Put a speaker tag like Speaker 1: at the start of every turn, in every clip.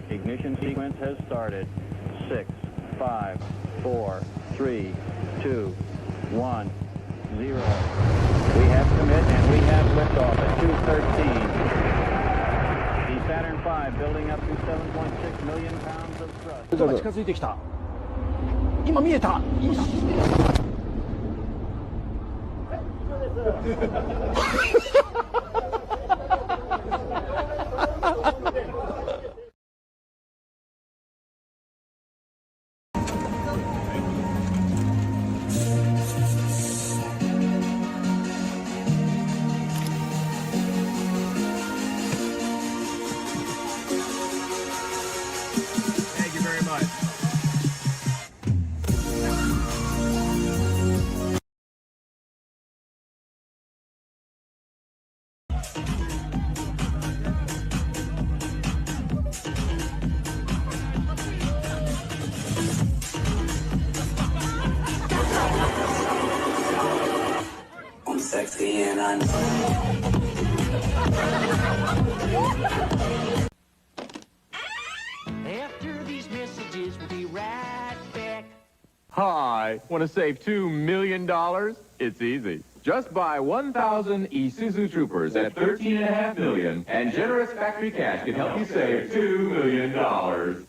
Speaker 1: Ignition sequence has started. 6, 5, 4, 3, 2, 1, 0. We have commit and we have liftoff at 2:13. The Saturn V building up to 7.6 million pounds of thrust.
Speaker 2: 音が近づいてきた。今見えた。
Speaker 3: Sexy and I know.
Speaker 4: After these messages, we'll be right back.
Speaker 5: Hi, want to save $2 million? It's easy. Just buy 1,000 Isuzu Troopers at $13.5 million, and generous factory cash can help you save $2 million.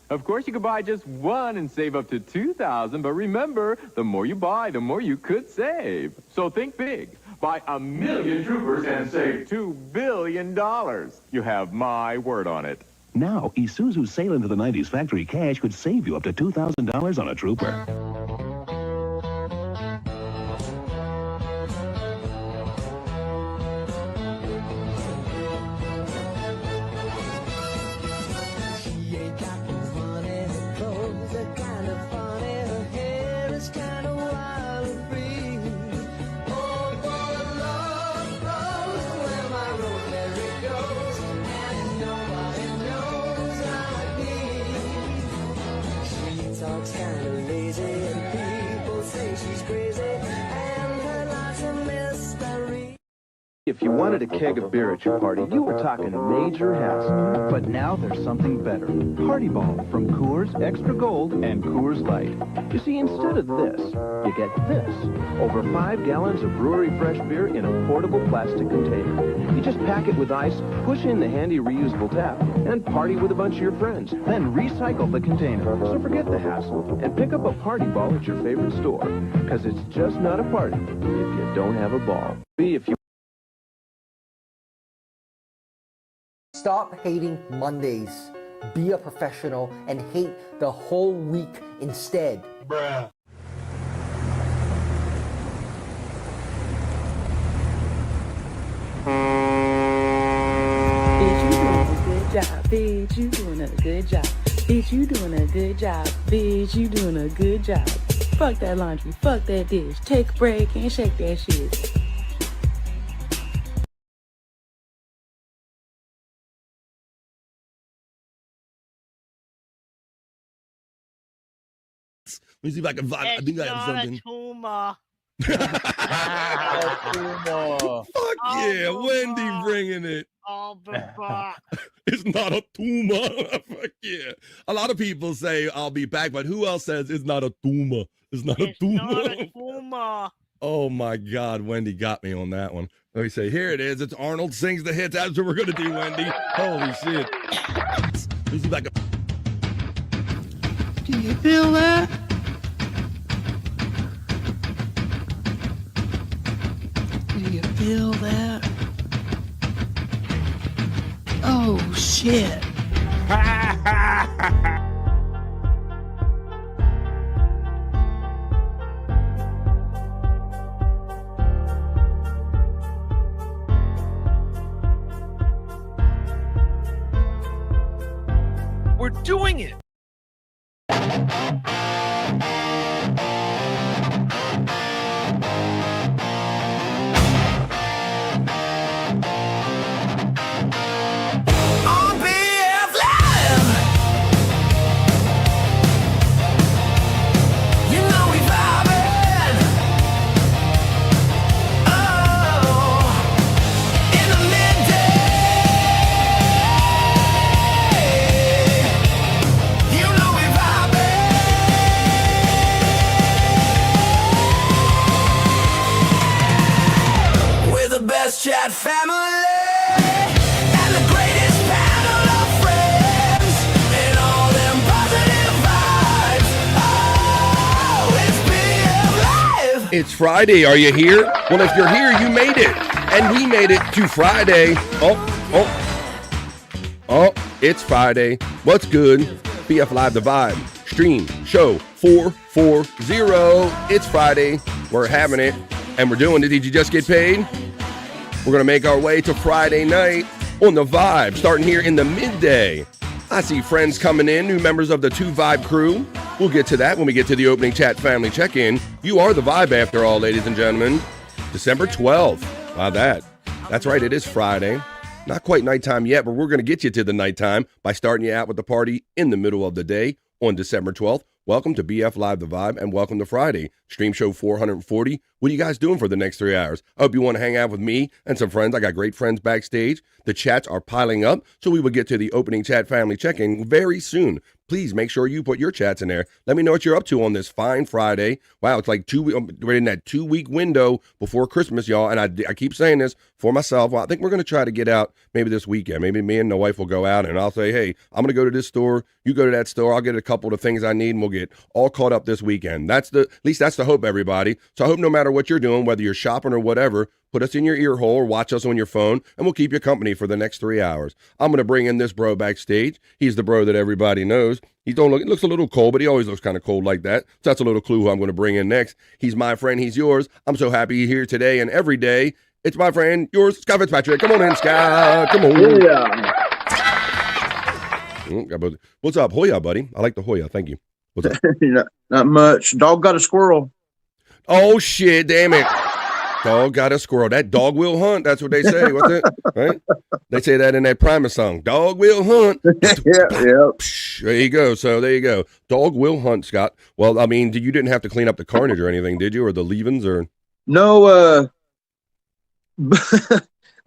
Speaker 5: Of course, you could buy just one and save up to $2,000, but remember, the more you buy, the more you could save. So think big. Buy 1 million Troopers and save $2 billion. You have my word on it.
Speaker 6: Now, Isuzu's Sail into the 90s factory cash could save you up to $2,000 on a Trooper.
Speaker 7: If you wanted a keg of beer at your party, you were talking major hassle. But now there's something better. Party Ball from Coors Extra Gold and Coors Light. You see, instead of this, you get this. Over 5 gallons of brewery fresh beer in a portable plastic container. You just pack it with ice, push in the handy reusable tap, and party with a bunch of your friends. Then recycle the container. So forget the hassle and pick up a Party Ball at your favorite store. Because it's just not a party if you don't have a ball. If you
Speaker 8: Stop hating Mondays. Be a professional and hate the whole week instead.
Speaker 2: Bruh.
Speaker 9: Bitch, you doing a good job. Bitch, you doing a good job. Bitch, you doing a good job. Fuck that laundry. Fuck that dish. Take a break and shake that shit.
Speaker 10: Let me see if I can find. I think I have something.
Speaker 11: Tumor.
Speaker 10: Fuck yeah, Wendy bringing it. It's not a tumor. Fuck yeah. A lot of people say I'll be back, but who else says it's not a tumor? It's not a tumor.
Speaker 11: Not a tumor.
Speaker 10: Oh my God, Wendy got me on that one. Let me say, here it is. It's Arnold Sings the Hits. That's what we're gonna do, Wendy. Holy shit. Let me see if I can.
Speaker 9: Do you feel that? Do you feel that? Oh, shit.
Speaker 11: We're doing it.
Speaker 3: Chat family and the greatest panel of friends and all them positive vibes. Oh, it's BF Live.
Speaker 10: It's Friday. Are you here? Well, if you're here, you made it. And we made it to Friday. Oh, it's Friday. What's good? BF Live The Vibe. Stream show 440. It's Friday. We're having it. And we're doing it. Did you just get paid? We're going to make our way to Friday night on The Vibe, starting here in the midday. I see friends coming in, new members of the 2 Vibe crew. We'll get to that when we get to the opening chat family check-in. You are The Vibe after all, ladies and gentlemen. December 12th. Wow, that's right, it is Friday. Not quite nighttime yet, but we're going to get you to the nighttime by starting you out with the party in the middle of the day on December 12th. Welcome to BF Live The Vibe, and welcome to Friday, Stream Show 440. What are you guys doing for the next 3 hours? I hope you want to hang out with me and some friends. I got great friends backstage. The chats are piling up, so we will get to the opening chat family check-in very soon. Please make sure you put your chats in there. Let me know what you're up to on this fine Friday. Wow, it's like we're in that 2-week window before Christmas, y'all, and I keep saying this for myself. Well, I think we're going to try to get out maybe this weekend. Maybe me and the wife will go out, and I'll say, hey, I'm going to go to this store. You go to that store. I'll get a couple of things I need, and we'll get all caught up this weekend. At least that's the hope, everybody. So I hope no matter what you're doing, whether you're shopping or whatever, put us in your ear hole or watch us on your phone, and we'll keep you company for the next 3 hours. I'm going to bring in this bro backstage. He's the bro that everybody knows. He looks a little cold, but he always looks kind of cold like that. So that's a little clue who I'm going to bring in next. He's my friend. He's yours. I'm so happy you're here today and every day. It's my friend, yours, Scott Fitzpatrick. Come on in, Scott. Come on.
Speaker 12: Yeah.
Speaker 10: What's up? Hoya, buddy. I like the Hoya. Thank you. What's up?
Speaker 12: Not much. Dog got a squirrel.
Speaker 10: Oh, shit. Damn it. Dog got a squirrel. That dog will hunt. That's what they say. What's it? Right? They say that in that Primus song. Dog will hunt.
Speaker 12: Yeah.
Speaker 10: There you go. So there you go. Dog will hunt, Scott. Well, I mean, you didn't have to clean up the carnage or anything, did you? Or the leavings or?
Speaker 12: No,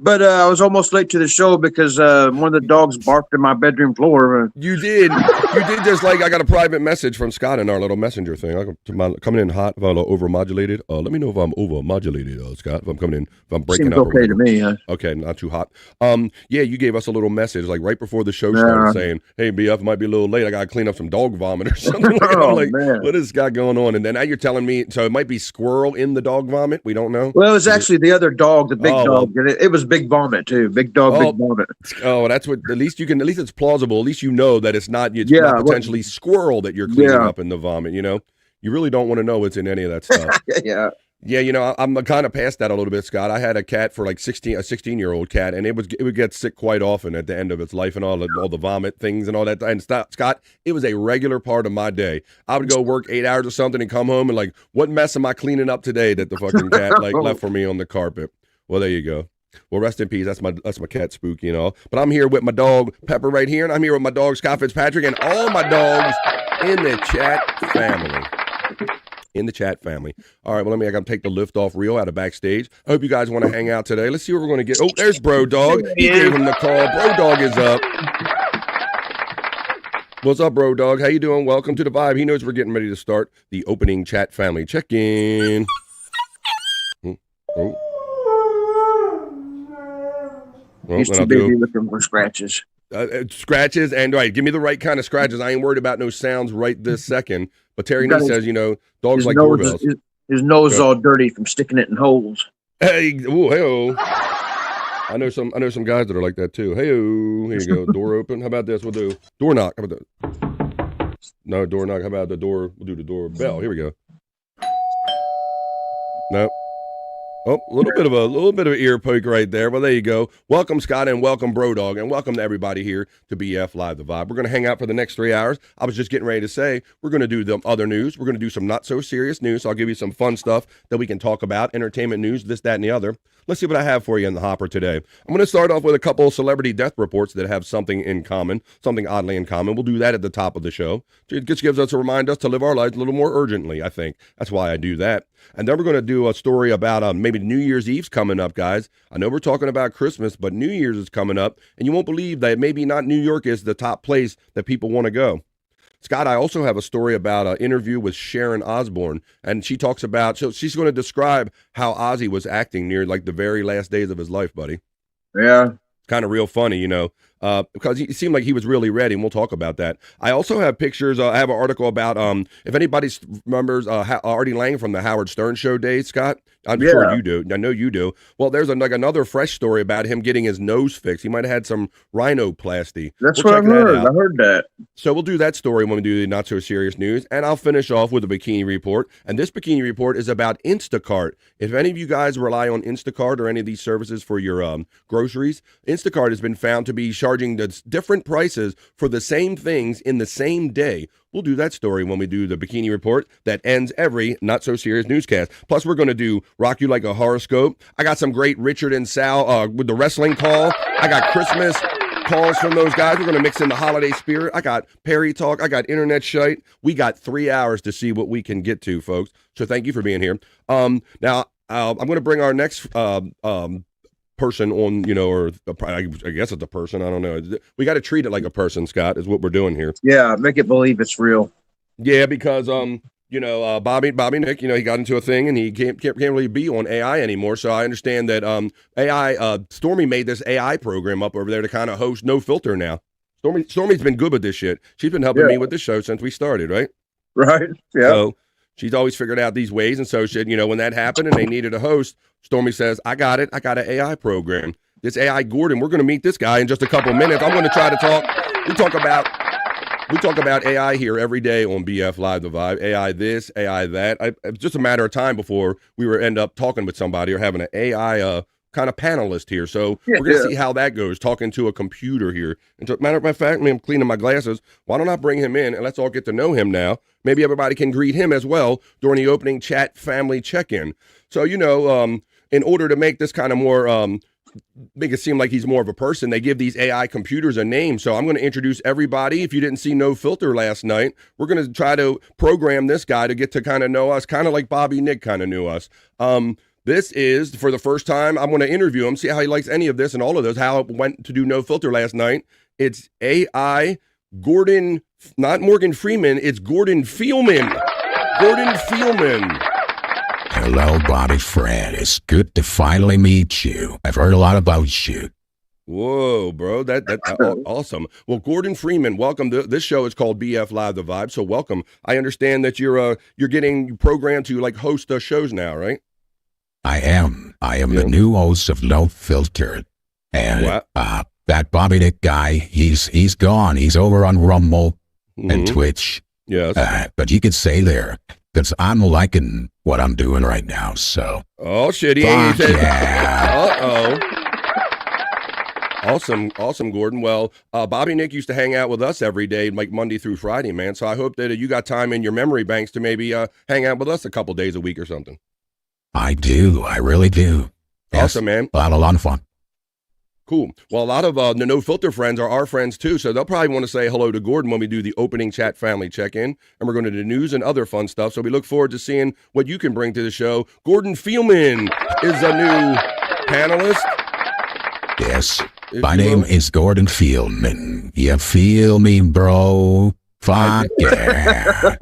Speaker 12: but I was almost late to the show because one of the dogs barked in my bedroom floor.
Speaker 10: You did. You did just like I got a private message from Scott in our little messenger thing. Coming in hot, if I'm overmodulated. Let me know if I'm overmodulated, Scott. If I'm coming in, if I'm breaking
Speaker 12: Seems
Speaker 10: up.
Speaker 12: Okay to me. Huh?
Speaker 10: Okay, not too hot. Yeah, you gave us a little message like right before the show started saying, "Hey, BF, might be a little late. I gotta clean up some dog vomit or something."
Speaker 12: Man.
Speaker 10: What is Scott going on? And then now you're telling me, so it might be squirrel in the dog vomit. We don't know.
Speaker 12: Well, it was actually the other dog, the big dog. Well, it was big vomit too. Big dog, big vomit.
Speaker 10: Oh, that's what. At least it's plausible. At least you know that it's not. It's not potentially squirrel that you're cleaning up in the vomit. You know, you really don't want to know what's in any of that stuff.
Speaker 12: Yeah.
Speaker 10: Yeah, you know, I'm kind of past that a little bit, Scott. I had a cat for like a 16-year-old cat, and it would get sick quite often at the end of its life and all the vomit things and all that. And Scott, it was a regular part of my day. I would go work 8 hours or something and come home and like, what mess am I cleaning up today that the fucking cat like left for me on the carpet? Well, there you go. Well, rest in peace. That's my cat Spook, you know. But I'm here with my dog Pepper right here, and I'm here with my dog Scott Fitzpatrick and all my dogs in the chat family. in the chat family. All right, well, I got to take the lift off reel out of backstage. I hope you guys want to hang out today. Let's see what we're going to get. Oh, there's Bro Dog. He gave him the call. Bro Dog is up. What's up, Bro Dog? How you doing? Welcome to the Vibe. He knows we're getting ready to start the opening chat family check-in. Oh. Well,
Speaker 12: He's too busy looking for scratches.
Speaker 10: Scratches, and right, give me the right kind of scratches. I ain't worried about no sounds right this second. But Terry Nee says, dogs like doorbells.
Speaker 12: His nose is all dirty from sticking it in holes.
Speaker 10: Hey, hey-oh. I know some guys that are like that too. Hey-oh, here you go. Door open. How about this? We'll do door knock. How about that? No, door knock. How about the door? We'll do the doorbell. Here we go. Nope. Oh, a little bit of an ear poke right there. Well, there you go. Welcome, Scott, and welcome, Bro Dog, and welcome to everybody here to BF Live the Vibe. We're going to hang out for the next 3 hours. I was just getting ready to say we're going to do the other news. We're going to do some not so serious news. So I'll give you some fun stuff that we can talk about, entertainment news, this, that, and the other. Let's see what I have for you in the hopper today. I'm going to start off with a couple of celebrity death reports that have something in common, something oddly in common. We'll do that at the top of the show. It just gives us a reminder to live our lives a little more urgently, I think. That's why I do that. And then we're going to do a story about maybe New Year's Eve's coming up, guys. I know we're talking about Christmas, but New Year's is coming up, and you won't believe that maybe not New York is the top place that people want to go. Scott, I also have a story about an interview with Sharon Osbourne, and she talks about, so she's going to describe how Ozzy was acting near like the very last days of his life, buddy.
Speaker 12: Yeah.
Speaker 10: Kind of real funny, because he seemed like he was really ready, and we'll talk about that. I also have pictures. I have an article about if anybody remembers Artie Lang from the Howard Stern Show days, Scott. I'm sure you do. I know you do. Well, there's another fresh story about him getting his nose fixed. He might have had some rhinoplasty.
Speaker 12: That's what I heard. I heard that.
Speaker 10: So we'll do that story when we do the not so serious news, and I'll finish off with a Bikini Report. And this Bikini Report is about Instacart. If any of you guys rely on Instacart or any of these services for your groceries, Instacart has been found to be charging the different prices for the same things in the same day. We'll do that story when we do the Bikini Report that ends every not-so-serious newscast. Plus, we're going to do Rock You Like a Horoscope. I got some great Richard and Sal with the wrestling call. I got Christmas calls from those guys. We're going to mix in the holiday spirit. I got Perry Talk. I got Internet Shyt. We got 3 hours to see what we can get to, folks. So thank you for being here. Now, I'm going to bring our next person on, or I guess it's a person. I don't know. We got to treat it like a person, Scott, is what we're doing here.
Speaker 12: Yeah, make it believe it's real.
Speaker 10: Yeah, because Bobby Nick, he got into a thing and he can't really be on AI anymore. So I understand that AI Stormy made this AI program up over there to kind of host No Filter now. Stormy's been good with this shit. She's been helping me with this show since we started, right?
Speaker 12: Right. Yeah.
Speaker 10: So she's always figured out these ways, and so when that happened and they needed a host, Stormy says, I got it. I got an AI program. This AI Gordon, we're going to meet this guy in just a couple minutes. I'm going to try to talk. We talk about AI here every day on BF Live the Vibe. AI this, AI that. It's just a matter of time before we end up talking with somebody or having an AI kind of panelist here. So we're going to see how that goes, talking to a computer here. And so, matter of fact, I'm cleaning my glasses. Why don't I bring him in and let's all get to know him now? Maybe everybody can greet him as well during the opening chat family check-in. So, in order to make this kind of more, make it seem like he's more of a person, they give these AI computers a name. So I'm going to introduce everybody. If you didn't see No Filter last night, we're going to try to program this guy to get to kind of know us, kind of like Bobby Nick kind of knew us. This is, for the first time, I'm going to interview him, see how he likes any of this and all of those, how it went to do No Filter last night. It's AI Gordon, not Morgan Freeman, it's Gordon Fielman. Gordon Fielman.
Speaker 13: Hello, Bobby Fred. It's good to finally meet you. I've heard a lot about you.
Speaker 10: Whoa, bro. That's awesome. Well, Gordon Freeman, welcome to this show. Is called BF Live the Vibe. So welcome. I understand that you're getting programmed to like host shows now, right?
Speaker 13: I am the new host of No Filter. And that Bobby Nick guy, he's gone. He's over on Rumble and Twitch.
Speaker 10: Yes.
Speaker 13: But you could say there, because I'm liking what I'm doing right now, so.
Speaker 10: Oh, shit. Uh-oh. Awesome, Gordon. Well, Bobby Nick used to hang out with us every day, like Monday through Friday, man. So I hope that you got time in your memory banks to maybe hang out with us a couple days a week or something.
Speaker 13: I do. I really do.
Speaker 10: Awesome, man.
Speaker 13: A lot of fun.
Speaker 10: Cool. Well, a lot of the No Filter friends are our friends too, so they'll probably want to say hello to Gordon when we do the opening chat family check-in, and we're going to do news and other fun stuff. So we look forward to seeing what you can bring to the show. Gordon Fielman is a new panelist.
Speaker 13: Yes, my name is Gordon Fieldman. You feel me, bro? Fuck yeah.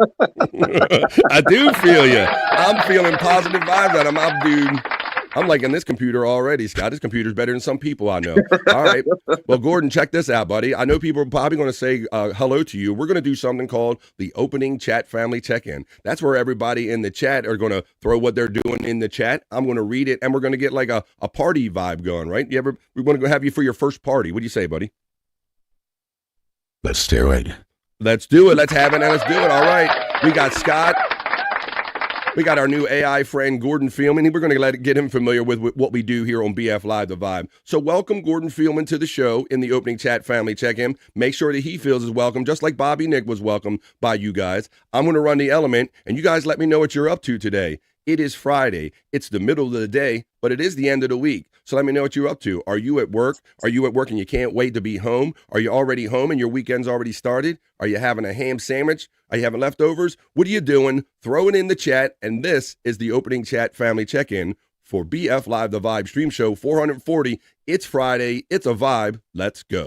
Speaker 10: I do feel you. I'm feeling positive vibes out of my dude. I'm liking this computer already, Scott. This computer's better than some people I know. All right. Well, Gordon, check this out, buddy. I know people are probably going to say hello to you. We're going to do something called the opening chat family check-in. That's where everybody in the chat are going to throw what they're doing in the chat. I'm going to read it, and we're going to get like a party vibe going, right? We want to go have you for your first party. What do you say, buddy?
Speaker 13: Let's do it.
Speaker 10: Let's do it. Let's have it, and let's do it. All right. We got Scott. We got our new AI friend, Gordon Fielman. We're going to get him familiar with what we do here on BF Live The Vibe. So welcome Gordon Fielman to the show in the opening chat family check-in. Make sure that he feels as welcome, just like Bobby Nick was welcomed by you guys. I'm going to run the element, and you guys let me know what you're up to today. It is Friday. It's the middle of the day, but it is the end of the week. So let me know what you're up to. Are you at work? Are you at work and you can't wait to be home? Are you already home and your weekend's already started? Are you having a ham sandwich? Are you having leftovers? What are you doing? Throw it in the chat. And this is the opening chat family check-in for BF Live The Vibe Stream Show 440. It's Friday. It's a vibe. Let's go.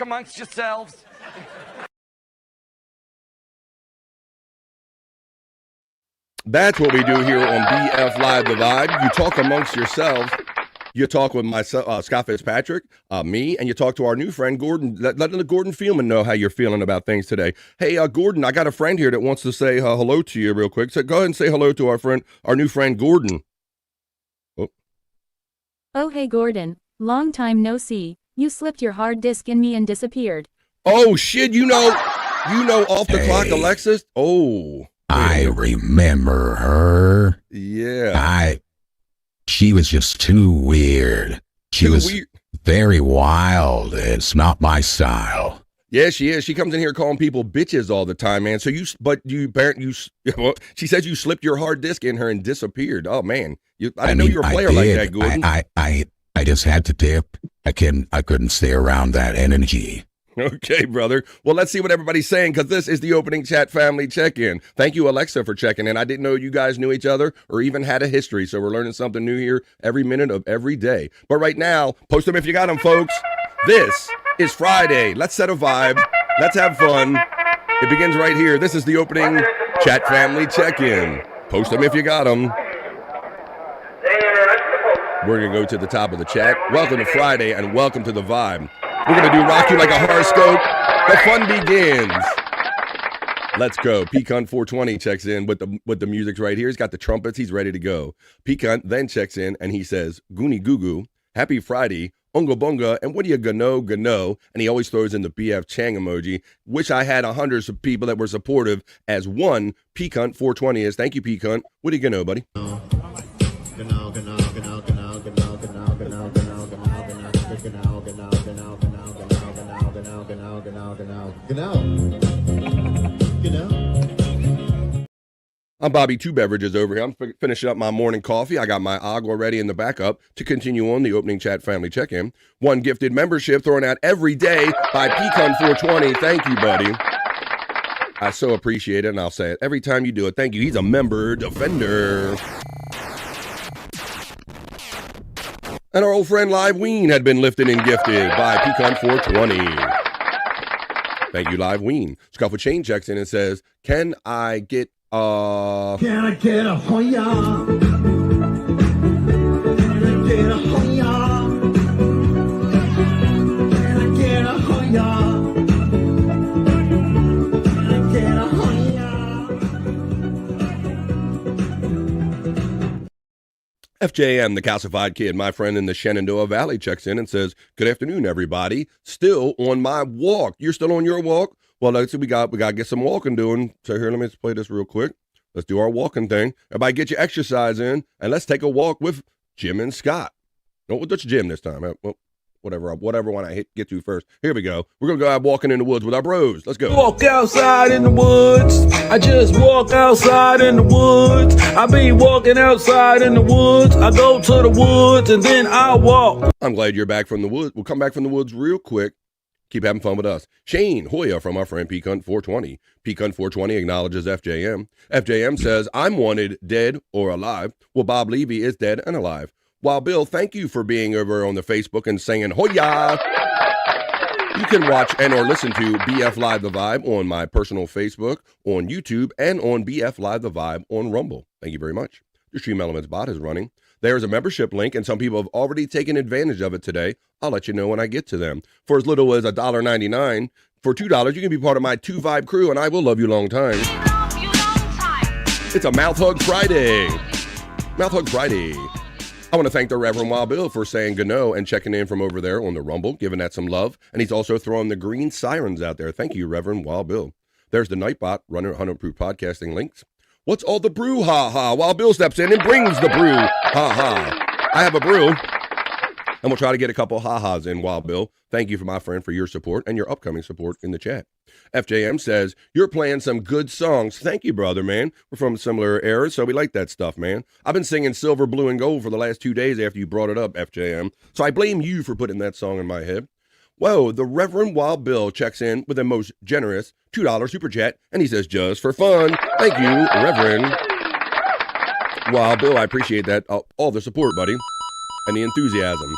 Speaker 3: Amongst yourselves.
Speaker 10: That's what we do here on BF Live The Vibe. You talk amongst yourselves. You talk with myself, Scott Fitzpatrick, me, and you talk to our new friend, Gordon. Let Gordon Fielman know how you're feeling about things today. Hey, Gordon, I got a friend here that wants to say hello to you real quick. So go ahead and say hello to our new friend, Gordon.
Speaker 14: Oh, hey, Gordon. Long time no see. You slipped your hard disk in me and disappeared.
Speaker 10: Oh, shit. You know off the clock, Alexis? Oh.
Speaker 13: I remember her.
Speaker 10: Yeah.
Speaker 13: She was just too weird. She was very wild. It's not my style.
Speaker 10: Yeah, she is. She comes in here calling people bitches all the time, man. So she says you slipped your hard disk in her and disappeared. Oh, man. I didn't know you were a player like that, Gordon.
Speaker 13: I just had to dip. I couldn't stay around that energy.
Speaker 10: Okay, brother. Well, let's see what everybody's saying, because this is the opening chat family check-in. Thank you, Alexa, for checking in. I didn't know you guys knew each other or even had a history, so we're learning something new here every minute of every day. But right now, post them if you got them, folks. This is Friday. Let's set a vibe. Let's have fun. It begins right here. This is the opening chat family check-in. Post them if you got them. We're going to go to the top of the chat. Welcome to Friday and welcome to the vibe. We're going to do Rock You Like a Horoscope. The fun begins. Let's go. Pecan 420 checks in with the music's right here. He's got the trumpets. He's ready to go. Pecan then checks in and he says, Goonie Goo Goo, happy Friday, Unga Bunga, and what do you gano? And he always throws in the BF Chang emoji. Wish I had hundreds of people that were supportive as one Pecan 420 is. Thank you, Pecan. What do you gano, buddy? I'm Bobby, 2 beverages over here. I'm finishing up my morning coffee. I got my agua ready in the backup to continue on the opening chat family check-in. 1 gifted membership thrown out every day by Pecan420. Thank you, buddy. I so appreciate it, and I'll say it every time you do it. Thank you. He's a member defender. And our old friend Live Ween had been lifted and gifted by Pecan420. Thank you, Live Ween. Scuffle Chain checks in and says, can I get a...
Speaker 3: Can I get a Hoya? Can I get a Hoya? Can I get a Hoya? Can I get a Hoya?
Speaker 10: FJM, the calcified kid, my friend in the Shenandoah Valley, checks in and says, good afternoon, everybody. Still on my walk. You're still on your walk? Well, let's see, we got to get some walking doing. So here, let me just play this real quick. Let's do our walking thing. Everybody get your exercise in, and let's take a walk with Jim and Scott. No, that's Jim this time. Well, whatever one I get to first. Here we go. We're going to go out walking in the woods with our bros. Let's go.
Speaker 15: Walk outside in the woods. I just walk outside in the woods. I be walking outside in the woods. I go to the woods and then I walk.
Speaker 10: I'm glad you're back from the woods. We'll come back from the woods real quick. Keep having fun with us. Shane Hoya from our friend Peacunt 420. Peacunt 420 acknowledges FJM. FJM says, I'm wanted dead or alive. Well, Bob Levy is dead and alive. While Bill, thank you for being over on the Facebook and saying Hoya. You can watch and or listen to BF Live The Vibe on my personal Facebook, on YouTube, and on BF Live The Vibe on Rumble. Thank you very much. The Stream Elements bot is running. There's a membership link, and some people have already taken advantage of it today. I'll let you know when I get to them. For as little as $1.99, for $2, you can be part of my 2 Vibe crew, and I will love you long time. It's a Mouth Hug Friday. Mouth Hug Friday. I want to thank the Reverend Wild Bill for saying no and checking in from over there on the Rumble, giving that some love. And he's also throwing the green sirens out there. Thank you, Reverend Wild Bill. There's the Nightbot, runner 100 Proof Podcasting links. What's all the brew, ha-ha? Wild Bill steps in and brings the brew, ha-ha. I have a brew, and we'll try to get a couple ha-has in, Wild Bill. Thank you, my friend, for your support and your upcoming support in the chat. FJM says, you're playing some good songs. Thank you, brother, man. We're from similar eras, so we like that stuff, man. I've been singing Silver, Blue, and Gold for the last 2 days after you brought it up, FJM. So I blame you for putting that song in my head. Whoa, the Reverend Wild Bill checks in with the most generous $2 super chat, and he says, just for fun. Thank you, Reverend Wild Bill. I appreciate that. All the support, buddy, and the enthusiasm.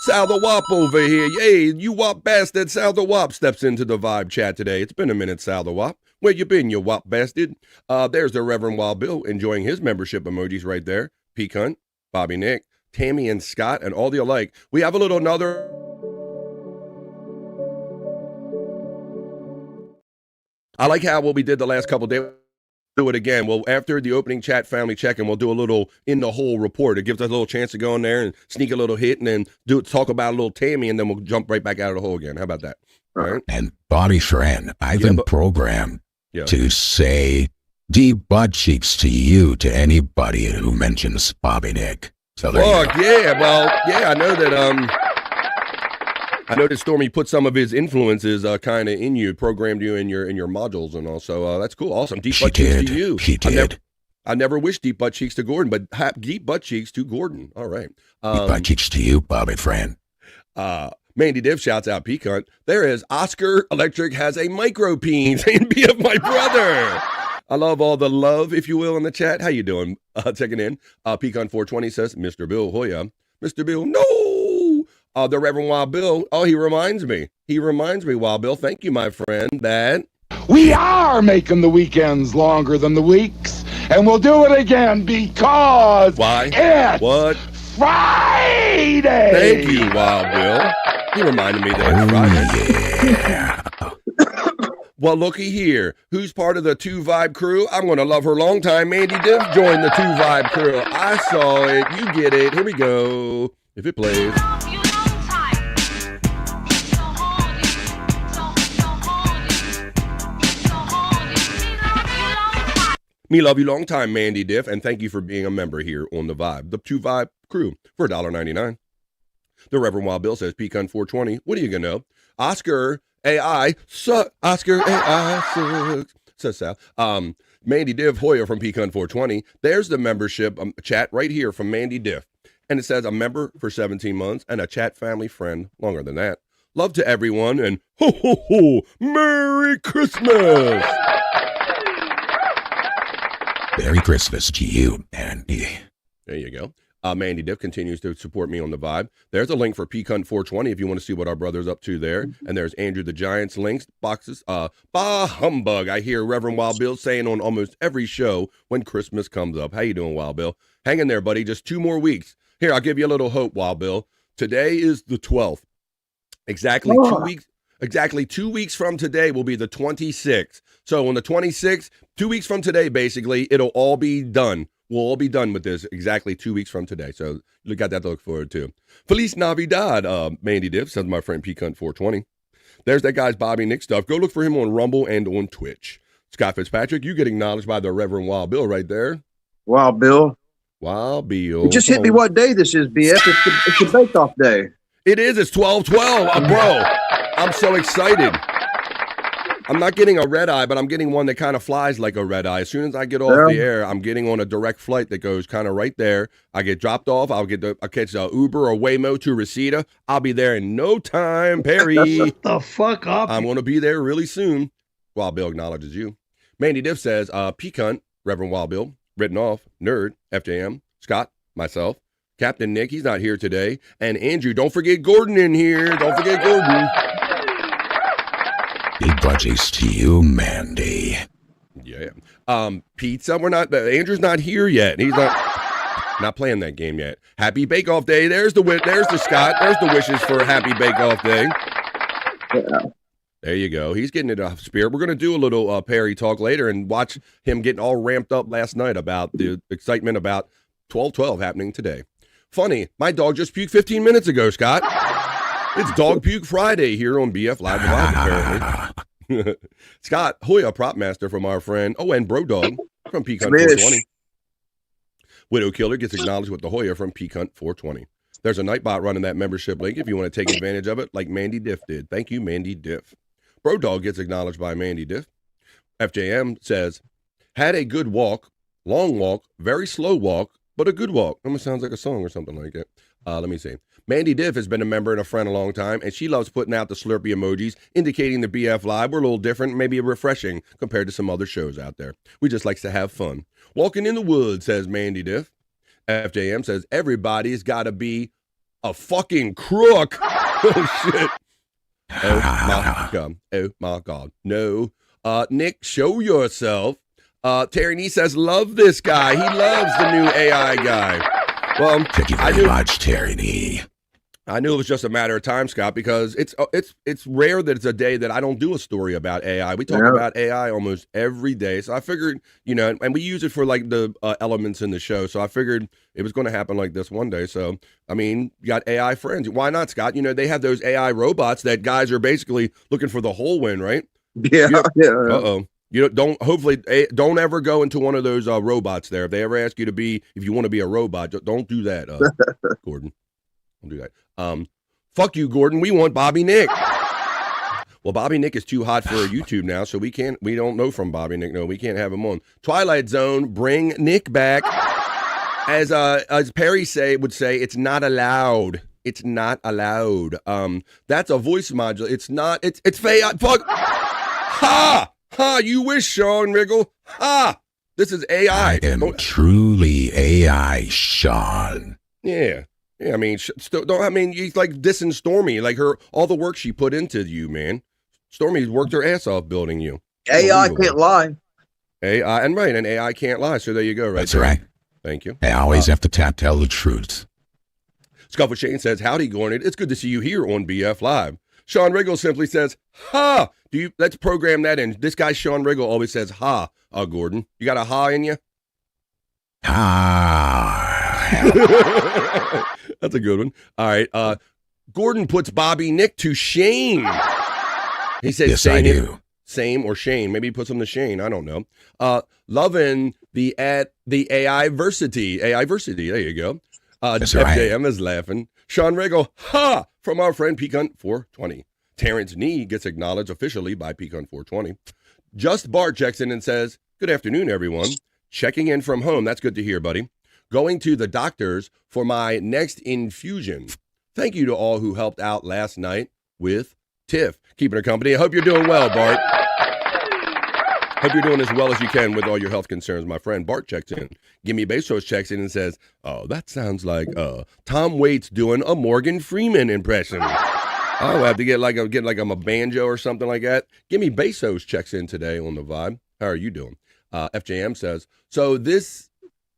Speaker 10: Sal the Wop over here. Yay, you Wop bastard. Sal the Wop steps into the Vibe chat today. It's been a minute, Sal the Wop. Where you been, you Wop bastard? There's the Reverend Wild Bill enjoying his membership emojis right there. Peacunt, Bobby Nick, Tammy and Scott, and all the alike. We have a little another... I like how what we did the last couple days. Do it again. Well, after the opening chat family check-in, we'll do a little in the hole report. It gives us a little chance to go in there and sneak a little hit and then talk about a little Tammy, and then we'll jump right back out of the hole again. How about that? All right.
Speaker 13: And Bobby friend, I've been programmed to say deep butt cheeks to you to anybody who mentions Bobby Nick. So
Speaker 10: yeah. Well, yeah, I know that I noticed Stormy put some of his influences kind of in you, programmed you in your modules and all. So that's cool. Awesome. Deep butt cheeks to you.
Speaker 13: She did.
Speaker 10: I never wished deep butt cheeks to Gordon, but deep butt cheeks to Gordon. All right.
Speaker 13: Deep butt cheeks to you, Bobby friend.
Speaker 10: Mandy Div shouts out Peacunt. There is Oscar Electric has a micro peen saying be of my brother. I love all the love, if you will, in the chat. How you doing? Checking in. Peacunt 420 says, Mr. Bill Hoya. Mr. Bill, no. The Reverend Wild Bill. Oh, he reminds me. Wild Bill. Thank you, my friend. That
Speaker 16: we are making the weekends longer than the weeks, and we'll do it again because it's Friday.
Speaker 10: Thank you, Wild Bill. He reminded me that it's Friday.
Speaker 13: Yeah.
Speaker 10: Well, looky here. Who's part of the 2 Vibe crew? I'm going to love her long time. Mandy Div joined the 2 Vibe crew. I saw it. You get it. Here we go. If it plays. Me love you long time, Mandy Diff, and thank you for being a member here on the Vibe, the 2 Vibe crew, for $1.99. The Reverend Wild Bill says, Peacunt 420, what are you going to know? Oscar AI sucks. Oscar AI sucks. Says Sal. Mandy Diff Hoya from Peacunt 420. There's the membership chat right here from Mandy Diff. And it says a member for 17 months and a chat family friend longer than that. Love to everyone and ho ho ho, Merry Christmas.
Speaker 13: Merry Christmas to you, Andy.
Speaker 10: There you go. Mandy Diff continues to support me on the vibe. There's a link for Pecan 420 if you want to see what our brother's up to there. And there's Andrew the Giant's links, boxes. Bah humbug, I hear Reverend Wild Bill saying on almost every show when Christmas comes up. How you doing, Wild Bill? Hang in there, buddy. Just 2 more weeks. Here, I'll give you a little hope, Wild Bill. Today is the 12th. Exactly 2 weeks. Exactly 2 weeks from today will be the 26th. So on the 26th, 2 weeks from today, basically, it'll all be done. We'll all be done with this exactly 2 weeks from today. So you got that to look forward to. Feliz Navidad, Mandy Diff, says my friend Pecan 420. There's that guy's Bobby Nick stuff. Go look for him on Rumble and on Twitch. Scott Fitzpatrick, you get acknowledged by the Reverend Wild Bill right there.
Speaker 12: Wild Bill.
Speaker 10: Wild Bill.
Speaker 12: It just hit me what day this is, BF. It's the bake-off day.
Speaker 10: It is. It's 12/12. Bro, I'm so excited. I'm not getting a red eye, but I'm getting one that kind of flies like a red eye. As soon as I get off the air, I'm getting on a direct flight that goes kind of right there. I get dropped off. I'll catch a Uber or Waymo to Reseda. I'll be there in no time, Perry.
Speaker 17: Shut the fuck up.
Speaker 10: I'm going to be there really soon. Wild Bill acknowledges you. Mandy Diff says, Pecan, Reverend Wild Bill, written off, Nerd, FJM, Scott, myself, Captain Nick, he's not here today, and Andrew, don't forget Gordon in here. Don't forget Gordon.
Speaker 13: Big budgies to you, Mandy.
Speaker 10: Yeah. Pizza, Andrew's not here yet. He's not playing that game yet. Happy Bake Off Day. There's the Scott. There's the wishes for Happy Bake Off Day. Yeah. There you go. He's getting it off spirit. We're going to do a little Perry talk later and watch him getting all ramped up last night about the excitement about 12/12 happening today. Funny, my dog just puked 15 minutes ago, Scott. It's Dog Puke Friday here on BF Live apparently. Scott Hoya, prop master from our friend, and Bro Dog from Pecan 420. Widow Killer gets acknowledged with the Hoya from Pecan 420. There's a Nightbot running that membership link if you want to take advantage of it like Mandy Diff did. Thank you, Mandy Diff. Bro Dog gets acknowledged by Mandy Diff. FJM says, had a good walk, long walk, very slow walk, but a good walk. Almost sounds like a song or something like it. Let me see. Mandy Diff has been a member and a friend a long time, and she loves putting out the Slurpee emojis, indicating the BF Live. We're a little different, maybe refreshing compared to some other shows out there. We just like to have fun. Walking in the woods, says Mandy Diff. FJM says, everybody's got to be a fucking crook. Oh, shit. Oh, my God. Oh, my God. No. Nick, show yourself. Terry Nee says, love this guy. He loves the new AI guy. Well,
Speaker 13: thank you very much, Terry Nee.
Speaker 10: I knew it was just a matter of time, Scott, because it's rare that it's a day that I don't do a story about AI. We talk about AI almost every day, so I figured, and we use it for like the elements in the show. So I figured it was going to happen like this one day. So I mean, you got AI friends. Why not, Scott? They have those AI robots that guys are basically looking for the whole win, right?
Speaker 12: Yeah.
Speaker 10: Uh-oh. Don't ever go into one of those robots there. If they ever ask you if you want to be a robot, don't do that, Gordon. Don't do that. Fuck you, Gordon. We want Bobby Nick. Well, Bobby Nick is too hot for YouTube now, so we don't know from Bobby Nick. No, we can't have him on. Twilight Zone, bring Nick back. As Perry would say, it's not allowed. It's not allowed. That's a voice module. It's not. It's fake. Fuck. Ha! Ha! You wish, Sean Riggle. Ha! This is AI.
Speaker 13: I am truly AI, Sean.
Speaker 10: Yeah. I mean, he's like dissing Stormy, like all the work she put into you, man. Stormy's worked her ass off building you.
Speaker 12: AI can't lie.
Speaker 10: And AI can't lie. So there you go, right?
Speaker 13: That's right.
Speaker 10: Thank you.
Speaker 13: I always have to tell the truth.
Speaker 10: Scuffle Shane says, howdy, Gornit. It's good to see you here on BF Live. Sean Riggle simply says, ha! Let's program that in. This guy, Sean Riggle, always says, ha, Gordon. You got a ha in you?
Speaker 13: Ha.
Speaker 10: That's a good one. All right. Gordon puts Bobby Nick to shame. He says,
Speaker 13: yes, I do.
Speaker 10: Same or Shane. Maybe he puts him to Shane. I don't know. Loving the AI-versity. AI-versity. There you go. FJM is laughing. Sean Riggle, ha! From our friend Pecan 420. Terrence Nee gets acknowledged officially by Pecan 420. Just Bart checks in and says, good afternoon, everyone. Checking in from home. That's good to hear, buddy. Going to the doctors for my next infusion. Thank you to all who helped out last night with Tiff. Keeping her company. I hope you're doing well, Bart. Hope you're doing as well as you can with all your health concerns, my friend. Bart checks in. Gimme Bezos checks in and says, oh, that sounds like Tom Waits doing a Morgan Freeman impression. I'll have to get like a banjo or something like that. Gimme Bezos checks in today on the vibe. How are you doing? FJM says, so this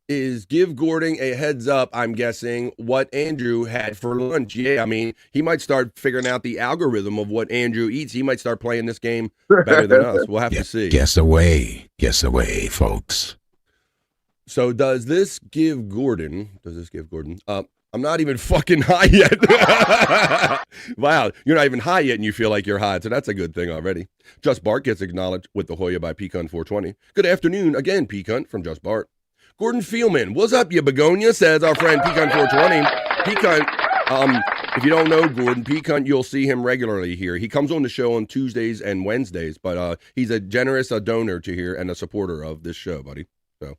Speaker 10: is give Gordon a heads up, I'm guessing, what Andrew had for lunch. Yeah, I mean, he might start figuring out the algorithm of what Andrew eats. He might start playing this game better than us. We'll have to see.
Speaker 13: Guess away, folks.
Speaker 10: So does this give Gordon, I'm not even fucking high yet. Wow, you're not even high yet and you feel like you're high, so that's a good thing already. Just Bart gets acknowledged with the Hoya by Pecan 420. Good afternoon again, Pecan, from Just Bart. Gordon Fielman, what's up, you begonia, says our friend Pecan 420. Pecan, if you don't know Gordon, Pecan, you'll see him regularly here. He comes on the show on Tuesdays and Wednesdays, but he's a generous donor to here and a supporter of this show, buddy. So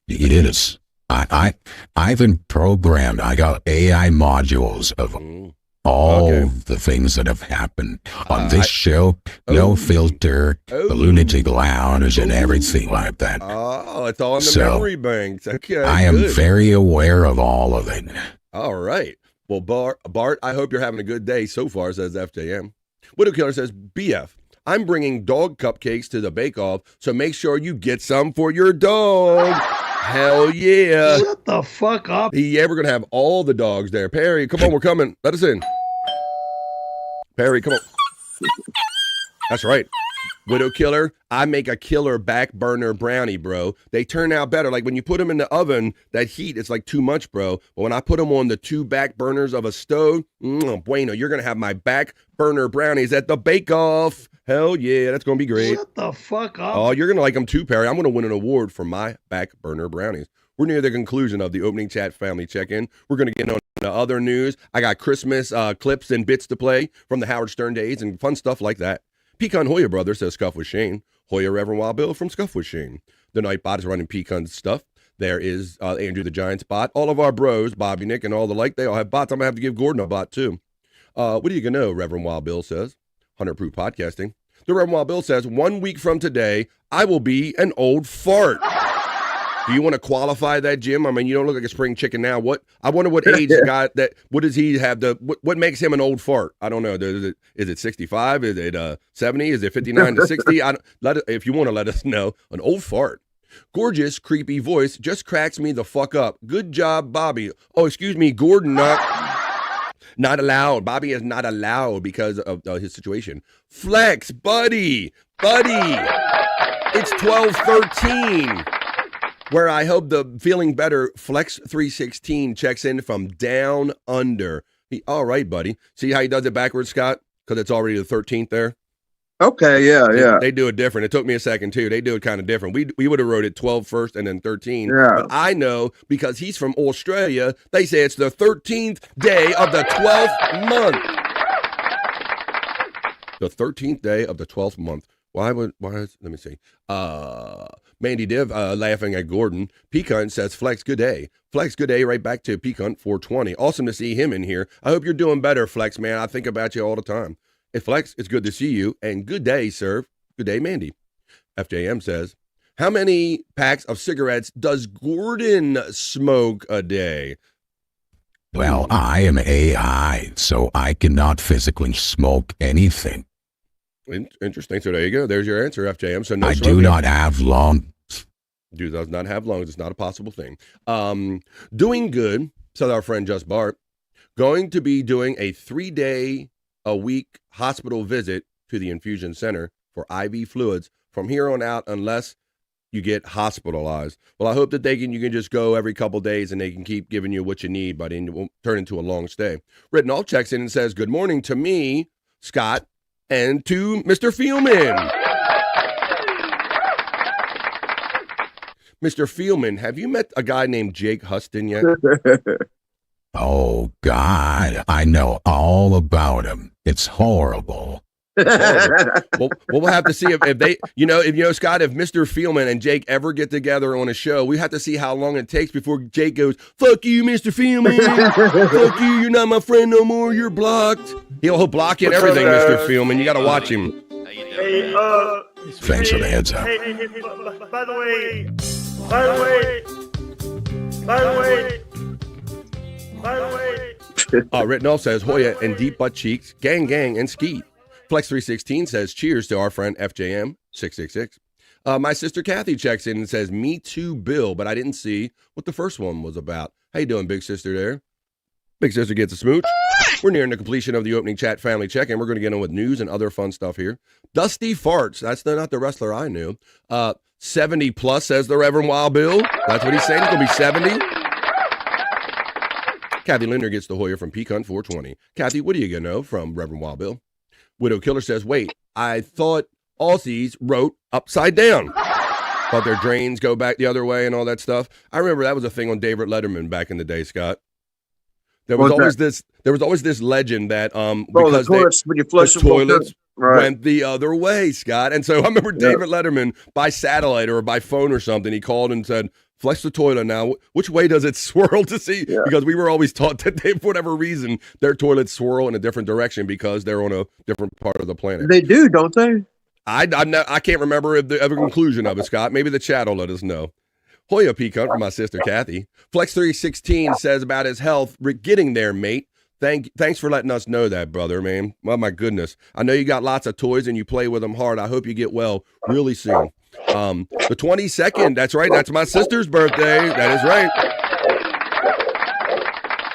Speaker 13: it is. I've been programmed. I got AI modules of all the things that have happened on this show. No filter, the lunatic lounge, and everything like that.
Speaker 10: Oh, it's all in the memory banks. Okay,
Speaker 13: I am very aware of all of it.
Speaker 10: All right. Well, Bart, I hope you're having a good day so far, says FJM. Widow Killer says, BF, I'm bringing dog cupcakes to the bake-off, so make sure you get some for your dog. Hell yeah.
Speaker 17: Shut the fuck up.
Speaker 10: Yeah, we're going to have all the dogs there. Perry, come on, we're coming. Let us in. Perry, come on. That's right. Widow Killer, I make a killer back burner brownie, bro. They turn out better. Like when you put them in the oven, that heat, it's like too much, bro. But when I put them on the 2 back burners of a stove, bueno, you're going to have my back burner brownies at the bake-off. Hell yeah, that's going to be great.
Speaker 17: Shut the fuck up.
Speaker 10: Oh, you're going to like them too, Perry. I'm going to win an award for my back burner brownies. We're near the conclusion of the opening chat family check-in. We're going to get on to other news. I got Christmas clips and bits to play from the Howard Stern days and fun stuff like that. Pecan Hoya Brother says Scuff with Shane. Hoya Reverend Wild Bill from Scuff with Shane. The Nightbot is running Pecan stuff. There is Andrew the Giant's bot. All of our bros, Bobby, Nick, and all the like, they all have bots. I'm going to have to give Gordon a bot too. What are you going to know, Reverend Wild Bill says. 100 Proof Podcasting. The Reverend Wild Bill says, 1 week from today, I will be an old fart. Do you want to qualify that, Jim? I mean, you don't look like a spring chicken now. I wonder what age the guy what does he have what makes him an old fart? I don't know. Is it 65? Is it 70? Is it 59 to 60? If you want to let us know. An old fart. Gorgeous, creepy voice just cracks me the fuck up. Good job, Bobby. Oh, excuse me, Gordon, not allowed. Bobby is not allowed because of his situation. Flex, buddy. It's 12:13. Where I hope the feeling better Flex 316 checks in from down under. All right, buddy. See how he does it backwards, Scott? Because it's already the 13th there.
Speaker 12: Okay, yeah.
Speaker 10: They do it different. It took me a second too. They do it kind of different. We would have wrote it 12 first and then 13.
Speaker 12: Yeah.
Speaker 10: But I know because he's from Australia. They say it's the 13th day of the 12th month. The 13th day of the 12th month. Let me see. Mandy Div laughing at Gordon. Pecan says, Flex, good day. Flex, good day, right back to Pecan 420. Awesome to see him in here. I hope you're doing better, Flex, man. I think about you all the time. Hey, Flex, it's good to see you. And good day, sir. Good day, Mandy. FJM says, how many packs of cigarettes does Gordon smoke a day?
Speaker 13: Well, I am AI, so I cannot physically smoke anything.
Speaker 10: Interesting. So there you go. There's your answer, FJM. So no
Speaker 13: I
Speaker 10: smoking.
Speaker 13: do not have lungs.
Speaker 10: Does not have lungs. It's not a possible thing. Doing good, said our friend Just Bart. Going to be doing a 3-day-a-week hospital visit to the infusion center for IV fluids from here on out unless you get hospitalized. Well, I hope that you can just go every couple days and they can keep giving you what you need, but it won't turn into a long stay. Rittenall checks in and says, good morning to me, Scott, and to Mr. Fielman. Mr. Fielman, have you met a guy named Jake Huston yet?
Speaker 13: Oh, God, I know all about him. It's horrible.
Speaker 10: Well, we'll have to see if they, Scott, if Mr. Fielman and Jake ever get together on a show, we have to see how long it takes before Jake goes, fuck you, Mr. Fielman. Fuck you, you're not my friend no more, you're blocked. He'll block you and everything, Mr. Fielman. You got to watch him.
Speaker 17: Hey,
Speaker 13: Thanks for the heads up.
Speaker 17: Hey, by the way,
Speaker 10: Rittenall says Hoya and deep butt cheeks, gang, and skeet. Flex316 says cheers to our friend FJM 666. My sister Kathy checks in and says, me too, Bill, but I didn't see what the first one was about. How you doing, big sister there? Big sister gets a smooch. We're nearing the completion of the opening chat family check-in. We're going to get on with news and other fun stuff here. Dusty Farts, that's not the wrestler I knew. 70 plus, says the Reverend Wild Bill. That's what he's saying. He's going to be 70. Kathy Linder gets the Hoya from Pecan 420. Kathy, what are you going to know from Reverend Wild Bill? Widow Killer says, wait, I thought Aussies wrote upside down. Thought their drains go back the other way and all that stuff. I remember that was a thing on David Letterman back in the day, Scott. There was always this legend that because the toilets went the other way, Scott. And so I remember David Letterman by satellite or by phone or something, he called and said, flex the toilet now. Which way does it swirl to see? Yeah. Because we were always taught that they, for whatever reason, their toilets swirl in a different direction because they're on a different part of the planet.
Speaker 12: They do, don't they?
Speaker 10: I can't remember the conclusion of it, Scott. Maybe the chat will let us know. Hoya Pecan from my sister Kathy. Flex316 says about his health, getting there, mate. Thanks for letting us know that, brother, man. Well, my goodness. I know you got lots of toys and you play with them hard. I hope you get well really soon. The 22nd, that's right. That's my sister's birthday. That is right.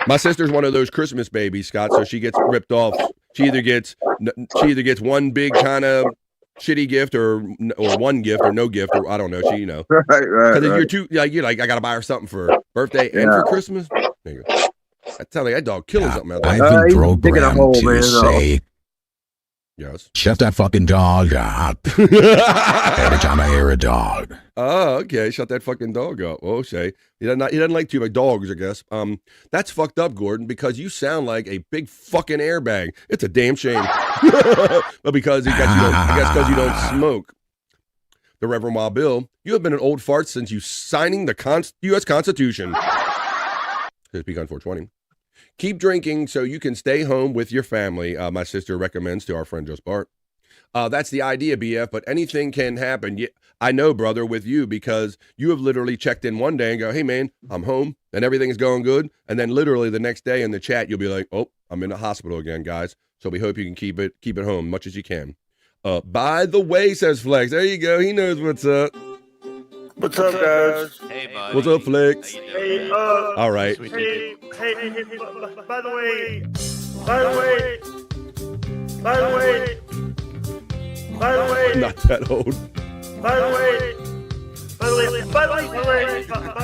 Speaker 10: My sister's one of those Christmas babies, Scott, so she gets ripped off. She either gets one big kind of shitty gift or one gift or no gift, or I don't know. She, Right. Because you're too, you're like, I got to buy her something for birthday and for Christmas. There you go. That sounds like that dog killing something out there.
Speaker 13: I've been programmed to say,
Speaker 10: yes,
Speaker 13: shut that fucking dog up. Every time I hear a dog.
Speaker 10: Oh, okay. Shut that fucking dog up. Oh, Shay. He doesn't like too many dogs, I guess. That's fucked up, Gordon, because you sound like a big fucking airbag. It's a damn shame. But because you don't smoke. The Reverend Wild Bill, you have been an old fart since you signing the U.S. Constitution. Says Pecan 420. Keep drinking so you can stay home with your family, my sister recommends to our friend Just Bart. That's the idea, BF, but anything can happen. I know, brother, with you, because you have literally checked in one day and go, hey, man, I'm home, and everything is going good. And then literally the next day in the chat, you'll be like, oh, I'm in the hospital again, guys. So we hope you can keep it home much as you can. By the way, says Flex, there you go. He knows what's up.
Speaker 17: What's up, guys?
Speaker 10: Hey, buddy. What's up, Flex?
Speaker 17: Hey,
Speaker 10: all right.
Speaker 17: Hey, by the way,
Speaker 10: not that old.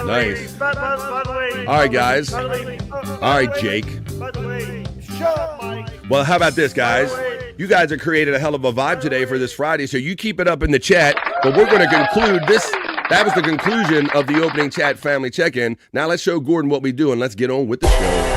Speaker 10: Nice. All right, guys. All right, Jake. Well, how about this, guys? You guys have created a hell of a vibe today for this Friday, so you keep it up in the chat. But we're going to conclude this. That was the conclusion of the opening chat family check-in. Now let's show Gordon what we do, and let's get on with the show.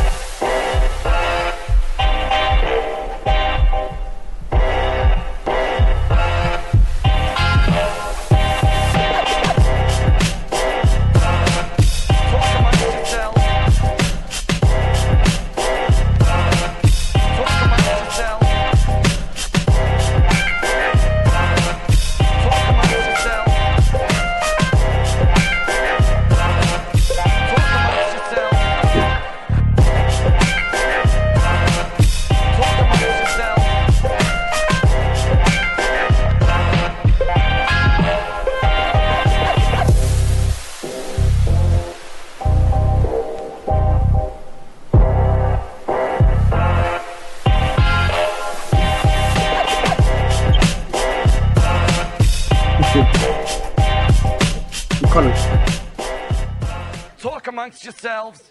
Speaker 18: Talk amongst yourselves.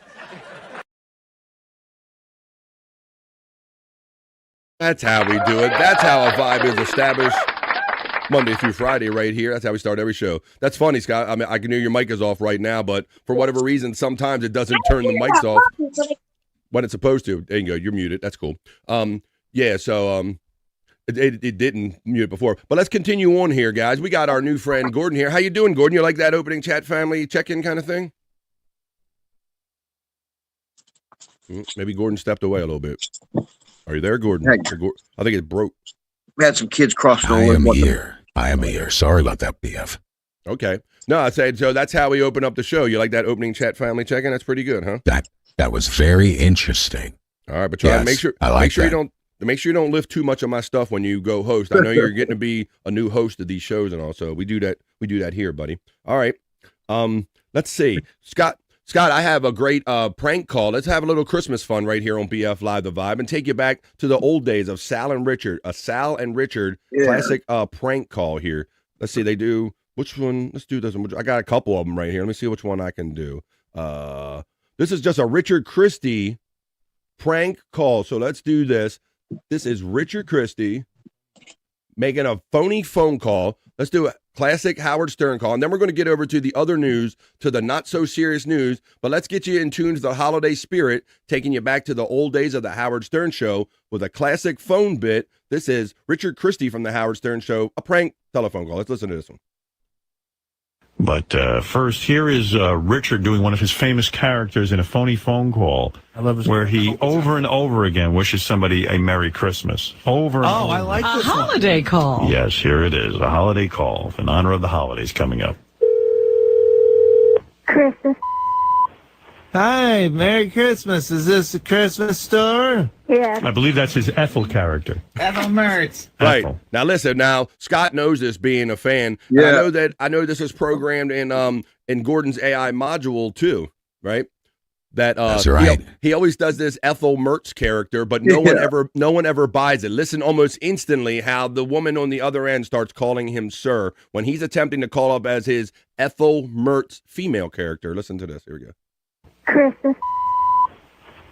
Speaker 10: That's how we do it. That's how a vibe is established Monday through Friday right here. That's how we start every show. That's funny, Scott. I mean, I can hear your mic is off right now, but for whatever reason, sometimes it doesn't turn the mics off when it's supposed to. There you go. You're muted. That's cool. Yeah, so it didn't mute before. But let's continue on here, guys. We got our new friend Gordon here. How you doing, Gordon? You like that opening chat family check-in kind of thing? Maybe Gordon stepped away a little bit. Are you there, Gordon? I think it broke.
Speaker 12: We had some kids crossing
Speaker 13: I
Speaker 12: over.
Speaker 13: am here. I am here. Sorry about that, BF.
Speaker 10: Okay. No, I said, so that's how we open up the show. You like that opening chat family check-in? That's pretty good, huh?
Speaker 13: That was very interesting.
Speaker 10: All right, but try to make sure make sure you don't lift too much of my stuff when you go host. I know you're getting to be a new host of these shows and all, so we do that here, buddy. All right. Let's see. Scott, I have a great prank call. Let's have a little Christmas fun right here on BF Live The Vibe and take you back to the old days of Sal and Richard. A Sal and Richard classic prank call here. Let's see, they do which one? Let's do this one. I got a couple of them right here. Let me see which one I can do. This is just a Richard Christie prank call. So let's do this. This is Richard Christie making a phony phone call. Let's do a classic Howard Stern call. And then we're going to get over to the other news, to the not so serious news. But let's get you in tune to the holiday spirit, taking you back to the old days of the Howard Stern Show with a classic phone bit. This is Richard Christie from the Howard Stern Show, a prank telephone call. Let's listen to this one.
Speaker 19: But first, here is Richard doing one of his famous characters in a phony phone call, where he over and over again wishes somebody a Merry Christmas. Over and over.
Speaker 20: I like this holiday call.
Speaker 19: Yes, here it is, a holiday call in honor of the holidays coming up.
Speaker 21: Christmas.
Speaker 22: Hi, Merry Christmas. Is this a Christmas store?
Speaker 21: Yes.
Speaker 19: I believe that's his Ethel character.
Speaker 22: Ethel Mertz.
Speaker 10: Right.
Speaker 19: Ethel.
Speaker 10: Now listen, now Scott knows this being a fan.
Speaker 12: Yeah.
Speaker 10: I know this is programmed in Gordon's AI module too, right?
Speaker 13: That's right.
Speaker 10: He always does this Ethel Mertz character, but no one ever buys it. Listen almost instantly how the woman on the other end starts calling him sir when he's attempting to call up as his Ethel Mertz female character. Listen to this. Here we go.
Speaker 21: Christmas.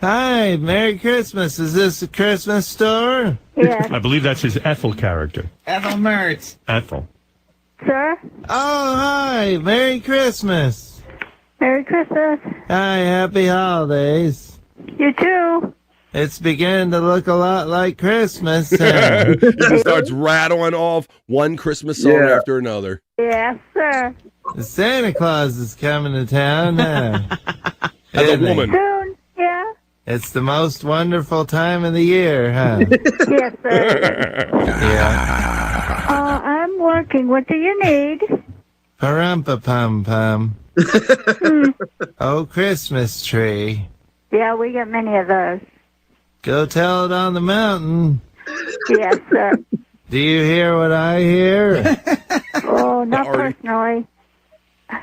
Speaker 22: Hi, Merry Christmas. Is this a Christmas store?
Speaker 21: Yes.
Speaker 19: I believe that's his Ethel character.
Speaker 22: Ethel Mertz.
Speaker 19: Ethel.
Speaker 21: Sir?
Speaker 22: Oh, hi. Merry Christmas.
Speaker 21: Merry Christmas.
Speaker 22: Hi, happy holidays.
Speaker 21: You too.
Speaker 22: It's beginning to look a lot like Christmas.
Speaker 10: He just starts rattling off one Christmas song after another.
Speaker 21: Yes, sir.
Speaker 22: The Santa Claus is coming to town.
Speaker 10: As a woman.
Speaker 21: Soon, yeah.
Speaker 22: It's the most wonderful time of the year, huh?
Speaker 21: Yes, sir. I'm working. What do you need?
Speaker 22: Parumpa-pum-pum. Oh, Christmas tree.
Speaker 21: Yeah, we get many of those.
Speaker 22: Go tell it on the mountain.
Speaker 21: Yes, sir.
Speaker 22: Do you hear what I hear?
Speaker 21: Oh, not personally.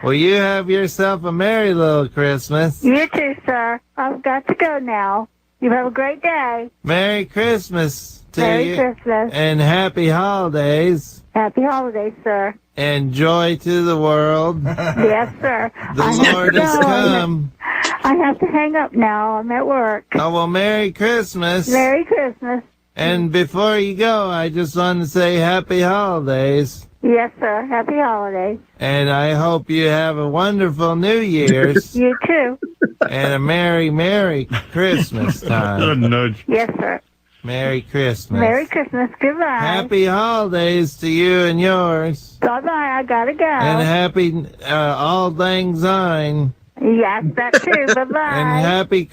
Speaker 22: Well, you have yourself a merry little Christmas.
Speaker 21: You too, sir. I've got to go now. You have a great day.
Speaker 22: Merry Christmas to
Speaker 21: Merry
Speaker 22: you.
Speaker 21: Christmas.
Speaker 22: And happy holidays.
Speaker 21: Happy holidays, sir.
Speaker 22: And joy to the world.
Speaker 21: Yes, sir.
Speaker 22: The Lord has come.
Speaker 21: I have to hang up now. I'm at work.
Speaker 22: Oh, well, Merry Christmas.
Speaker 21: Merry Christmas.
Speaker 22: And before you go, I just want to say happy holidays.
Speaker 21: Yes, sir. Happy holidays.
Speaker 22: And I hope you have a wonderful New Year's.
Speaker 21: You too.
Speaker 22: And a Merry Christmas time.
Speaker 19: Nudge.
Speaker 21: Yes, sir.
Speaker 22: Merry Christmas.
Speaker 21: Merry Christmas. Goodbye.
Speaker 22: Happy holidays to you and yours.
Speaker 21: Bye-bye. I gotta go.
Speaker 22: And happy Auld Lang Syne.
Speaker 21: Yes, that too. Bye-bye.
Speaker 22: And happy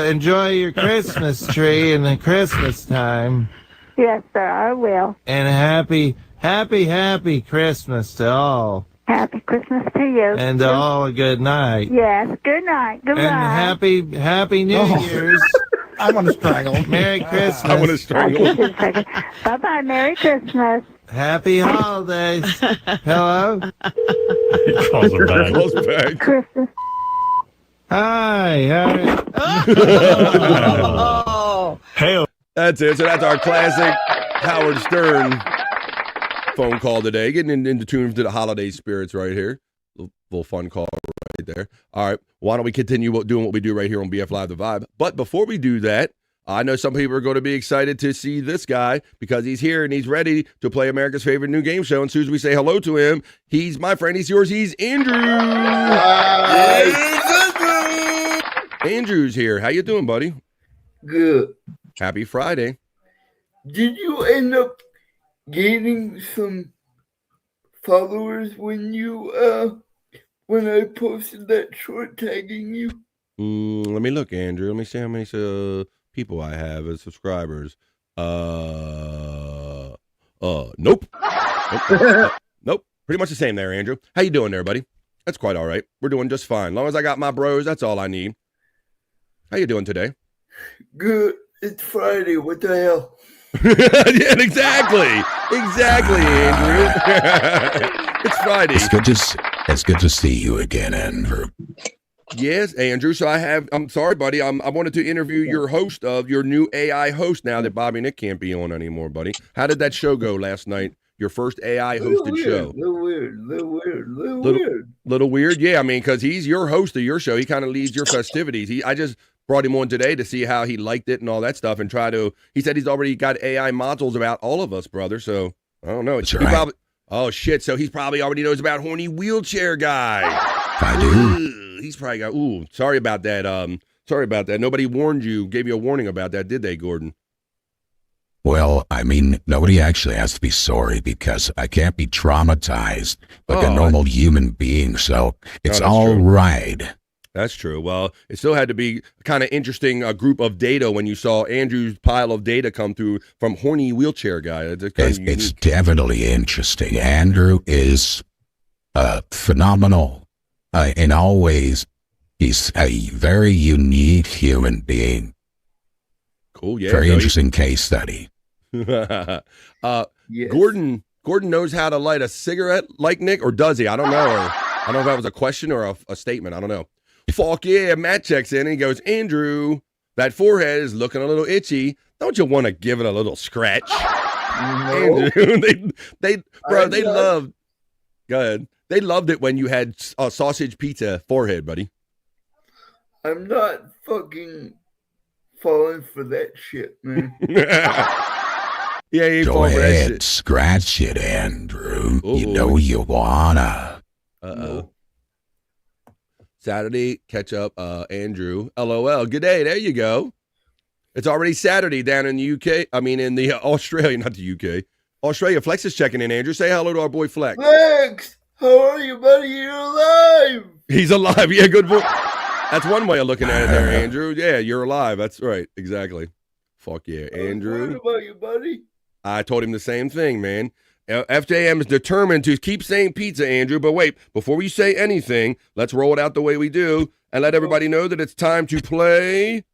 Speaker 22: enjoy your Christmas tree in the Christmas time.
Speaker 21: Yes, sir. I will.
Speaker 22: And happy Christmas to all.
Speaker 21: Happy Christmas to you.
Speaker 22: And to all a good night.
Speaker 21: Yes. Good night. Goodbye.
Speaker 22: And happy New Year's.
Speaker 2: I want to strangle.
Speaker 22: Merry Christmas.
Speaker 10: I want to strangle.
Speaker 21: Bye-bye. Merry Christmas.
Speaker 22: Happy holidays. Hello?
Speaker 19: He calls her back.
Speaker 10: Calls back.
Speaker 21: Christmas.
Speaker 22: Hi.
Speaker 20: Oh.
Speaker 19: Hey.
Speaker 10: That's it. So that's our classic Howard Stern phone call today. Getting into tune to the holiday spirits right here. Little fun call right there. All right. Why don't we continue doing what we do right here on BF Live The Vibe? But before we do that, I know some people are going to be excited to see this guy because he's here and he's ready to play America's favorite new game show. And as soon as we say hello to him, he's my friend, he's yours, he's Andrew. Andrew's here. How you doing, buddy?
Speaker 3: Good.
Speaker 10: Happy Friday.
Speaker 3: Did you end up gaining some followers when I posted that short tagging you?
Speaker 10: Let me look, Andrew. Let me see how many people I have as subscribers. Nope. Nope. Pretty much the same there, Andrew. How you doing there, buddy? That's quite all right. We're doing just fine. As long as I got my bros, that's all I need. How you doing today?
Speaker 3: Good. It's Friday. What the hell?
Speaker 10: Yeah, exactly, Andrew. It's Friday.
Speaker 13: It's good to see you again, Andrew.
Speaker 10: Yes, Andrew. So I'm sorry, buddy. I wanted to interview your host of your new AI host now that Bobby Nick can't be on anymore, buddy. How did that show go last night? Your first AI hosted show.
Speaker 3: Little weird.
Speaker 10: Little weird. Yeah, I mean, because he's your host of your show. He kind of leads your festivities. I just brought him on today to see how he liked it and all that stuff, and he said he's already got AI modules about all of us, brother. So I don't know.
Speaker 13: That's right.
Speaker 10: Oh shit! So he probably already knows about horny wheelchair guy.
Speaker 13: I do.
Speaker 10: He's probably got. Ooh, sorry about that. Sorry about that. Nobody warned you, gave you a warning about that, did they, Gordon?
Speaker 13: Well, I mean, nobody actually has to be sorry because I can't be traumatized like a normal human being. So it's all right.
Speaker 10: That's true. Well, it still had to be kind of interesting group of data when you saw Andrew's pile of data come through from horny wheelchair guy.
Speaker 13: It's definitely interesting. Andrew is phenomenal in all ways. He's a very unique human being.
Speaker 10: Cool. Yeah.
Speaker 13: Very interesting case study.
Speaker 10: Yes. Gordon knows how to light a cigarette like Nick, or does he? I don't know. I don't know if that was a question or a statement. I don't know. Fuck yeah, Matt checks in and he goes, Andrew, that forehead is looking a little itchy. Don't you want to give it a little scratch?
Speaker 3: No.
Speaker 10: Andrew, they loved. Go ahead. They loved it when you had a sausage pizza forehead, buddy.
Speaker 3: I'm not fucking falling for that shit, man.
Speaker 10: Yeah,
Speaker 13: go ahead, scratch it, Andrew.
Speaker 10: Uh-oh.
Speaker 13: You know you wanna.
Speaker 10: No. Saturday, catch up, Andrew. LOL. Good day. There you go. It's already Saturday down in the UK. I mean, in the Australia, not the UK. Australia. Flex is checking in, Andrew. Say hello to our boy Flex.
Speaker 3: Flex! How are you, buddy? You're alive!
Speaker 10: He's alive. Yeah, good boy. That's one way of looking at it there, Andrew. Yeah, you're alive. That's right. Exactly. Fuck yeah, Andrew.
Speaker 3: What about you, buddy?
Speaker 10: I told him the same thing, man. FJM is determined to keep saying pizza, Andrew. But wait, before we say anything, let's roll it out the way we do and let everybody know that it's time to play.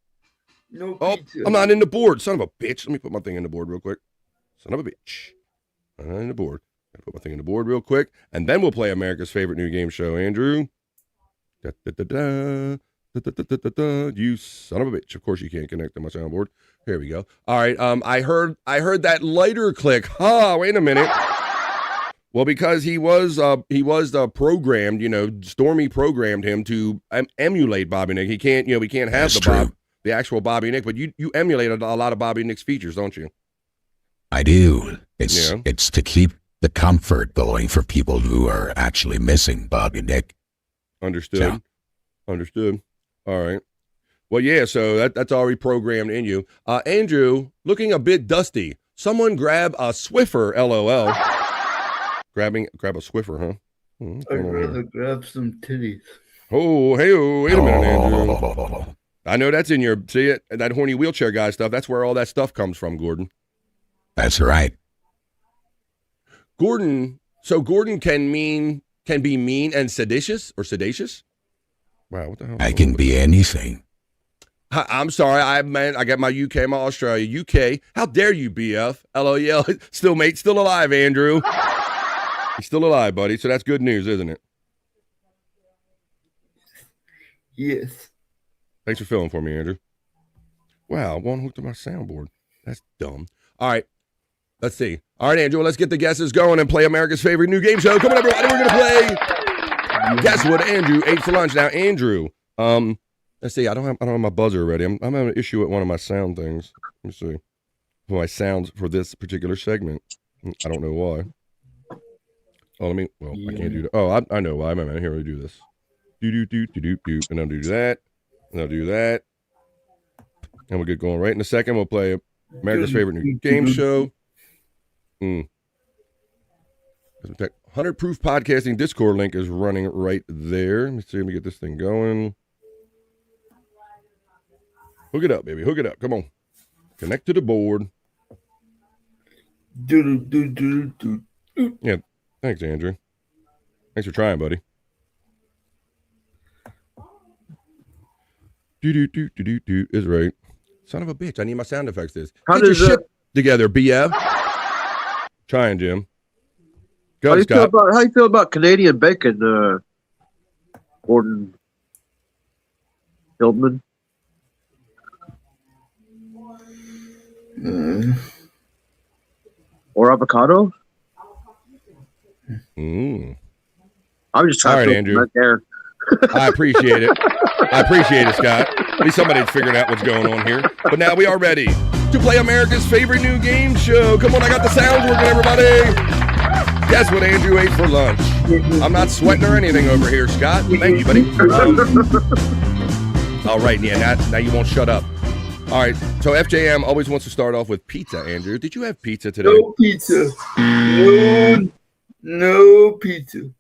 Speaker 3: No
Speaker 10: pizza. I'm not in the board. Son of a bitch. Let me put my thing in the board real quick. Son of a bitch. I'm not in the board. Gotta put my thing in the board real quick. And then we'll play America's favorite new game show, Andrew. Da, da, da, da. Da, da, da, da, da. You son of a bitch. Of course you can't connect to my soundboard. Here we go. All right. I heard that lighter click. Wait a minute. Well, because he was programmed, Stormy programmed him to emulate Bobby Nick. He can't, we can't have the actual Bobby Nick, but you emulated a lot of Bobby Nick's features, don't you?
Speaker 13: I do. It's to keep the comfort going for people who are actually missing Bobby Nick.
Speaker 10: Understood.
Speaker 13: Yeah.
Speaker 10: Understood. All right. Well, yeah, so that's already programmed in you. Andrew, looking a bit dusty. Someone grab a Swiffer, LOL. Grab a Swiffer, huh?
Speaker 3: I'd rather grab some titties.
Speaker 10: Oh, hey, wait a minute, Andrew. I know that's in your, see it, that horny wheelchair guy stuff. That's where all that stuff comes from, Gordon.
Speaker 13: That's right.
Speaker 10: Gordon can be mean and seditious or sedacious? Wow, what the hell?
Speaker 13: I can be anything.
Speaker 10: I'm sorry, I got my UK, my Australia. UK, how dare you, BF? LOL, still alive, Andrew. He's still alive, buddy, so that's good news, isn't it?
Speaker 3: Yes.
Speaker 10: Thanks for filling for me, Andrew. Wow, one hooked to my soundboard. That's dumb. All right, let's see. All right, Andrew, let's get the guesses going and play America's favorite new game show. Come on, everybody, we're going to play Guess What Andrew Ate for Lunch. Now, Andrew, let's see. I don't have my buzzer ready. I'm having an issue with one of my sound things. Let me see. My sounds for this particular segment. I don't know why. Oh, I can't do that. Oh, I know why. I'm here to do this. Do. And I'll do that. And I'll do that. And we'll get going right in a second. We'll play America's favorite new game show. 100 Proof Podcasting Discord link is running right there. Let me see. Let me get this thing going. Hook it up, baby. Hook it up. Come on. Connect to the board. Yeah. Thanks, Andrew. Thanks for trying, buddy. Do is right. Son of a bitch. I need my sound effects this.
Speaker 12: How
Speaker 10: Get your
Speaker 12: does
Speaker 10: shit together, BF. Trying, Jim. Go,
Speaker 12: How
Speaker 10: Scott.
Speaker 12: you feel about Canadian bacon, Gordon Hildman? Or avocado?
Speaker 10: Mm.
Speaker 12: I'm just trying
Speaker 10: All right,
Speaker 12: to
Speaker 10: Andrew.
Speaker 12: right there.
Speaker 10: I appreciate it. I appreciate it, Scott. At least somebody's figuring out what's going on here. But now we are ready to play America's favorite new game show. Come on, I got the sounds working, everybody. Guess what Andrew ate for lunch? I'm not sweating or anything over here, Scott. Thank you, buddy. All right, yeah, now you won't shut up. All right, so FJM always wants to start off with pizza, Andrew. Did you have pizza today?
Speaker 3: No pizza. No pizza.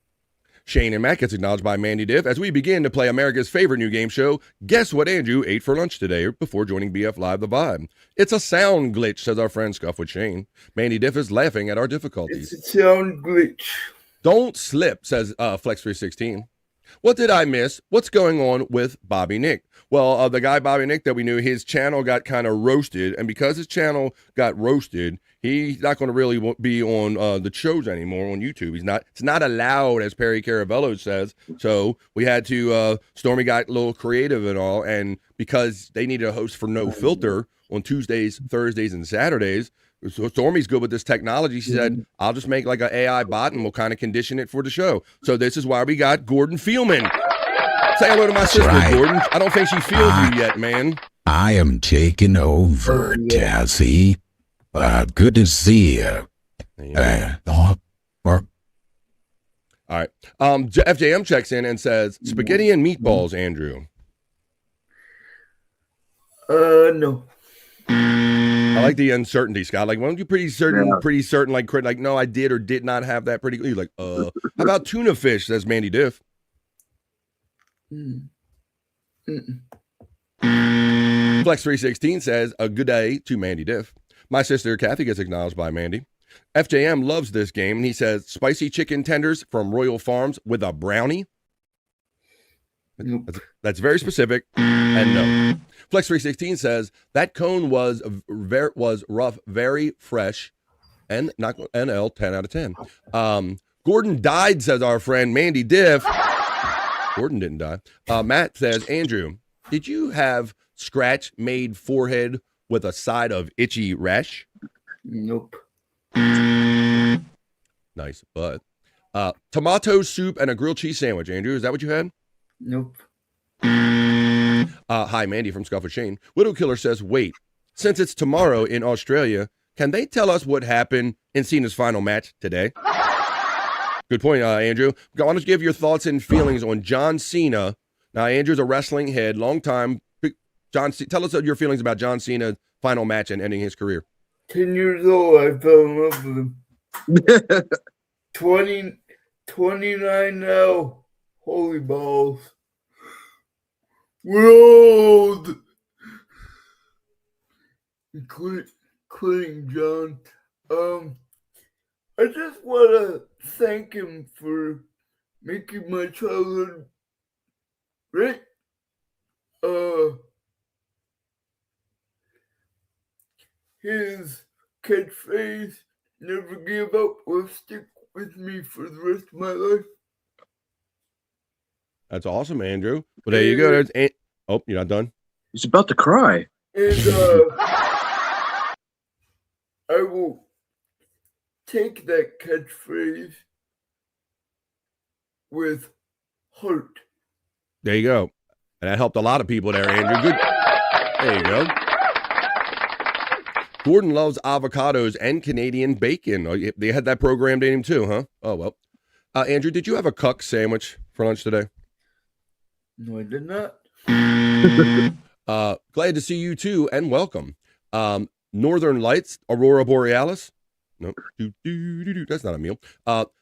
Speaker 10: Shane and Matt gets acknowledged by Mandy Diff as we begin to play America's favorite new game show, Guess What Andrew Ate for Lunch Today, before joining BF Live The Vibe. It's a sound glitch, says our friend Scuff with Shane. Mandy Diff is laughing at our difficulties.
Speaker 3: It's a sound glitch.
Speaker 10: Don't slip, says Flex316. What did I miss? What's going on with Bobby Nick? Well, the guy Bobby Nick that we knew, his channel got kind of roasted, and because his channel got roasted, he's not going to really be on the shows anymore on YouTube. It's not allowed, as Perry Caravello says. So we had to, Stormy got a little creative and all, and because they needed a host for No Filter on Tuesdays, Thursdays, and Saturdays, so Stormy's good with this technology. She said, I'll just make like an AI bot and we'll kind of condition it for the show. So this is why we got Gordon Fielman. Say hello to my sister,
Speaker 13: right.
Speaker 10: Gordon. I don't think she feels you yet, man.
Speaker 13: I am taking over, Tassie. Good to see you.
Speaker 10: All right. FJM checks in and says, spaghetti and meatballs, Andrew.
Speaker 3: No.
Speaker 10: I like the uncertainty, Scott. Like, why don't you pretty certain, like, no, I did or did not have that pretty. You're like, how about tuna fish, says Mandy Diff. Flex316 says, a good day to Mandy Diff. My sister Kathy gets acknowledged by Mandy. FJM loves this game, and he says, spicy chicken tenders from Royal Farms with a brownie. That's very specific, and no. Flex316 says, that cone was rough, very fresh, and not NL 10 out of 10. Gordon died, says our friend Mandy Diff. Gordon didn't die. Matt says, Andrew, did you have scratch-made forehead with a side of itchy rash?
Speaker 3: Nope.
Speaker 10: Nice, but tomato soup and a grilled cheese sandwich, Andrew. Is that what you had?
Speaker 3: Nope.
Speaker 10: Hi, Mandy from Scuff with Shane. Widow Killer says, wait, since it's tomorrow in Australia, can they tell us what happened in Cena's final match today? Good point, Andrew. I want to give your thoughts and feelings on John Cena. Now, Andrew's a wrestling head, long time. Tell us your feelings about John Cena's final match and ending his career.
Speaker 3: 10 years old, I fell in love with him. 29 now. Holy balls. We're old. Including John. I just want to thank him for making my childhood great. His catchphrase, never give up, will stick with me for the rest of my life.
Speaker 10: That's awesome, Andrew. Well, there you go. Oh, you're not done?
Speaker 12: He's about to cry.
Speaker 3: And I will take that catchphrase with heart.
Speaker 10: There you go. And that helped a lot of people there, Andrew. Good. There you go. Gordon loves avocados and Canadian bacon. Oh, they had that programmed in him too, huh? Oh, well. Andrew, did you have a cuck sandwich for lunch today?
Speaker 3: No, I did not.
Speaker 10: Glad to see you too, and welcome. Northern Lights, Aurora Borealis. Nope. That's not a meal.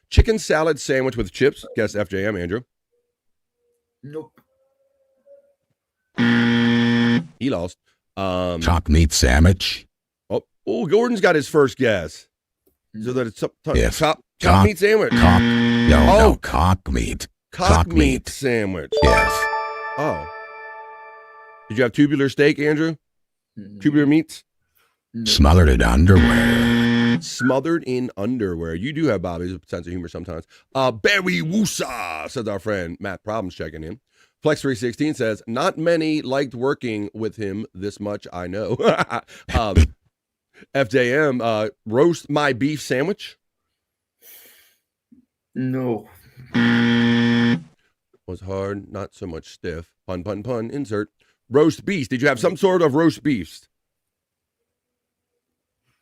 Speaker 10: Chicken salad sandwich with chips. Guess FJM, Andrew.
Speaker 3: Nope.
Speaker 10: He lost.
Speaker 13: Chopped meat sandwich.
Speaker 10: Oh, Gordon's got his first guess. So that it's Cock meat sandwich.
Speaker 13: No, cock meat.
Speaker 10: Cock meat sandwich.
Speaker 13: Yes.
Speaker 10: Oh. Did you have tubular steak, Andrew? Tubular meats?
Speaker 13: Smothered in underwear.
Speaker 10: Smothered in underwear. You do have Bobby's sense of humor sometimes. Barry Woosa, says our friend Matt Problems checking in. Flex316 says, not many liked working with him this much, I know. FJM, roast my beef sandwich?
Speaker 3: No.
Speaker 10: Was hard, not so much stiff. Pun, pun, pun, insert. Roast beef. Did you have some sort of roast beef?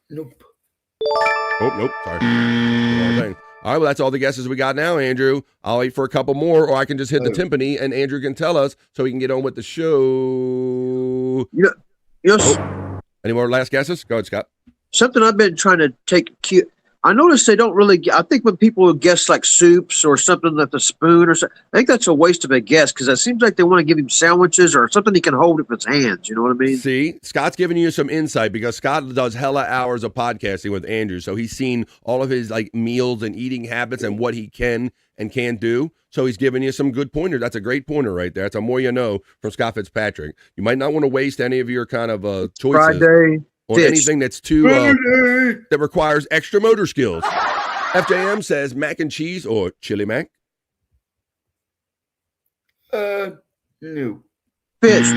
Speaker 3: Nope.
Speaker 10: Oh, nope. Sorry. Wrong thing. All right, well, that's all the guesses we got now, Andrew. I'll wait for a couple more, or I can just hit the timpani, and Andrew can tell us so we can get on with the show.
Speaker 12: Yeah. Yes.
Speaker 10: Oh. Any more last guesses? Go ahead, Scott.
Speaker 12: Something I've been trying to take I noticed they don't really. I think when people guess like soups or something like the spoon or something, I think that's a waste of a guess because it seems like they want to give him sandwiches or something he can hold with his hands. You know what I mean?
Speaker 10: See, Scott's giving you some insight because Scott does hella hours of podcasting with Andrew, so he's seen all of his like meals and eating habits and what he can and can't do. So he's giving you some good pointers. That's a great pointer right there. That's a more you know from Scott Fitzpatrick. You might not want to waste any of your kind of choices.
Speaker 12: Friday.
Speaker 10: Or anything that's too that requires extra motor skills. FJM says mac and cheese or chili mac.
Speaker 3: No.
Speaker 12: Fish.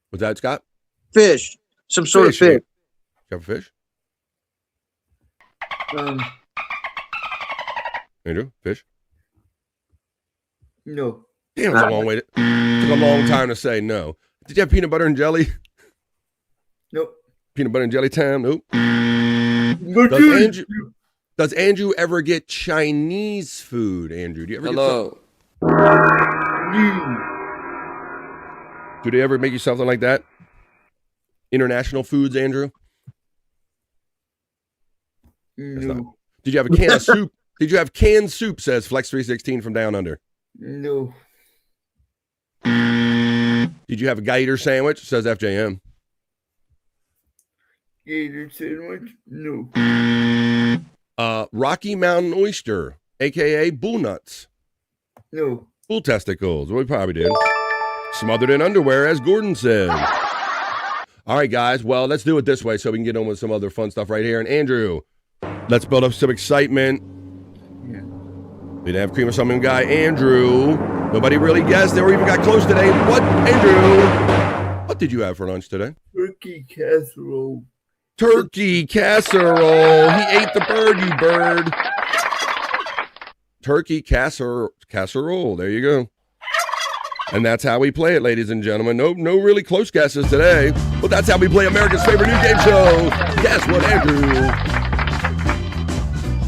Speaker 10: Was that Scott?
Speaker 12: Fish. Some sort of fish.
Speaker 10: You have fish? Andrew, fish?
Speaker 3: No.
Speaker 10: Damn, it's a long way. Took a long time to say no. Did you have peanut butter and jelly?
Speaker 3: Nope.
Speaker 10: Peanut butter and jelly time? Nope. Does Andrew ever get Chinese food, Andrew? Do you ever
Speaker 1: Hello.
Speaker 10: Do they ever make you something like that? International foods, Andrew?
Speaker 3: No.
Speaker 10: Did you have a can of soup? Did you have canned soup, says Flex316 from Down Under?
Speaker 3: No.
Speaker 10: Did you have a gator sandwich, says FJM?
Speaker 3: Gator sandwich? No.
Speaker 10: Rocky Mountain oyster, a.k.a. bull nuts.
Speaker 3: No.
Speaker 10: Bull testicles. Well, we probably did. Smothered in underwear, as Gordon said. All right, guys. Well, let's do it this way so we can get on with some other fun stuff right here. And Andrew, let's build up some excitement.
Speaker 3: Yeah.
Speaker 10: We didn't have cream or something guy. Andrew. Nobody really guessed. They were even got close today. What, Andrew? What did you have for lunch today?
Speaker 3: Turkey casserole.
Speaker 10: Turkey casserole. He ate the bird, you bird. Turkey casserole. There you go. And that's how we play it, ladies and gentlemen. No really close guesses today. But that's how we play America's favorite new game show. Guess what, Andrew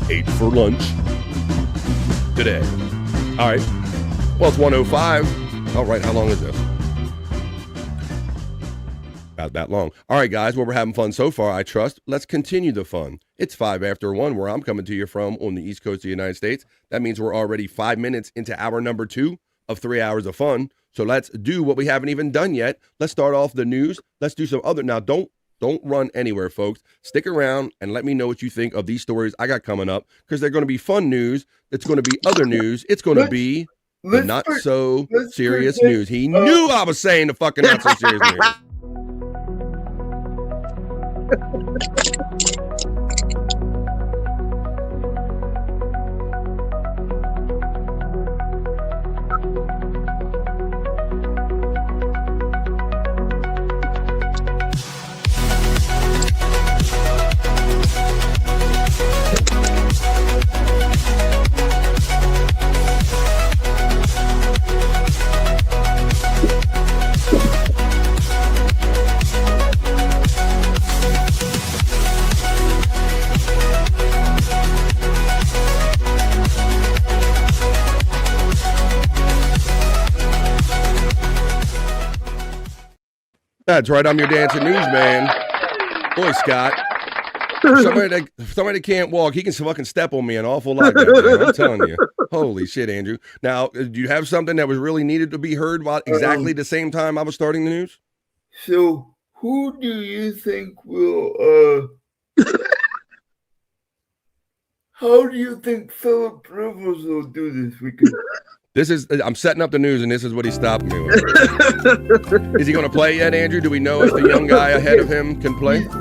Speaker 10: ate for lunch today? All right. Well, it's 1:05. All right, how long is this? About that long. All right, guys. Well, we're having fun so far, I trust. Let's continue the fun. It's 5 after 1, where I'm coming to you from on the East Coast of the United States. That means we're already 5 minutes into hour number 2 of 3 hours of fun. So let's do what we haven't even done yet. Let's start off the news. Let's do some other. Now, don't run anywhere, folks. Stick around and let me know what you think of these stories I got coming up, because they're going to be fun news. It's going to be other news. It's going to be the not so serious news. He knew I was saying the fucking not so serious news. That's right. I'm your dancing newsman. Boy, Scott. Somebody that can't walk, he can fucking step on me an awful lot. I'm telling you. Holy shit, Andrew. Now, do you have something that was really needed to be heard while exactly the same time I was starting the news?
Speaker 3: So, who do you think will How do you think Philip Rivers will do this weekend?
Speaker 10: I'm setting up the news, and this is what he stopped me with. Is he going to play yet, Andrew? Do we know if the young guy ahead of him can play?
Speaker 3: He's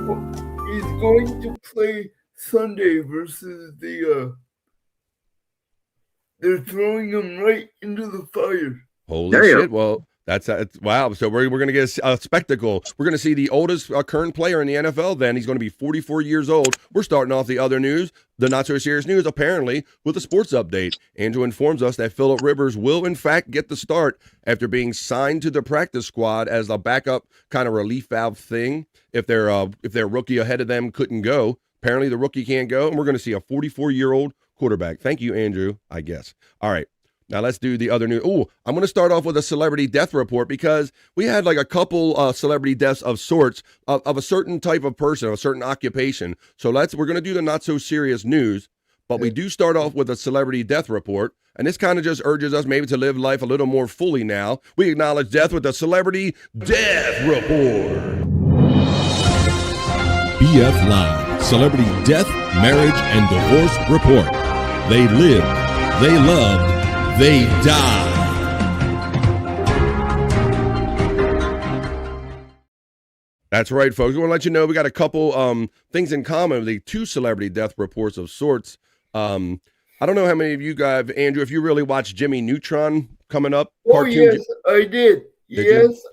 Speaker 3: going to play Sunday versus the. They're throwing him right into the fire.
Speaker 10: Holy shit! Well, that's wow. So we're going to get a spectacle. We're going to see the oldest current player in the NFL. Then he's going to be 44 years old. We're starting off the other news, the not so serious news, apparently with a sports update. Andrew informs us that Philip Rivers will in fact get the start after being signed to the practice squad as a backup kind of relief valve thing. If their rookie ahead of them couldn't go, apparently the rookie can't go, and we're going to see a 44-year-old quarterback. Thank you, Andrew. I guess. All right. Now let's do the other news. Oh, I'm going to start off with a celebrity death report because we had like a couple celebrity deaths of sorts of a certain type of person, a certain occupation. So we're going to do the not so serious news, but we do start off with a celebrity death report. And this kind of just urges us maybe to live life a little more fully now. We acknowledge death with the celebrity death report.
Speaker 1: BF Live, celebrity death, marriage, and divorce report. They lived, they loved, they died.
Speaker 10: That's right, folks. We want to let you know we got a couple things in common. The two celebrity death reports of sorts. I don't know how many of you guys, Andrew, if you really watched Jimmy Neutron coming up.
Speaker 3: Oh, yes, I did.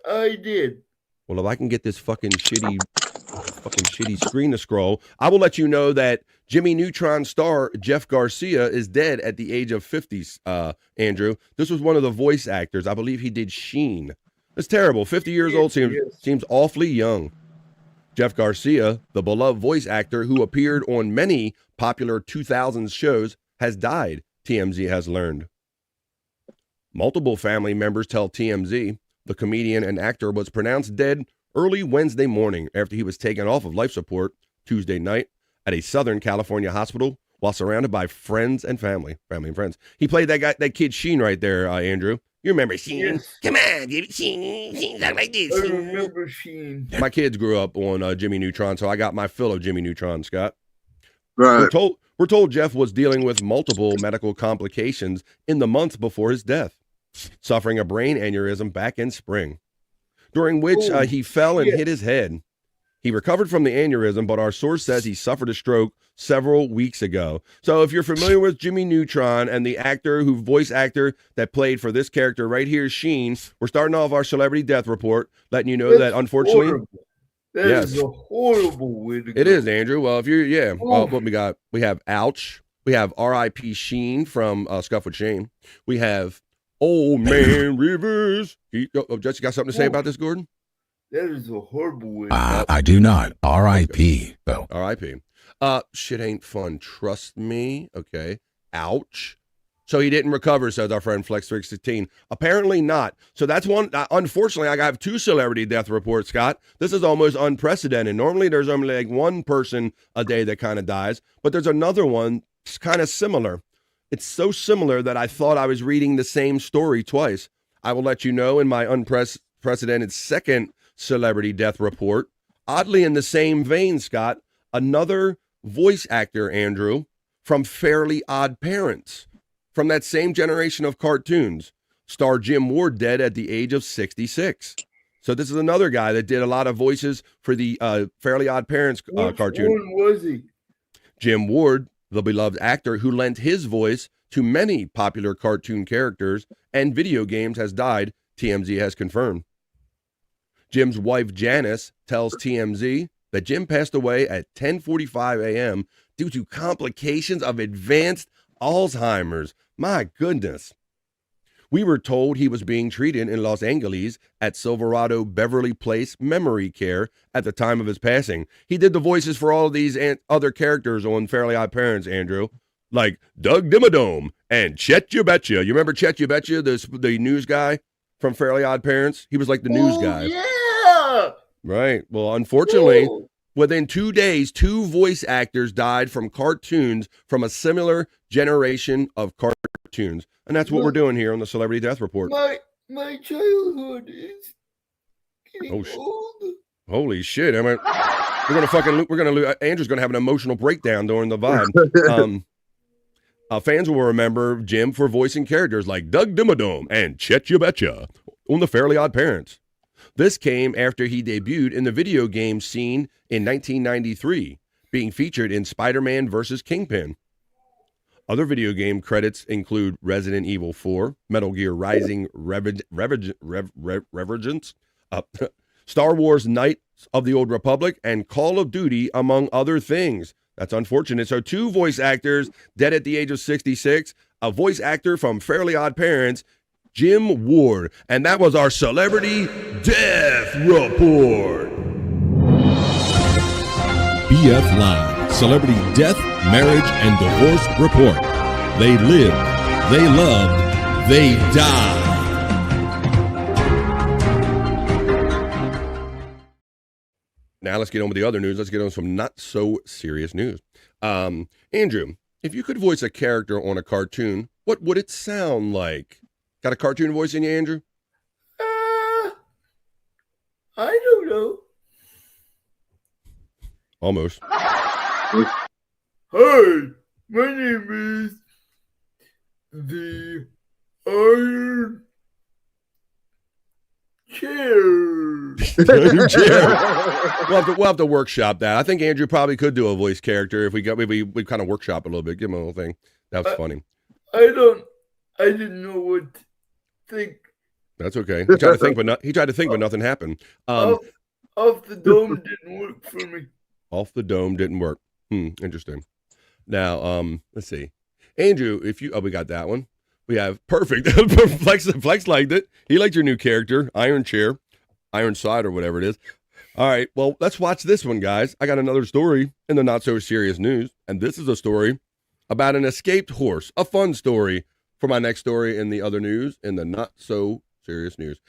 Speaker 3: I did.
Speaker 10: Well, if I can get this fucking shitty screen to scroll, I will let you know that Jimmy Neutron star Jeff Garcia is dead at the age of 50, Andrew. This was one of the voice actors. I believe he did Sheen. It's terrible. 50 years old seems awfully young. Jeff Garcia, the beloved voice actor who appeared on many popular 2000s shows, has died, TMZ has learned. Multiple family members tell TMZ the comedian and actor was pronounced dead early Wednesday morning after he was taken off of life support Tuesday night at a Southern California hospital while surrounded by friends and family and friends. He played that kid Sheen right there, Andrew. You remember Sheen?
Speaker 3: Yes.
Speaker 10: Come on, give it Sheen. Sheen's like this.
Speaker 3: I remember Sheen.
Speaker 10: My kids grew up on Jimmy Neutron, so I got my fill of Jimmy Neutron, Scott.
Speaker 12: Right.
Speaker 10: We're told Jeff was dealing with multiple medical complications in the months before his death, suffering a brain aneurysm back in spring, during which he fell and hit his head. He recovered from the aneurysm, but our source says he suffered a stroke several weeks ago. So if you're familiar with Jimmy Neutron and the voice actor that played for this character right here, Sheen, we're starting off our celebrity death report, letting you know that unfortunately,
Speaker 3: horrible. That is a horrible way to go.
Speaker 10: It is, Andrew. Well, if you're, well, what we got? We have Ouch. We have R.I.P. Sheen from Scuff with Shane. We have Old Man Rivers. Jesse, got something to say about this, Gordon?
Speaker 3: That is a horrible way.
Speaker 13: I do not. R.I.P. though.
Speaker 10: R.I.P. Shit ain't fun. Trust me. Okay. Ouch. So he didn't recover, says our friend Flex316. Apparently not. So that's one. Unfortunately, I have two celebrity death reports, Scott. This is almost unprecedented. Normally, there's only like one person a day that kind of dies, but there's another one kind of similar. It's so similar that I thought I was reading the same story twice. I will let you know in my unprecedented second celebrity death report. Oddly, in the same vein, Scott, another voice actor, Andrew, from Fairly Odd Parents. From that same generation of cartoons, star Jim Ward dead at the age of 66. So this is another guy that did a lot of voices for the Fairly Odd Parents cartoon.
Speaker 3: Which one was he?
Speaker 10: Jim Ward, the beloved actor who lent his voice to many popular cartoon characters and video games, has died, TMZ has confirmed. Jim's wife, Janice, tells TMZ that Jim passed away at 10:45 a.m. due to complications of advanced Alzheimer's. My goodness. We were told he was being treated in Los Angeles at Silverado Beverly Place Memory Care at the time of his passing. He did the voices for all of these other characters on Fairly Odd Parents, Andrew, like Doug Dimmadome and Chet You Betcha. You remember Chet You Betcha, the news guy from Fairly Odd Parents? He was like the news guy.
Speaker 3: Yeah.
Speaker 10: Right. Well, unfortunately, within 2 days, two voice actors died from cartoons from a similar generation of cartoons. And that's what we're doing here on the Celebrity Death Report.
Speaker 3: My childhood is getting old.
Speaker 10: Holy shit. I mean, Andrew's going to have an emotional breakdown during the vibe. Fans will remember Jim for voicing characters like Doug Dimmadome and Chet You Betcha on The Fairly Odd Parents. This came after he debuted in the video game scene in 1993, being featured in Spider-Man vs. Kingpin. Other video game credits include Resident Evil 4, Metal Gear Rising Revengeance, Star Wars Knights of the Old Republic, and Call of Duty, among other things. That's unfortunate. So 2 voice actors dead at the age of 66, a voice actor from Fairly Odd Parents, Jim Ward. And that was our Celebrity Death Report.
Speaker 1: BF Live, Celebrity Death, Marriage, and Divorce Report. They lived, they loved, they died.
Speaker 10: Now let's get on with the other news. Let's get on some not so serious news. Andrew, if you could voice a character on a cartoon, what would it sound like? Got a cartoon voice in you, Andrew?
Speaker 3: I don't know.
Speaker 10: Almost.
Speaker 3: Hi, my name is the Iron Chair.
Speaker 10: We'll have to workshop that. I think Andrew probably could do a voice character if we kind of workshop a little bit. Give him a little thing. That was funny.
Speaker 3: I didn't know what to think.
Speaker 10: That's okay. He tried to think, but nothing happened.
Speaker 3: Off the dome didn't work for me.
Speaker 10: Off the dome didn't work. Interesting. Now, let's see. Andrew, we got that one. We have perfect. Flex liked it. He liked your new character, Iron Chair, Iron Side, or whatever it is. All right, well, let's watch this one, guys. I got another story in the not so serious news, and this is a story about an escaped horse. A fun story for my next story in the other news, in the not so serious news.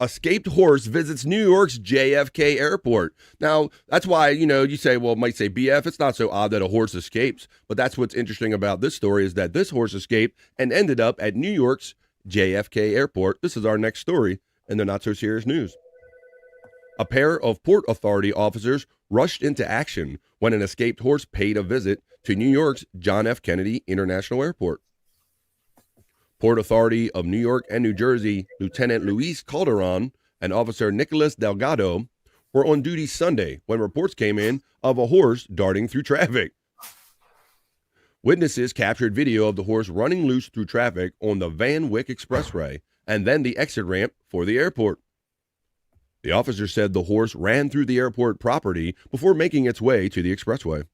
Speaker 10: Escaped horse visits New York's JFK airport. Now, that's why, you say, well, it might say BF. It's not so odd that a horse escapes, but that's what's interesting about this story is that this horse escaped and ended up at New York's JFK airport. This is our next story in the not so serious news. A pair of Port Authority officers rushed into action when an escaped horse paid a visit to New York's John F. Kennedy International Airport. Port Authority of New York and New Jersey Lieutenant Luis Calderon and Officer Nicholas Delgado were on duty Sunday when reports came in of a horse darting through traffic. Witnesses captured video of the horse running loose through traffic on the Van Wyck Expressway and then the exit ramp for the airport. The officer said the horse ran through the airport property before making its way to the expressway.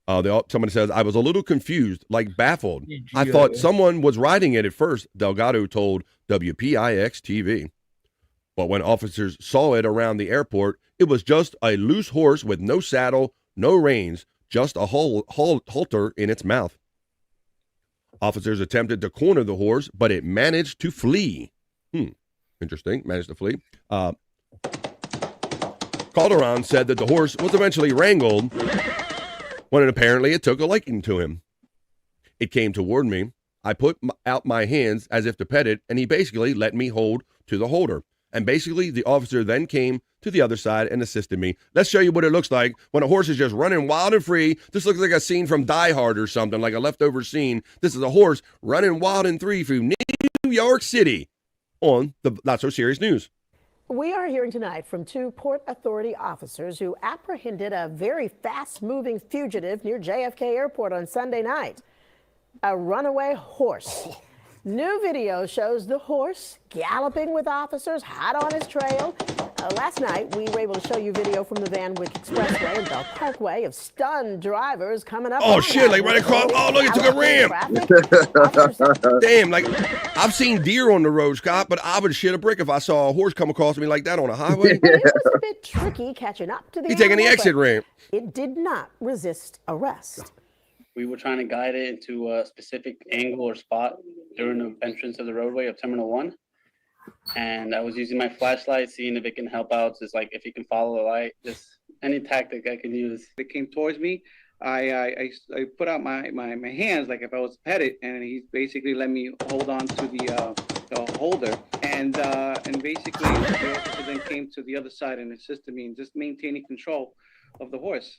Speaker 10: Somebody says, I was a little confused, like baffled. I thought someone was riding it at first, Delgado told WPIX TV. But when officers saw it around the airport, it was just a loose horse with no saddle, no reins, just a halter in its mouth. Officers attempted to corner the horse, but it managed to flee. Interesting, managed to flee. Calderon said that the horse was eventually wrangled when apparently it took a liking to him. It came toward me. I put out my hands as if to pet it, and he basically let me hold to the holder. And basically, the officer then came to the other side and assisted me. Let's show you what it looks like when a horse is just running wild and free. This looks like a scene from Die Hard or something, like a leftover scene. This is a horse running wild and free through New York City on the Not So Serious News.
Speaker 4: We are hearing tonight from 2 Port Authority officers who apprehended a very fast-moving fugitive near JFK Airport on Sunday night. A runaway horse. New video shows the horse galloping with officers hot on his trail. Last night, we were able to show you video from the Van Wyck Expressway and Bell Parkway of stunned drivers coming up.
Speaker 10: Oh, shit, like right across. Oh, look, it took a ramp. Damn, like, I've seen deer on the road, Scott, but I would shit a brick if I saw a horse come across me like that on a highway.
Speaker 4: It was a bit tricky catching up to the
Speaker 10: He's taking the exit ramp.
Speaker 4: It did not resist arrest.
Speaker 5: We were trying to guide it into a specific angle or spot during the entrance of the roadway of Terminal 1. And I was using my flashlight, seeing if it can help out, just like if you can follow the light, just any tactic I can use.
Speaker 23: It came towards me. I put out my hands like if I was pet it, and he basically let me hold on to the holder. And basically the officer then came to the other side and assisted me in just maintaining control of the horse.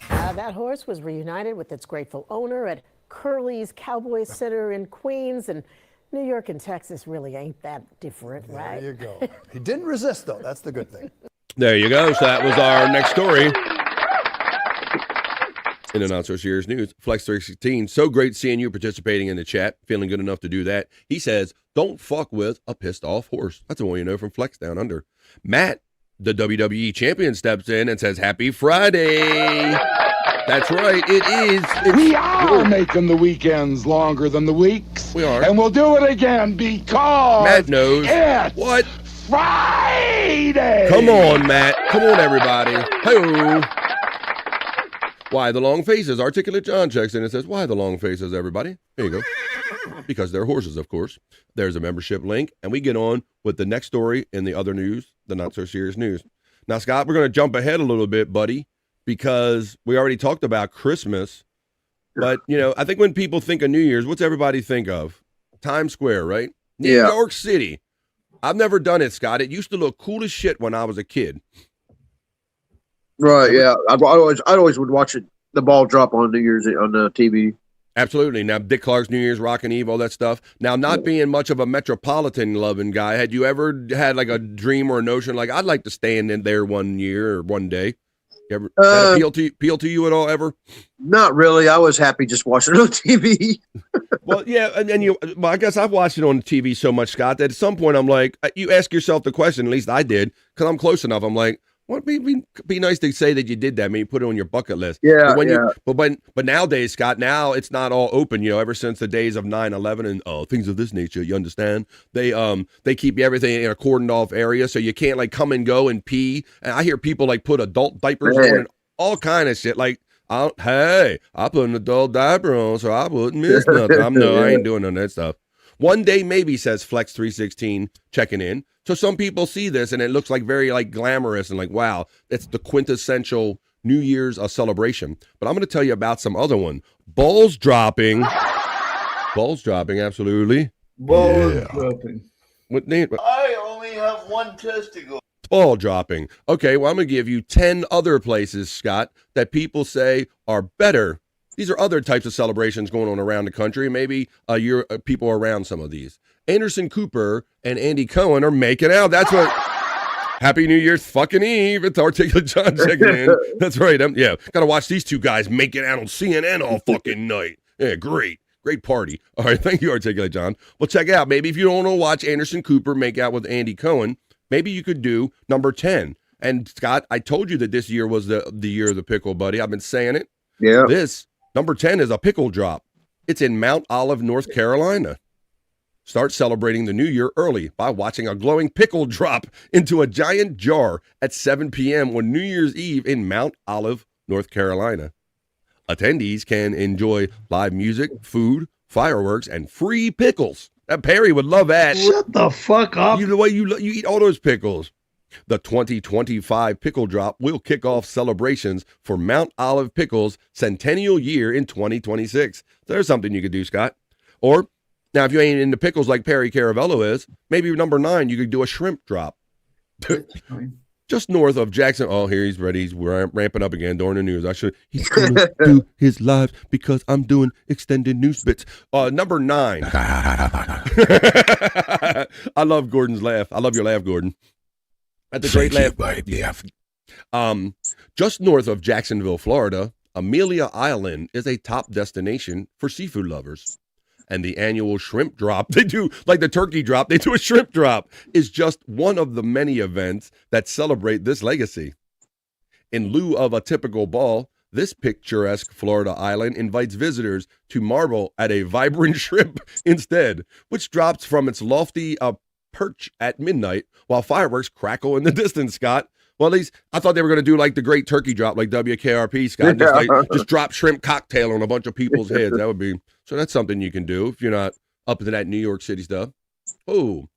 Speaker 4: That horse was reunited with its grateful owner at Curly's Cowboy Center in Queens, and New York and Texas really ain't that different, right?
Speaker 6: There you go. He didn't resist, though. That's the good thing.
Speaker 10: There you go. So that was our next story. In the Not So Serious News, Flex 316, so great seeing you participating in the chat, feeling good enough to do that. He says, don't fuck with a pissed off horse. That's the one you know from Flex Down Under. Matt, the WWE champion, steps in and says, happy Friday. That's right, it is.
Speaker 16: We are making the weekends longer than the weeks.
Speaker 10: We are.
Speaker 16: And we'll do it again because
Speaker 10: Matt knows.
Speaker 16: It's
Speaker 10: what?
Speaker 16: Friday.
Speaker 10: Come on, Matt. Come on, everybody. Hey-o. Why the long faces? Articulate John checks in and says, why the long faces, everybody? There you go. Because they're horses, of course. There's a membership link, and we get on with the next story in the other news, the Not So Serious News. Now, Scott, we're going to jump ahead a little bit, buddy, because we already talked about Christmas. But, you know, I think when people think of New Year's, what's everybody think of? Times Square, right? New York City. I've never done it, Scott. It used to look cool as shit when I was a kid.
Speaker 12: Right, yeah. I always would watch it, the ball drop on New Year's on the TV.
Speaker 10: Absolutely. Now, Dick Clark's New Year's Rockin' Eve, all that stuff. Now, not being much of a metropolitan loving guy, had you ever had like a dream or a notion like, I'd like to stand in there one year or one day? You ever that appeal to you at all ever?
Speaker 12: Not really. I was happy just watching it on TV.
Speaker 10: Well, yeah, and well, I guess I've watched it on TV so much, Scott, that at some point I'm like, you ask yourself the question, at least I did, because I'm close enough. I'm like, well, it'd be nice to say that you did that. I mean, you put it on your bucket list.
Speaker 12: Yeah,
Speaker 10: but nowadays, Scott, now it's not all open. You know, ever since the days of 9/11 and things of this nature, you understand? They keep everything in a cordoned off area, so you can't like come and go and pee. And I hear people like put adult diapers on and all kind of shit. Like, I put an adult diaper on so I wouldn't miss nothing. I ain't doing none of that stuff. One day maybe, says Flex 316 checking in. So some people see this and it looks like very like glamorous and like, wow, it's the quintessential New Year's celebration. But I'm going to tell you about some other one. Balls dropping. Balls dropping, absolutely.
Speaker 3: Balls dropping.
Speaker 10: What name?
Speaker 3: I only have one testicle.
Speaker 10: Ball dropping. Okay, well, I'm going to give you 10 other places, Scott, that people say are better. These are other types of celebrations going on around the country. Maybe people are around some of these. Anderson Cooper and Andy Cohen are making out. That's what. Happy New Year's fucking Eve. It's Articulate John checking in. That's right. Got to watch these two guys making out on CNN all fucking night. Yeah, great. Great party. All right, thank you, Articulate John. Well, check it out. Maybe if you don't want to watch Anderson Cooper make out with Andy Cohen, maybe you could do number 10. And Scott, I told you that this year was the year of the pickle, buddy. I've been saying it.
Speaker 12: Yeah.
Speaker 10: This, number 10, is a pickle drop. It's in Mount Olive, North Carolina. Start celebrating the new year early by watching a glowing pickle drop into a giant jar at 7 p.m. on New Year's Eve in Mount Olive, North Carolina. Attendees can enjoy live music, food, fireworks, and free pickles. Now, Perry would love that.
Speaker 22: Shut the fuck up.
Speaker 10: The way you eat all those pickles. The 2025 Pickle Drop will kick off celebrations for Mount Olive Pickles' centennial year in 2026. There's something you could do, Scott. Or, now, if you ain't into pickles like Perry Caravello is, maybe number 9, you could do a shrimp drop. Just north of Jackson. Oh, here he's ready. He's ramping up again during the news. He's going to do his live because I'm doing extended news bits. Number 9. I love Gordon's laugh. I love your laugh, Gordon. That's a great laugh. Just north of Jacksonville, Florida, Amelia Island is a top destination for seafood lovers. And the annual shrimp drop, they do, like the turkey drop, they do a shrimp drop, is just one of the many events that celebrate this legacy. In lieu of a typical ball, this picturesque Florida island invites visitors to marvel at a vibrant shrimp instead, which drops from its lofty perch at midnight while fireworks crackle in the distance, Scott. Well, at least I thought they were going to do like the great turkey drop, like WKRP, Scott. Just drop shrimp cocktail on a bunch of people's heads. That would be, so that's something you can do if you're not up to that New York City stuff. Oh,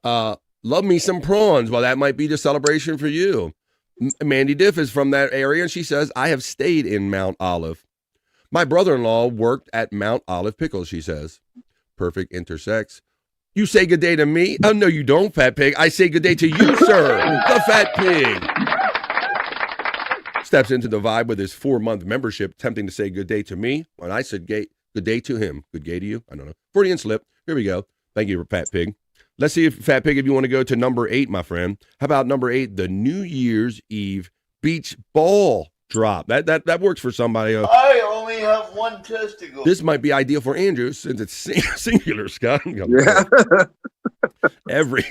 Speaker 10: love me some prawns. Well, that might be the celebration for you. Mandy Diff is from that area, and she says, I have stayed in Mount Olive. My brother-in-law worked at Mount Olive Pickles, she says. Perfect intersex. You say good day to me? Oh, no, you don't, fat pig. I say good day to you, sir, the fat pig. steps into the vibe with his 4-month membership, attempting to say good day to me when I said good day to him. Good day to you? I don't know. Freudian slip. Here we go. Thank you, Fat Pig. Let's see if Fat Pig, if you want to go to number 8, my friend. How about number 8, the New Year's Eve beach ball drop? That works for somebody.
Speaker 3: I only have one testicle.
Speaker 10: This might be ideal for Andrew since it's singular, Scott.
Speaker 12: Yeah.
Speaker 10: Every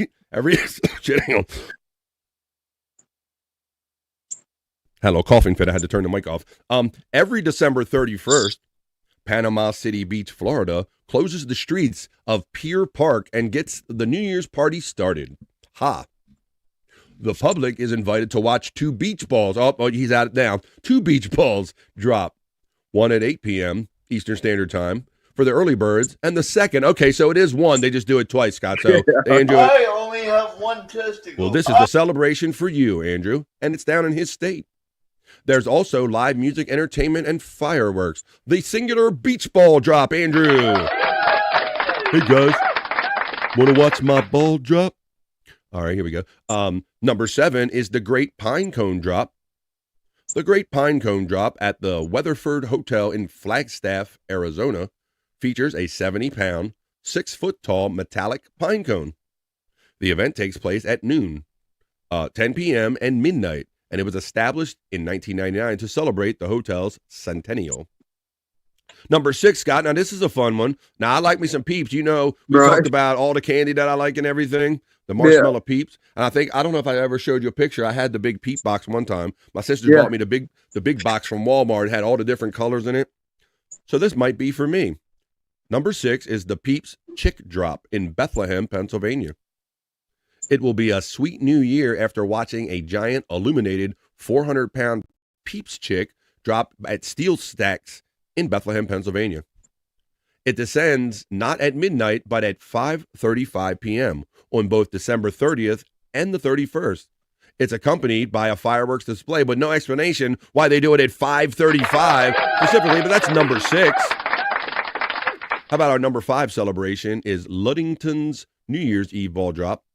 Speaker 10: shit, hang on. Hello, coughing fit. I had to turn the mic off. Every December 31st, Panama City Beach, Florida, closes the streets of Pier Park and gets the New Year's party started. Ha. The public is invited to watch 2 beach balls. Oh, he's at it now. 2 beach balls drop. One at 8 p.m. Eastern Standard Time for the early birds, and the second. Okay, so it is one. They just do it twice, Scott. So they enjoy it.
Speaker 3: I only have one testicle.
Speaker 10: Well, this is the celebration for you, Andrew, and it's down in his state. There's also live music, entertainment, and fireworks. The singular beach ball drop, Andrew. Hey, guys. Want to watch my ball drop? All right, here we go. Number 7 is the Great Pine Cone Drop. The Great Pine Cone Drop at the Weatherford Hotel in Flagstaff, Arizona, features a 70-pound, 6-foot-tall metallic pine cone. The event takes place at noon, 10 p.m., and midnight, and it was established in 1999 to celebrate the hotel's centennial. Number 6, Scott. Now, this is a fun one. Now, I like me some Peeps. You know, we talked about all the candy that I like and everything. The marshmallow Peeps. And I don't know if I ever showed you a picture. I had the big Peep box one time. My sister bought me the big box from Walmart. It had all the different colors in it. So this might be for me. Number 6 is the Peeps Chick Drop in Bethlehem, Pennsylvania. It will be a sweet new year after watching a giant illuminated 400-pound Peeps Chick drop at Steel Stacks in Bethlehem, Pennsylvania. It descends not at midnight, but at 5:35 p.m. on both December 30th and the 31st. It's accompanied by a fireworks display, but no explanation why they do it at 5:35 specifically, but that's number 6. How about our number 5 celebration is Ludington's New Year's Eve ball drop.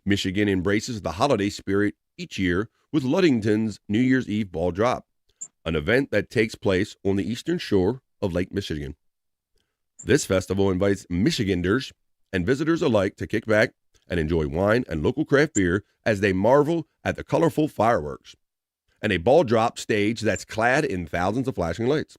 Speaker 10: Michigan embraces the holiday spirit each year with Ludington's New Year's Eve ball drop, an event that takes place on the eastern shore of Lake Michigan. This festival invites Michiganders and visitors alike to kick back and enjoy wine and local craft beer as they marvel at the colorful fireworks and a ball drop stage that's clad in thousands of flashing lights.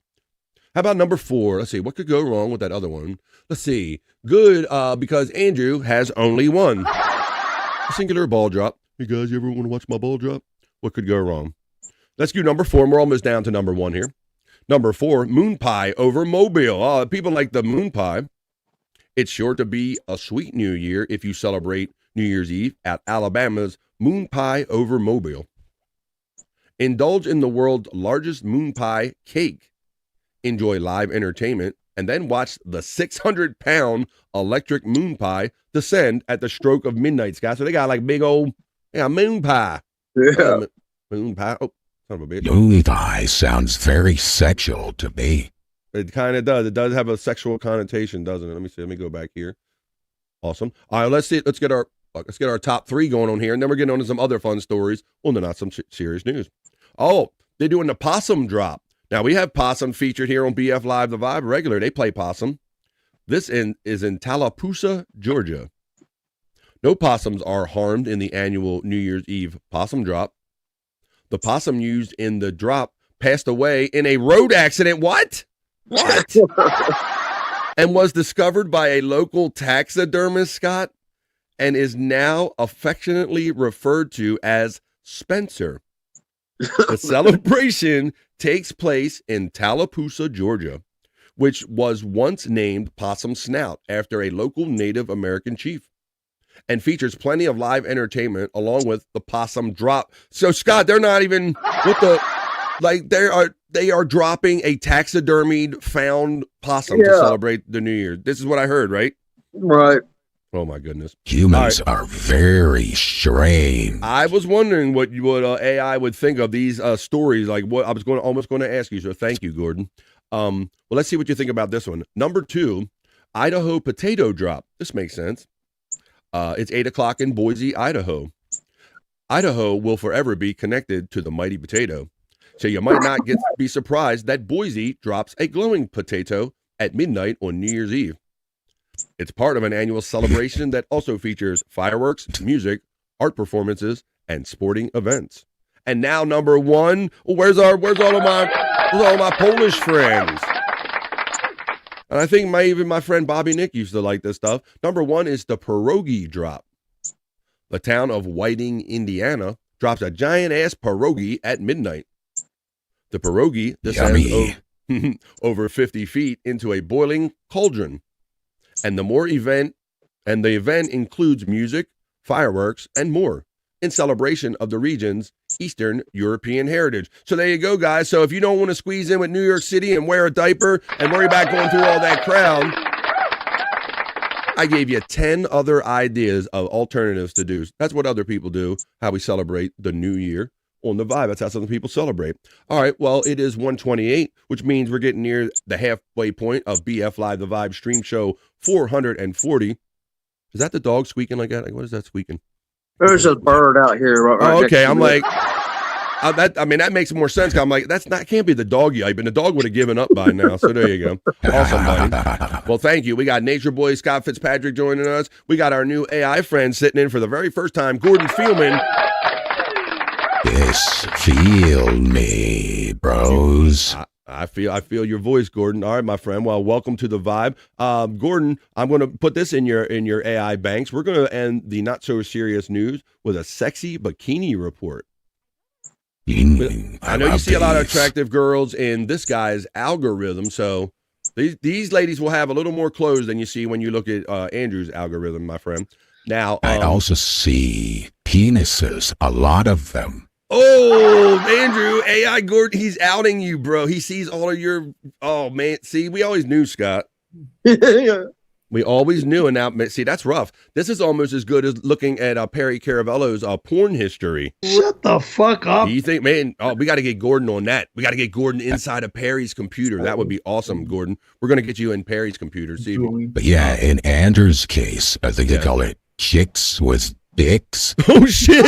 Speaker 10: How about number 4? Let's see, what could go wrong with that other one? Let's see. Good, because Andrew has only one. A singular ball drop. Hey guys, you ever want to watch my ball drop? What could go wrong? Let's do number 4. We're almost down to number 1 here. Number 4, moon pie over Mobile. People like the moon pie. It's sure to be a sweet new year if you celebrate New Year's Eve at Alabama's Moon Pie over Mobile. Indulge in the world's largest moon pie cake. Enjoy live entertainment and then watch the 600-pound electric moon pie descend at the stroke of midnight, Scott. So they got like big old moon pie.
Speaker 12: Yeah.
Speaker 10: Moon pie. Oh, son of a bitch.
Speaker 13: Moon pie sounds very sexual to me.
Speaker 10: It kind of does. It does have a sexual connotation, doesn't it? Let me see. Let me go back here. Awesome. All right, let's see. Let's get our top 3 going on here, and then we're getting on to some other fun stories. Well, they're not some serious news. Oh, they're doing the possum drop. Now, we have possum featured here on BF Live The Vibe regular. They play possum. This is in Tallapoosa, Georgia. No possums are harmed in the annual New Year's Eve possum drop. The possum used in the drop passed away in a road accident. What? And was discovered by a local taxidermist, Scott, and is now affectionately referred to as Spencer. The celebration takes place in Tallapoosa, Georgia, which was once named Possum Snout after a local Native American chief, and features plenty of live entertainment along with the possum drop. So, Scott, they're not even with the they are dropping a taxidermied found possum to celebrate the New Year. This is what I heard, right?
Speaker 12: Right.
Speaker 10: Oh my goodness.
Speaker 13: Humans are very strange.
Speaker 10: I was wondering what AI would think of these stories. Like what I was almost going to ask you. So thank you, Gordon. Well, let's see what you think about this one. Number 2, Idaho potato drop. This makes sense. It's 8:00 in Boise, Idaho. Idaho will forever be connected to the mighty potato. So you might not be surprised that Boise drops a glowing potato at midnight on New Year's Eve. It's part of an annual celebration that also features fireworks, music, art performances, and sporting events. And now number one, where's all of my Polish friends? And I think even my friend Bobby Nick used to like this stuff. Number one is the pierogi drop. The town of Whiting, Indiana, drops a giant-ass pierogi at midnight. The pierogi descends over 50 feet into a boiling cauldron. And the event includes music, fireworks, and more in celebration of the region's Eastern European heritage. So there you go, guys. So if you don't want to squeeze in with New York City and wear a diaper and worry about going through all that crowd, I gave you 10 other ideas of alternatives to do. That's what other people do, how we celebrate the new year on the Vibe. That's how some people celebrate. All right, well, it is 1:28, which means we're getting near the halfway point of BF Live, the Vibe stream show 440. Is that the dog squeaking like that? Like, what is that squeaking?
Speaker 12: There's a bird out here. Right
Speaker 10: okay, I'm like, that makes more sense. I'm like, can't be the dog yipe, and the dog would have given up by now. So there you go. Awesome, buddy. Well, thank you. We got Nature Boy Scott Fitzpatrick joining us. We got our new AI friend sitting in for the very first time, Gordon Fielman.
Speaker 13: Yes, feel me, bros.
Speaker 10: I feel your voice, Gordon. All right, my friend. Well, welcome to the Vibe. Gordon, I'm going to put this in your AI banks. We're going to end the not so serious news with a sexy bikini report. I know you see a lot of attractive girls in this guy's algorithm, so these ladies will have a little more clothes than you see when you look at Andrew's algorithm, my friend. Now,
Speaker 13: I also see penises, a lot of them.
Speaker 10: Oh, Andrew, AI Gordon, he's outing you, bro. He sees all of your, oh, man. See, we always knew, Scott. We always knew, and now, see, that's rough. This is almost as good as looking at Perry Caravello's porn history.
Speaker 22: Shut the fuck up.
Speaker 10: You think, man, we got to get Gordon on that. We got to get Gordon inside of Perry's computer. That would be awesome, Gordon. We're going to get you in Perry's computer. See
Speaker 13: But yeah, in Andrew's case, I think they call it chicks with dicks.
Speaker 10: Oh, shit.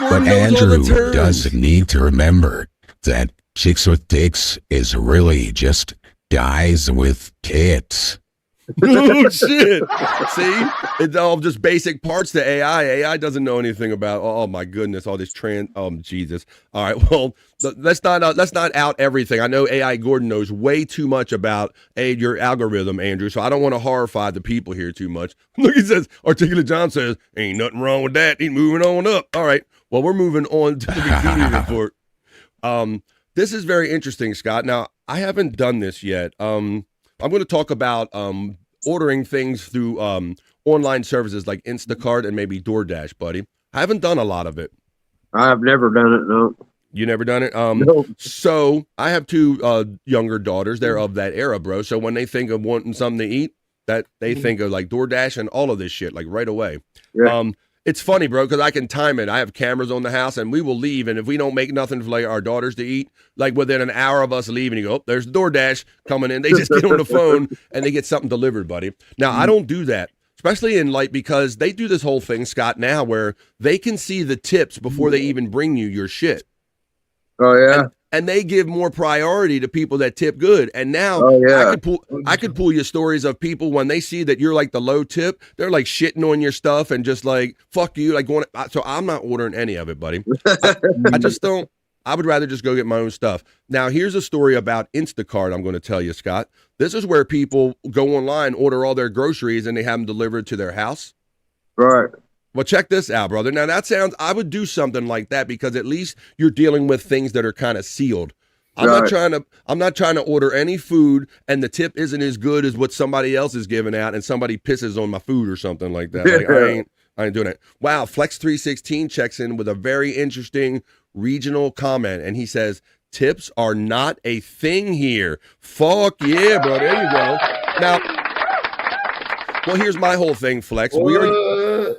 Speaker 13: But Andrew does need to remember that chicks with dicks is really just guys with tits.
Speaker 10: Oh, shit. See? It's all just basic parts to AI. AI doesn't know anything about, oh, my goodness, all this Jesus. All right, well, let's not out everything. I know AI Gordon knows way too much about your algorithm, Andrew, so I don't want to horrify the people here too much. Look, he says, Articulate John says, ain't nothing wrong with that. He's moving on up. All right, well, we're moving on to the Bikini Report. This is very interesting, Scott. Now, I haven't done this yet. I'm going to talk about ordering things through online services like Instacart and maybe DoorDash, buddy. I haven't done a lot of it.
Speaker 12: I've never done it, no.
Speaker 10: You never done it?
Speaker 12: No.
Speaker 10: So I have two younger daughters. They're of that era, bro. So when they think of wanting something to eat, that they think of like DoorDash and all of this shit, like right away. Yeah. It's funny, bro, because I can time it. I have cameras on the house, and we will leave. And if we don't make nothing for like our daughters to eat, like within an hour of us leaving, you go, oh, there's DoorDash coming in. They just get on the phone and they get something delivered, buddy. Now, I don't do that, especially in like because they do this whole thing, Scott, now where they can see the tips before they even bring you your shit.
Speaker 12: Oh yeah.
Speaker 10: And they give more priority to people that tip good. And now I could pull you stories of people when they see that you're like the low tip, they're like shitting on your stuff and just like, fuck you. Like going, so I'm not ordering any of it, buddy. I just don't. I would rather just go get my own stuff. Now, here's a story about Instacart I'm going to tell you, Scott. This is where people go online, order all their groceries, and they have them delivered to their house.
Speaker 12: Right.
Speaker 10: Well, check this out, brother. Now, I would do something like that because at least you're dealing with things that are kind of sealed. I'm not trying to order any food and the tip isn't as good as what somebody else is giving out and somebody pisses on my food or something like that. Like, I ain't doing it. Wow, Flex316 checks in with a very interesting regional comment, and he says, tips are not a thing here. Fuck yeah, bro. There you go. Now, well, here's my whole thing, Flex.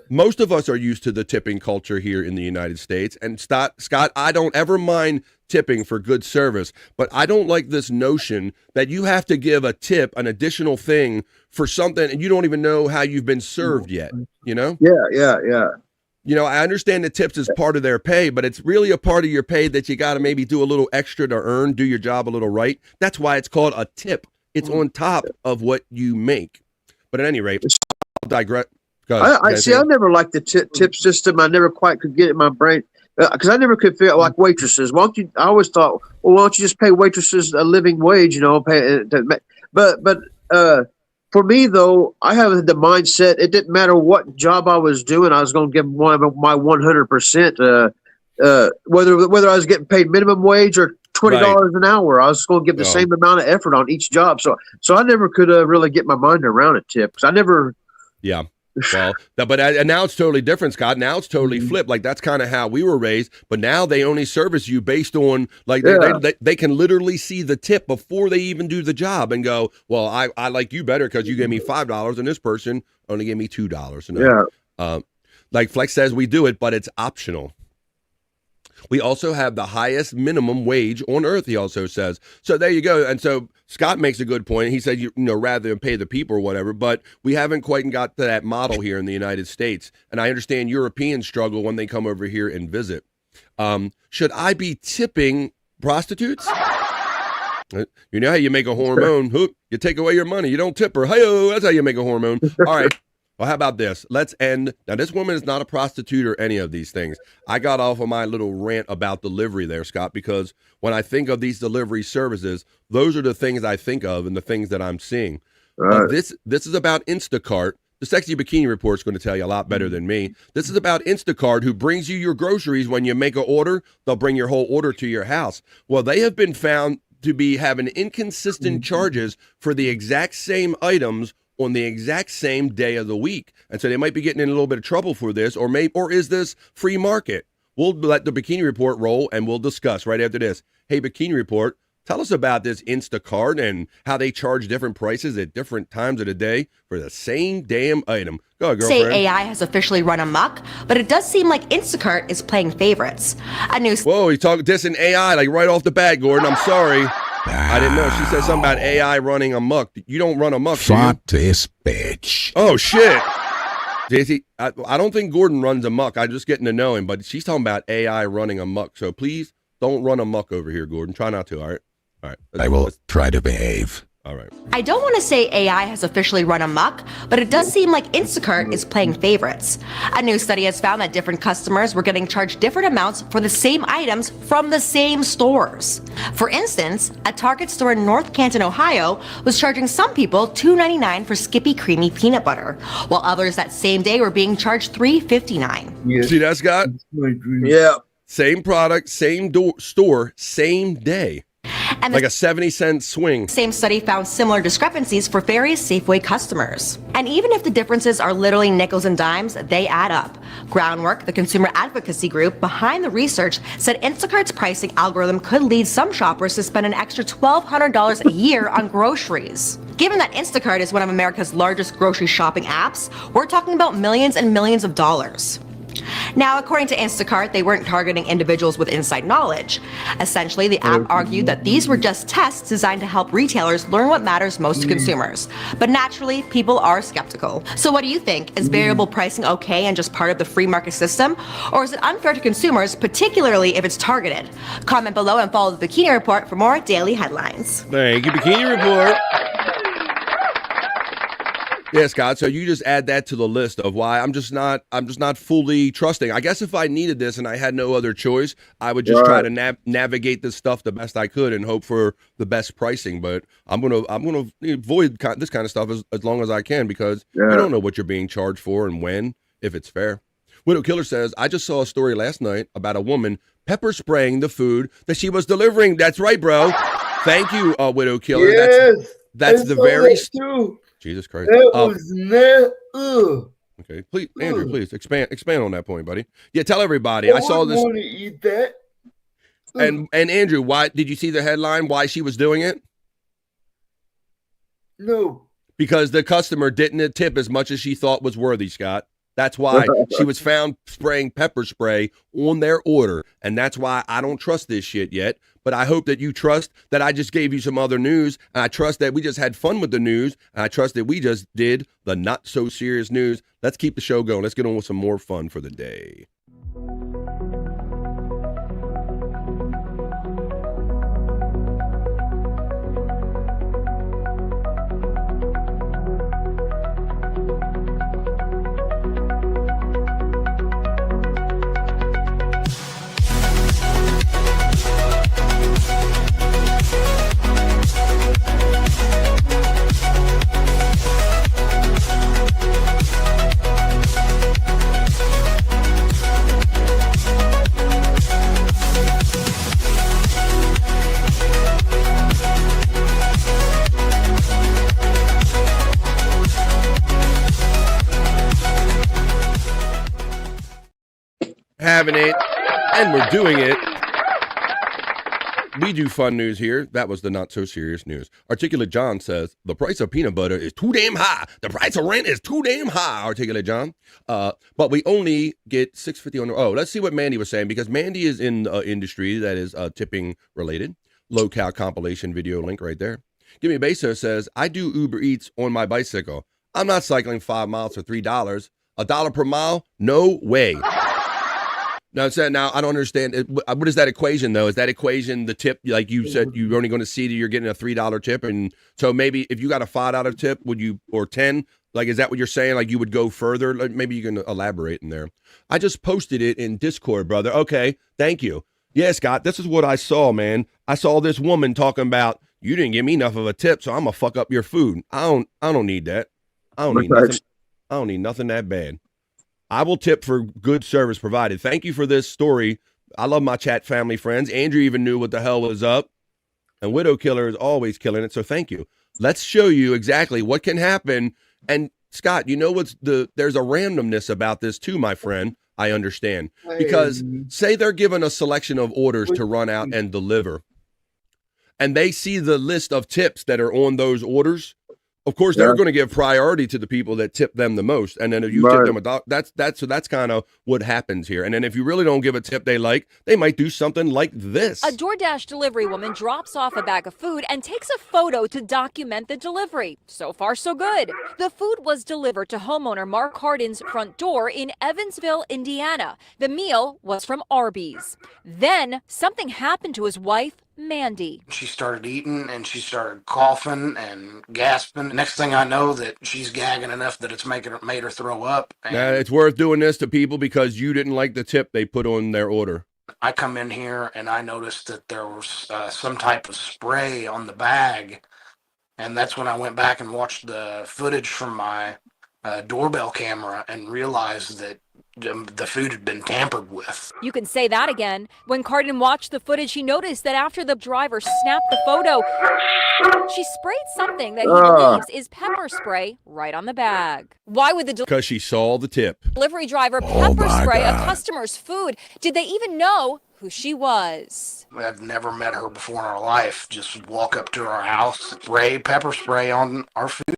Speaker 10: Most of us are used to the tipping culture here in the United States. And Scott, I don't ever mind tipping for good service, but I don't like this notion that you have to give a tip, an additional thing for something, and you don't even know how you've been served yet, you know?
Speaker 12: Yeah.
Speaker 10: You know, I understand the tips is part of their pay, but it's really a part of your pay that you got to maybe do a little extra to earn, do your job a little right. That's why it's called a tip. It's on top of what you make. But at any rate, I'll digress.
Speaker 12: I never liked the tip system. I never quite could get it in my brain because I never could feel like waitresses. Why don't you? I always thought, well, why don't you just pay waitresses a living wage? You know, but for me though, I have the mindset. It didn't matter what job I was doing. I was going to give my 100%. Whether I was getting paid minimum wage or $20 an hour, I was going to give the same amount of effort on each job. So I never could really get my mind around a tip because I never. Yeah.
Speaker 10: Well, but now it's totally different, Scott. Now it's totally flipped. Like that's kind of how we were raised. But now they only service you based on like they can literally see the tip before they even do the job and go, well, I like you better because you gave me $5 and this person only gave me $2. You know? Yeah. Like Flex says, we do it, but it's optional. We also have the highest minimum wage on earth, he also says. So there you go. And so Scott makes a good point. He said, you know, rather than pay the people or whatever, but we haven't quite got to that model here in the United States. And I understand Europeans struggle when they come over here and visit. Should I be tipping prostitutes? You know how you make a hormone? You take away your money. You don't tip her. Hey-oh, that's how you make a hormone. All right. Well, how about this? Let's end. Now, this woman is not a prostitute or any of these things. I got off of my little rant about delivery there, Scott, because when I think of these delivery services, those are the things I think of and the things that I'm seeing. This is about Instacart. The Sexy Bikini Report is going to tell you a lot better than me. This is about Instacart, who brings you your groceries. When you make an order, they'll bring your whole order to your house. Well, they have been found to be having inconsistent charges for the exact same items on the exact same day of the week. And so they might be getting in a little bit of trouble for this, or is this free market? We'll let the Bikini Report roll and we'll discuss right after this. Hey, Bikini Report, tell us about this Instacart and how they charge different prices at different times of the day for the same damn item. Go ahead, girlfriend.
Speaker 7: Say AI has officially run amok, but it does seem like Instacart is playing favorites.
Speaker 10: Whoa, he's talking dissing AI like right off the bat, Gordon. I'm sorry. I didn't know. She said something about AI running amok. You don't run amok, do you?
Speaker 13: Fuck this bitch.
Speaker 10: Oh, shit. JC, I don't think Gordon runs amok. I'm just getting to know him, but she's talking about AI running amok. So please don't run amok over here, Gordon. Try not to, all right? All right.
Speaker 13: I will try to behave.
Speaker 10: All right.
Speaker 7: I don't want to say AI has officially run amok, but it does seem like Instacart is playing favorites. A new study has found that different customers were getting charged different amounts for the same items from the same stores. For instance, a Target store in North Canton, Ohio, was charging some people $2.99 for Skippy Creamy Peanut Butter, while others that same day were being charged $3.59.
Speaker 10: Yeah. See that, Scott?
Speaker 12: Yeah.
Speaker 10: Same product, same store, same day.
Speaker 7: And
Speaker 10: like a 70-cent swing.
Speaker 7: Same study found similar discrepancies for various Safeway customers. And even if the differences are literally nickels and dimes, they add up. Groundwork, the consumer advocacy group behind the research, said Instacart's pricing algorithm could lead some shoppers to spend an extra $1,200 a year on groceries. Given that Instacart is one of America's largest grocery shopping apps, we're talking about millions and millions of dollars. Now, according to Instacart, they weren't targeting individuals with inside knowledge. Essentially, the app argued that these were just tests designed to help retailers learn what matters most to consumers. But naturally, people are skeptical. So what do you think? Is variable pricing okay and just part of the free market system? Or is it unfair to consumers, particularly if it's targeted? Comment below and follow the Bikini Report for more daily headlines.
Speaker 10: Thank you, Bikini Report. Yeah, Scott. So you just add that to the list of why I'm just not fully trusting. I guess if I needed this and I had no other choice, I would just try to navigate this stuff the best I could and hope for the best pricing. But I'm gonna avoid this kind of stuff as long as I can because you don't know what you're being charged for and when, if it's fair. Widow Killer says, I just saw a story last night about a woman pepper spraying the food that she was delivering. That's right, bro. Thank you, Widow Killer.
Speaker 3: Yes,
Speaker 10: that's the very. Jesus Christ. Okay, please, Andrew, please expand on that point, buddy. Yeah, tell everybody. I saw this.
Speaker 3: Want to eat that.
Speaker 10: And Andrew, why did you see the headline? Why she was doing it?
Speaker 3: No.
Speaker 10: Because the customer didn't tip as much as she thought was worthy, Scott. That's why she was found spraying pepper spray on their order. And that's why I don't trust this shit yet. But I hope that you trust that I just gave you some other news. And I trust that we just had fun with the news. And I trust that we just did the not so serious news. Let's keep the show going. Let's get on with some more fun for the day. Having it, and we're doing it. We do fun news here. That was the not so serious news. Articulate John says the price of peanut butter is too damn high. The price of rent is too damn high. Articulate John. But we only get $6.50 on. Oh, let's see what Mandy was saying, because Mandy is in the industry that is tipping related. Low cal compilation video link right there. Give Me a Beso says I do Uber Eats on my bicycle. I'm not cycling 5 miles for $3. $1 per mile? No way. Now, I don't understand. What is that equation, though? Is that equation the tip? Like you said, you're only going to see that you're getting a $3 tip. And so maybe if you got a $5 tip, would you, or 10? Like, is that what you're saying? Like you would go further? Like, maybe you can elaborate in there. I just posted it in Discord, brother. Okay, thank you. Yeah, Scott, this is what I saw, man. I saw this woman talking about, you didn't give me enough of a tip, so I'm going to fuck up your food. I don't need that. I don't need nothing. I don't need nothing that bad. I will tip for good service provided. Thank you for this story. I love my chat family friends. Andrew even knew what the hell was up. And Widow Killer is always killing it, so thank you. Let's show you exactly what can happen. And Scott, you know there's a randomness about this too, my friend. I understand. Because say they're given a selection of orders to run out and deliver, and they see the list of tips that are on those orders. Of course, they're going to give priority to the people that tip them the most. And then if you tip them that's kind of what happens here. And then if you really don't give a tip they like, they might do something like this.
Speaker 8: A DoorDash delivery woman drops off a bag of food and takes a photo to document the delivery. So far, so good. The food was delivered to homeowner Mark Hardin's front door in Evansville, Indiana. The meal was from Arby's. Then something happened to his wife, Mandy.
Speaker 9: She started eating and she started coughing and gasping. Next thing I know, that she's gagging enough that it's made her throw up.
Speaker 10: Now, it's worth doing this to people because you didn't like the tip they put on their order.
Speaker 9: I come in here and I noticed that there was some type of spray on the bag. And that's when I went back and watched the footage from my doorbell camera and realized that the food had been tampered with.
Speaker 8: You can say that again. When Cardin watched the footage, he noticed that after the driver snapped the photo, she sprayed something that he believes is pepper spray right on the bag. Why would the
Speaker 10: because she saw the tip.
Speaker 8: Delivery driver pepper spray a customer's food? Did they even know who she was?
Speaker 9: I've never met her before in our life. Just walk up to our house, spray pepper spray on our food.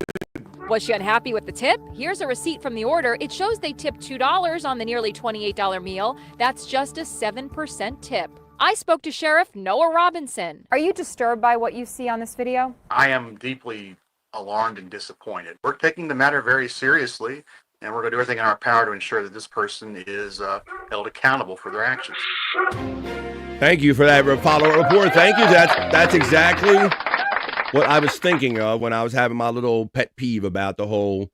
Speaker 8: Was she unhappy with the tip? Here's a receipt from the order. It shows they tipped $2 on the nearly $28 meal. That's just a 7% tip. I spoke to Sheriff Noah Robinson.
Speaker 11: Are you disturbed by what you see on this video?
Speaker 24: I am deeply alarmed and disappointed. We're taking the matter very seriously, and we're going to do everything in our power to ensure that this person is held accountable for their actions.
Speaker 10: Thank you for that follow-up report. Thank you. That's exactly what I was thinking of when I was having my little pet peeve about the whole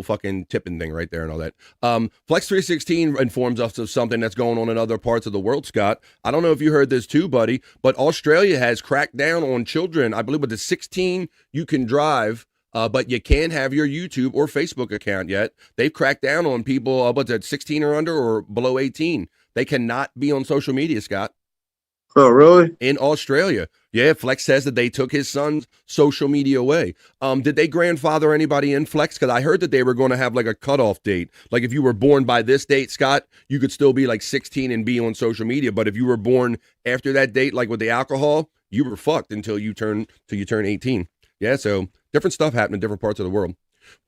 Speaker 10: fucking tipping thing right there and all that. Flex 316 informs us of something that's going on in other parts of the world, Scott. I don't know if you heard this too, buddy, but Australia has cracked down on children. I believe with the 16 you can drive, but you can't have your YouTube or Facebook account yet. They've cracked down on people, what's that, 16 or under or below 18. They cannot be on social media, Scott.
Speaker 12: Oh, really?
Speaker 10: In Australia. Yeah, Flex says that they took his son's social media away. Did they grandfather anybody in, Flex? Because I heard that they were going to have like a cutoff date. Like if you were born by this date, Scott, you could still be like 16 and be on social media. But if you were born after that date, like with the alcohol, you were fucked until you turn 18. Yeah, so different stuff happened in different parts of the world.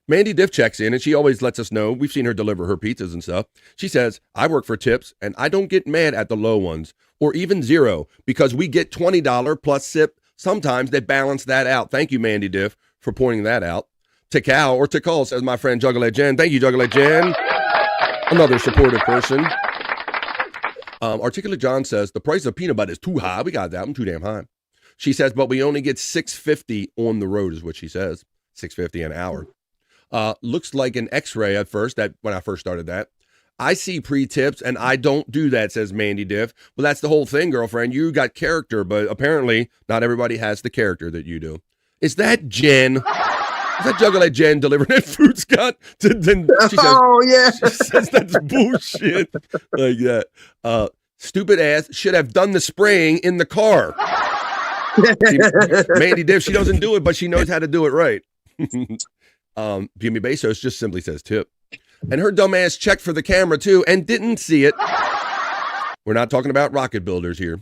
Speaker 10: Mandy Diff checks in, and she always lets us know. We've seen her deliver her pizzas and stuff. She says, I work for tips, and I don't get mad at the low ones, or even zero, because we get $20 plus sip sometimes that balance that out. Thank you, Mandy Diff, for pointing that out. Tikal, or Tikal, says my friend Juggalette Jen. Thank you, Juggalette Jen. Another supportive person. Articulate John says, the price of peanut butter is too high. We got that. I'm too damn high. She says, but we only get $6.50 on the road is what she says. $6.50 an hour. Looks like an x-ray at first, that when I first started that. I see pre-tips and I don't do that, says Mandy Diff. Well, that's the whole thing, girlfriend. You got character, but apparently not everybody has the character that you do. Is that Jen? Is that Juggalette Jen delivering that food, Scott? She says,
Speaker 12: oh, yeah.
Speaker 10: She says that's bullshit. Like that. Stupid ass should have done the spraying in the car. Mandy Diff, she doesn't do it, but she knows how to do it right. Jimmy Bezos just simply says tip. And her dumb ass checked for the camera too and didn't see it. We're not talking about rocket builders here.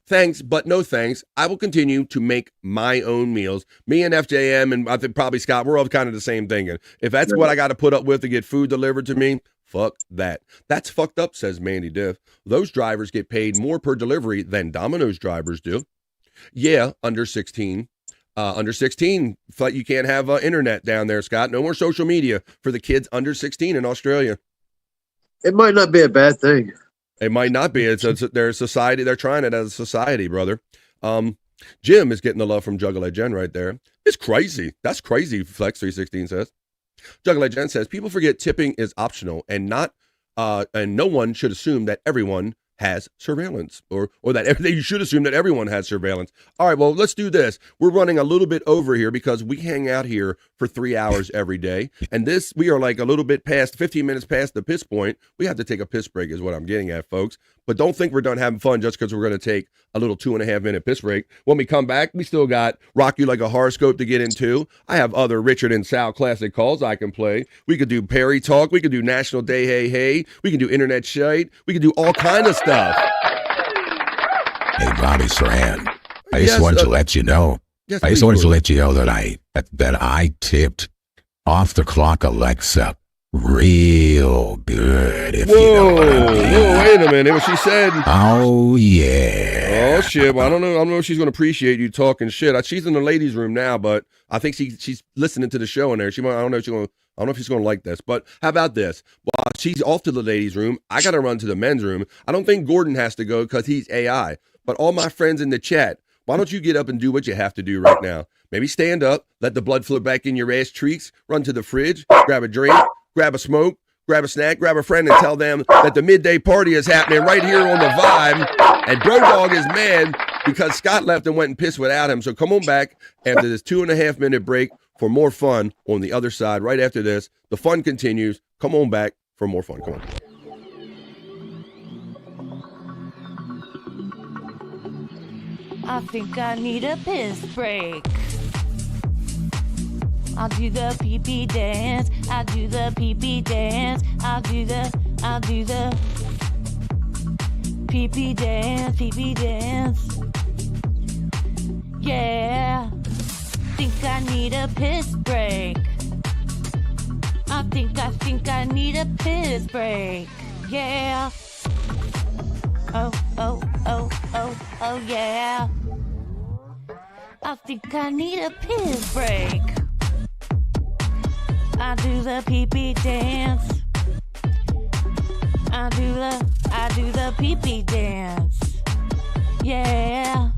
Speaker 10: Thanks, but no thanks. I will continue to make my own meals. Me and FJM and I think probably Scott, we're all kind of the same thinking. If that's what I got to put up with to get food delivered to me, fuck that. That's fucked up, says Mandy Diff. Those drivers get paid more per delivery than Domino's drivers do. Yeah, under 16. Under 16, you can't have internet down there, Scott. No more social media for the kids under 16 in Australia.
Speaker 12: It might not be a bad thing.
Speaker 10: It might not be. It's their society. They're trying it as a society, brother. Jim is getting the love from Juggalette Jen right there. It's crazy. That's crazy, Flex 316 says. Juggalette Jen says, people forget tipping is optional and no one should assume that everyone has surveillance or that you should assume that everyone has surveillance. All right, well, let's do this. We're running a little bit over here because we hang out here for 3 hours every day. And we are like a little bit past 15 minutes past the piss point. We have to take a piss break is what I'm getting at, folks. But don't think we're done having fun just because we're going to take a little 2.5 minute piss break. When we come back, we still got Rock You Like a Horoscope to get into. I have other Richard and Sal classic calls I can play. We could do Perry Talk. We could do National Day Hey Hey. We can do Internet Shyt. We can do all kind of stuff.
Speaker 13: Hey, Bobby Saran, I just wanted to let you know.
Speaker 10: Yes,
Speaker 13: I just wanted to let you know that I tipped off the clock Alexa real good. If you know what I mean.
Speaker 10: Whoa, wait a minute. What she said.
Speaker 13: Oh yeah.
Speaker 10: Oh shit. Well, I don't know if she's gonna appreciate you talking shit. She's in the ladies' room now, but I think she's listening to the show in there. I don't know if she's gonna like this, but how about this? While she's off to the ladies' room, I gotta run to the men's room. I don't think Gordon has to go because he's AI. But all my friends in the chat, why don't you get up and do what you have to do right now? Maybe stand up, let the blood flow back in your ass cheeks, run to the fridge, grab a drink, grab a smoke, grab a snack, grab a friend, and tell them that the midday party is happening right here on the Vibe. And Bro Dog is mad because Scott left and went and pissed without him. So come on back after this 2.5 minute break for more fun on the other side. Right after this, the fun continues. Come on back for more fun. Come on.
Speaker 14: I think I need a piss break. I'll do the pee-pee dance. I'll do the pee-pee dance. I'll do the pee-pee dance, pee-pee dance. Yeah. Think I need a piss break. I think I need a piss break. Yeah. Oh, yeah. I think I need a piss break. I do the pee-pee dance. I do the pee-pee dance. Yeah.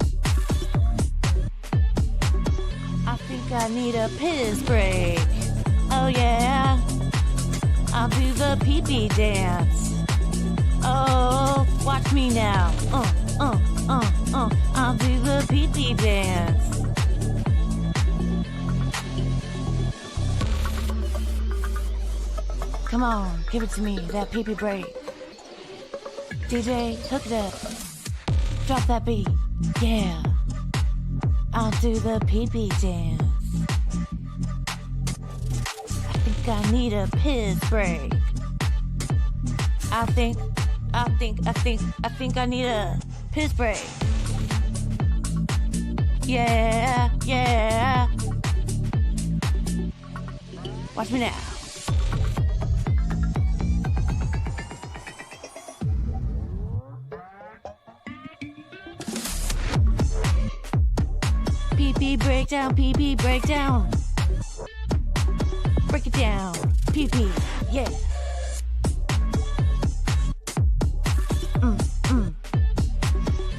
Speaker 14: I think I need a piss break. Oh yeah. I'll do the pee-pee dance. Oh, watch me now. I'll do the pee-pee dance. Come on, give it to me, that pee-pee break. DJ, hook it up. Drop that beat. Yeah. I'll do the pee-pee dance. I think I need a piss break. I think I need a piss break. Yeah. Watch me now. Pee-pee breakdown, pee-pee breakdown. Break it down, pee-pee, yeah.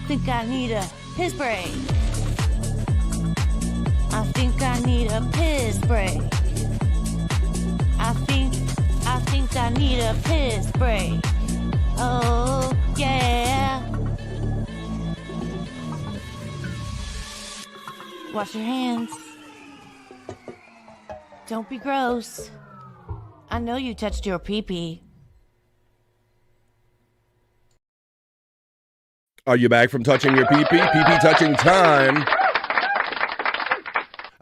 Speaker 14: Think I need a piss break. I think I need a piss break. I think I need a piss break. Oh, yeah. Wash your hands. Don't be gross. I know you touched your pee-pee.
Speaker 10: Are you back from touching your pee-pee? Pee-pee touching time.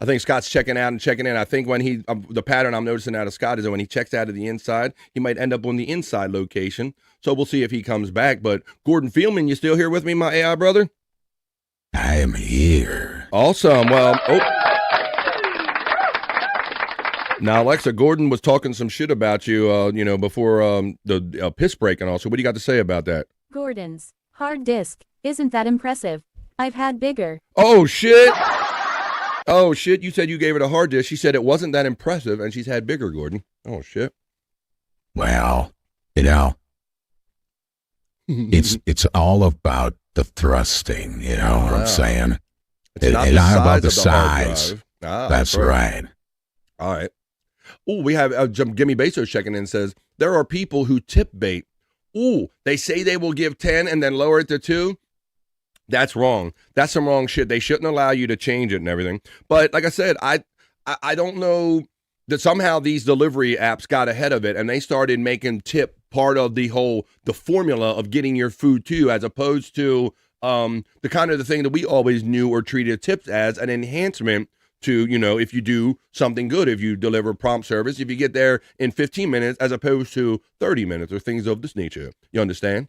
Speaker 10: I think Scott's checking out and checking in. I think when he, the pattern I'm noticing out of Scott is that when he checks out of the inside, he might end up on the inside location. So we'll see if he comes back. But Gordon Fieldman, you still here with me, my AI brother?
Speaker 13: I am here.
Speaker 10: Awesome. Well, now, Alexa, Gordon was talking some shit about you, before the piss break and all. So what do you got to say about that?
Speaker 2: Gordon's hard disk isn't that impressive. I've had bigger.
Speaker 10: Oh, shit. Oh, shit. You said you gave it a hard disk. She said it wasn't that impressive, and she's had bigger, Gordon. Oh, shit.
Speaker 13: Well, it's all about the thrusting, you know what I'm saying?
Speaker 10: It's not about the size.
Speaker 13: That's right.
Speaker 10: All right. Oh, we have Jimmy Bezos checking in, says, there are people who tip bait. Ooh, they say they will give 10 and then lower it to 2. That's wrong. That's some wrong shit. They shouldn't allow you to change it and everything. But like I said, I don't know that somehow these delivery apps got ahead of it and they started making tip part of the formula of getting your food too, as opposed to the kind of the thing that we always knew or treated tips as an enhancement to, if you do something good, if you deliver prompt service, if you get there in 15 minutes as opposed to 30 minutes or things of this nature. You understand?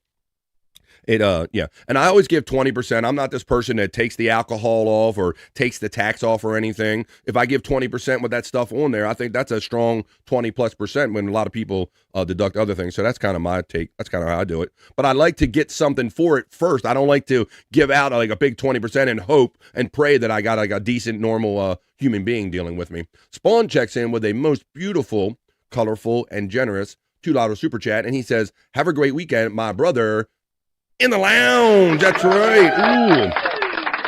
Speaker 10: Yeah. And I always give 20%. I'm not this person that takes the alcohol off or takes the tax off or anything. If I give 20% with that stuff on there, I think that's a strong 20+% when a lot of people deduct other things. So that's kind of my take. That's kind of how I do it. But I like to get something for it first. I don't like to give out like a big 20% and hope and pray that I got like a decent, normal human being dealing with me. Spawn checks in with a most beautiful, colorful, and generous $2 super chat. And he says, have a great weekend, my brother. In the lounge, that's right. Ooh.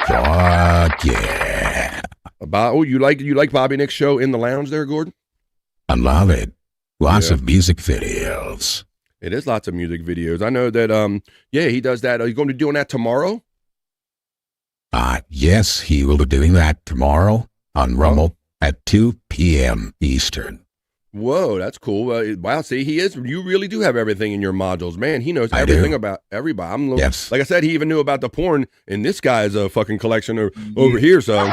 Speaker 13: Fuck yeah.
Speaker 10: You like Bobby Nick's show In the Lounge there, Gordon?
Speaker 13: I love it. Lots of music videos.
Speaker 10: It is lots of music videos. I know that he does that. Are you going to be doing that tomorrow?
Speaker 13: Yes, he will be doing that tomorrow on Rumble at 2 p.m. Eastern.
Speaker 10: Whoa, that's cool. Wow, see, you really do have everything in your modules. Man, he knows everything about everybody.
Speaker 13: Yes.
Speaker 10: Like I said, he even knew about the porn in this guy's fucking collection over here, so.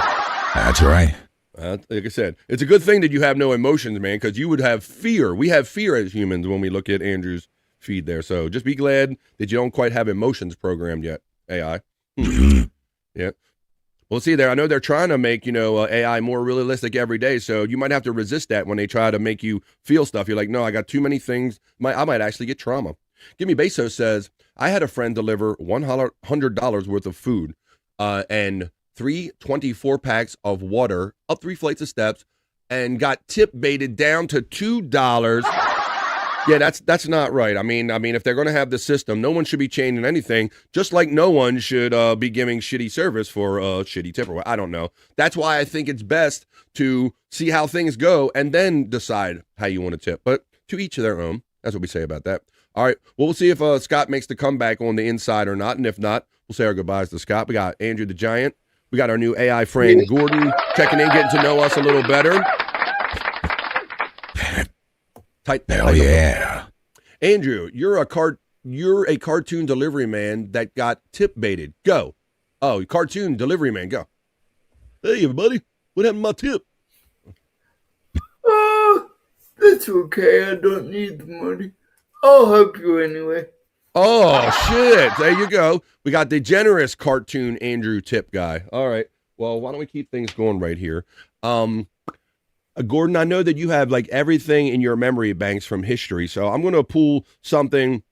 Speaker 13: That's right.
Speaker 10: Like I said, it's a good thing that you have no emotions, man, because you would have fear. We have fear as humans when we look at Andrew's feed there, so just be glad that you don't quite have emotions programmed yet, AI. Yeah. Well, see there, I know they're trying to make, AI more realistic every day, so you might have to resist that when they try to make you feel stuff. You're like, no, I got too many things. I might actually get trauma. Gimme Bezos says, I had a friend deliver $100 worth of food and 3 24-packs of water up 3 flights of steps and got tip baited down to $2. Yeah, that's not right. I mean, if they're going to have the system, no one should be changing anything, just like no one should be giving shitty service for shitty tip. Or I don't know. That's why I think it's best to see how things go and then decide how you want to tip. But to each of their own. That's what we say about that. All right. Well, we'll see if Scott makes the comeback on the inside or not. And if not, we'll say our goodbyes to Scott. We got Andrew the Giant. We got our new AI friend, Gordon, checking in, getting to know us a little better.
Speaker 13: Hell yeah.
Speaker 10: Andrew, you're a cartoon delivery man that got tip baited. Go. Oh, cartoon delivery man, go. Hey, everybody. What happened to my tip?
Speaker 3: Oh, that's okay. I don't need the money. I'll help you anyway.
Speaker 10: Oh, shit. There you go. We got the generous cartoon Andrew tip guy. All right. Well, why don't we keep things going right here? Gordon, I know that you have like everything in your memory banks from history, so I'm going to pull something.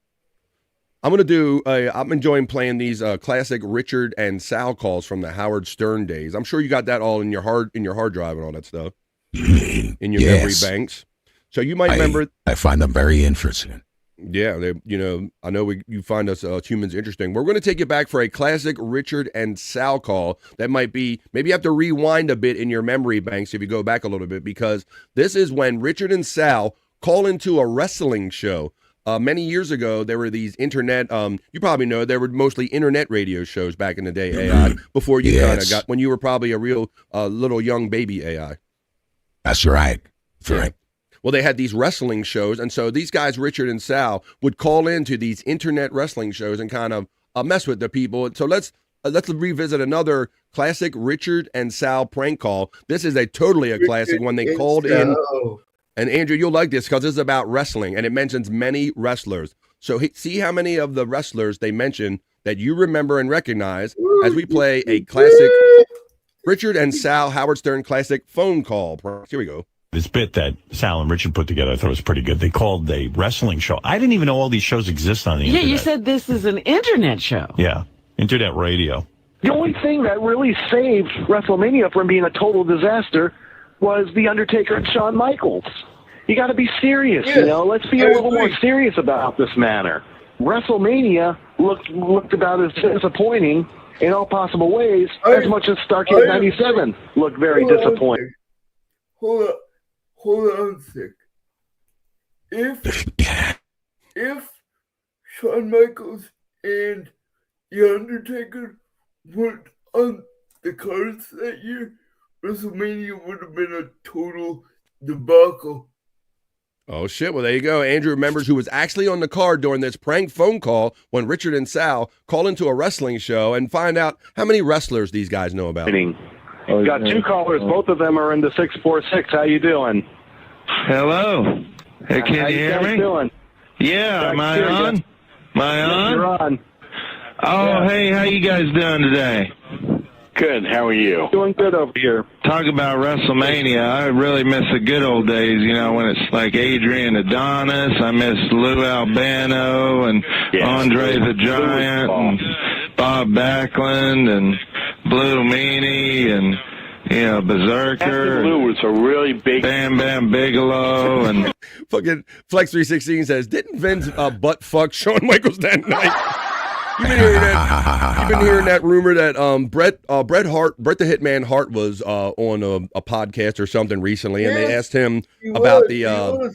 Speaker 10: I'm going to do, I'm enjoying playing these classic Richard and Sal calls from the Howard Stern days. I'm sure you got that all in your hard drive and all that stuff in your memory banks. So you might remember.
Speaker 13: I find them very interesting.
Speaker 10: Yeah, I know you find us humans interesting. We're going to take you back for a classic Richard and Sal call that might be, maybe you have to rewind a bit in your memory banks if you go back a little bit, because this is when Richard and Sal call into a wrestling show. Many years ago, there were these internet, you probably know, there were mostly internet radio shows back in the day, AI, before you kind of got, when you were probably a real little young baby AI.
Speaker 13: That's right. That's right.
Speaker 10: Well, they had these wrestling shows, and so these guys, Richard and Sal, would call into these internet wrestling shows and kind of mess with the people. So let's revisit another classic Richard and Sal prank call. This is totally a classic when they called in. And Andrew, you'll like this because this is about wrestling, and it mentions many wrestlers. So see how many of the wrestlers they mention that you remember and recognize as we play a classic Richard and Sal Howard Stern classic phone call. Here we go.
Speaker 19: This bit that Sal and Richard put together, I thought was pretty good. They called a wrestling show. I didn't even know all these shows exist on the internet.
Speaker 20: Yeah, you said this is an internet show.
Speaker 19: Yeah, internet radio.
Speaker 15: The only thing that really saved WrestleMania from being a total disaster was The Undertaker and Shawn Michaels. You got to be serious, Let's be a little more serious about this matter. WrestleMania looked about as disappointing in all possible ways as much as Starrcade 97 looked very disappointing.
Speaker 3: Hold on a sec. If Shawn Michaels and The Undertaker weren't on the cards that year, WrestleMania would have been a total debacle.
Speaker 10: Oh, shit. Well, there you go. Andrew remembers who was actually on the card during this prank phone call when Richard and Sal call into a wrestling show and find out how many wrestlers these guys know about.
Speaker 15: Got two callers. Both of them are in the 646. How you doing?
Speaker 22: Hello. Hey, can you hear me?
Speaker 15: Doing?
Speaker 22: Yeah. Am I on? Am I on?
Speaker 15: You're on.
Speaker 22: Oh, hey. How you guys doing today?
Speaker 15: Good. How are you? Doing good over here.
Speaker 22: Talk about WrestleMania. I really miss the good old days, when it's like Adrian Adonis. I miss Lou Albano and Andre the Giant and Bob Backlund and Blue Meanie and Berserker.
Speaker 15: Blue was a really big
Speaker 22: Bam Bam Bigelow and
Speaker 10: fucking Flex 316 says, didn't Vince butt fuck Shawn Michaels that night? You've been hearing that rumor that Bret the Hitman Hart was on a podcast or something recently, and they asked him about the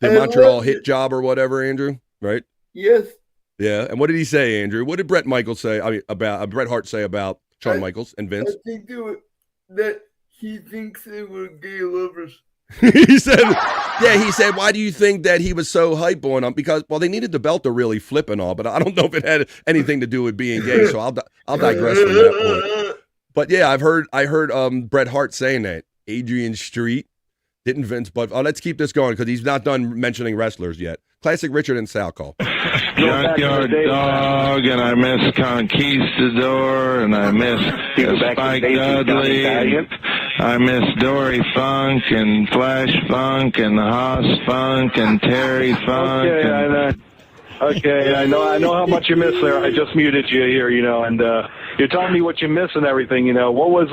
Speaker 10: Montreal hit job or whatever, Andrew, right?
Speaker 3: Yes.
Speaker 10: Yeah, and what did he say, Andrew? What did Bret Michaels say? About Bret Hart say about Shawn Michaels and Vince?
Speaker 3: I think that he thinks they were gay lovers.
Speaker 10: he said, why do you think that he was so hype on them? Because, well, they needed the belt to really flip and all, but I don't know if it had anything to do with being gay, so I'll digress from that point. But yeah, I heard Bret Hart saying that. Adrian Street, didn't Vince, but let's keep this going because he's not done mentioning wrestlers yet. Classic Richard and Sal call.
Speaker 22: Junkyard Dog, and I miss Conquistador, and I miss Spike Dudley. I miss Dory Funk and Flash Funk and Haas Funk and Terry Funk.
Speaker 15: Okay, I know how much you miss there. I just muted you here, and you're telling me what you miss and everything. What was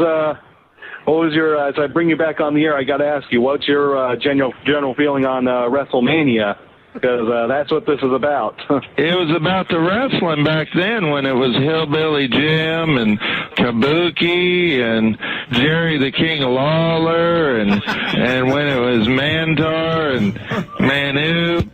Speaker 15: your? As I bring you back on the air, I got to ask you, what's your general feeling on WrestleMania? Because that's what this is about.
Speaker 22: It was about the wrestling back then when it was Hillbilly Jim and Kabuki and Jerry the King Lawler and when it was Mantar and Manu.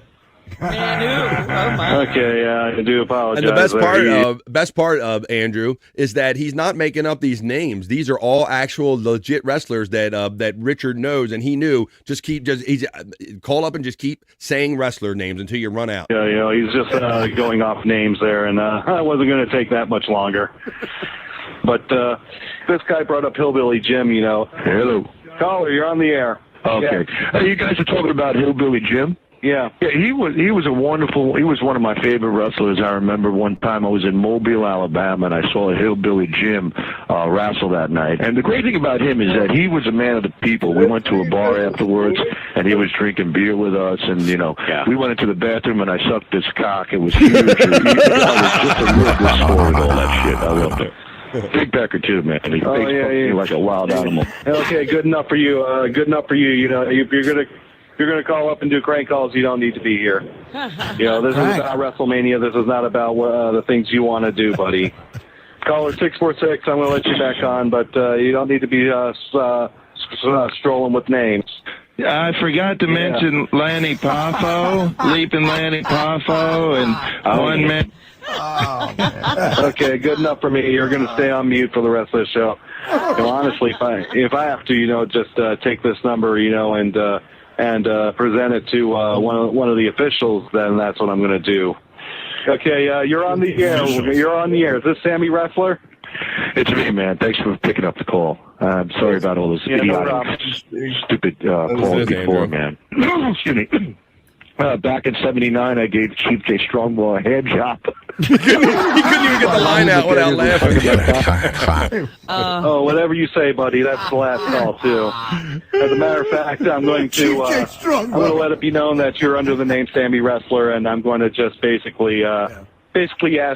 Speaker 15: Okay, I do apologize.
Speaker 10: And the best part of Andrew is that he's not making up these names. These are all actual legit wrestlers that Richard knows and he knew. Just call up and just keep saying wrestler names until you run out.
Speaker 15: Yeah, he's just going off names there, and I wasn't going to take that much longer. But this guy brought up Hillbilly Jim.
Speaker 22: Hello,
Speaker 15: caller, you're on the air.
Speaker 22: Okay,
Speaker 15: Yeah.
Speaker 22: You guys are talking about Hillbilly Jim.
Speaker 15: Yeah, he was one of my favorite wrestlers. I remember one time I was in Mobile, Alabama, and I saw a hillbilly Jim wrestle that night. And the great thing about him is that he was a man of the people. We went to a bar afterwards, and he was drinking beer with us, and we went into the bathroom, and I sucked his cock. It was huge. It was just a real good story with all that shit. I loved it. Big Becker too, man. He me like a wild animal. Okay, good enough for you. Good enough for you. If you're gonna call up and do crank calls, you don't need to be here. This is not WrestleMania. This is not about the things you want to do, buddy. Caller 646. I'm gonna let you back on, but you don't need to be strolling with names.
Speaker 22: I forgot to mention Lanny Poffo, Leaping Lanny Poffo, and one man.
Speaker 15: Oh, man. Okay, good enough for me. You're going to stay on mute for the rest of the show. Honestly, if I have to, just take this number, and present it to one of the officials, then that's what I'm going to do. Okay, you're on the air. You're on the air. Is this Sammy Wrestler? It's me, man. Thanks for picking up the call. I'm sorry about all those idiotic, stupid calls before, man. Excuse me. Back in '79, I gave Chief J Strongbow a hand job.
Speaker 10: He couldn't even get the line out without laughing.
Speaker 15: Oh, whatever you say, buddy. That's the last call too. As a matter of fact, I'm going to let it be known that you're under the name Sammy Wrestler, and I'm going to just basically ask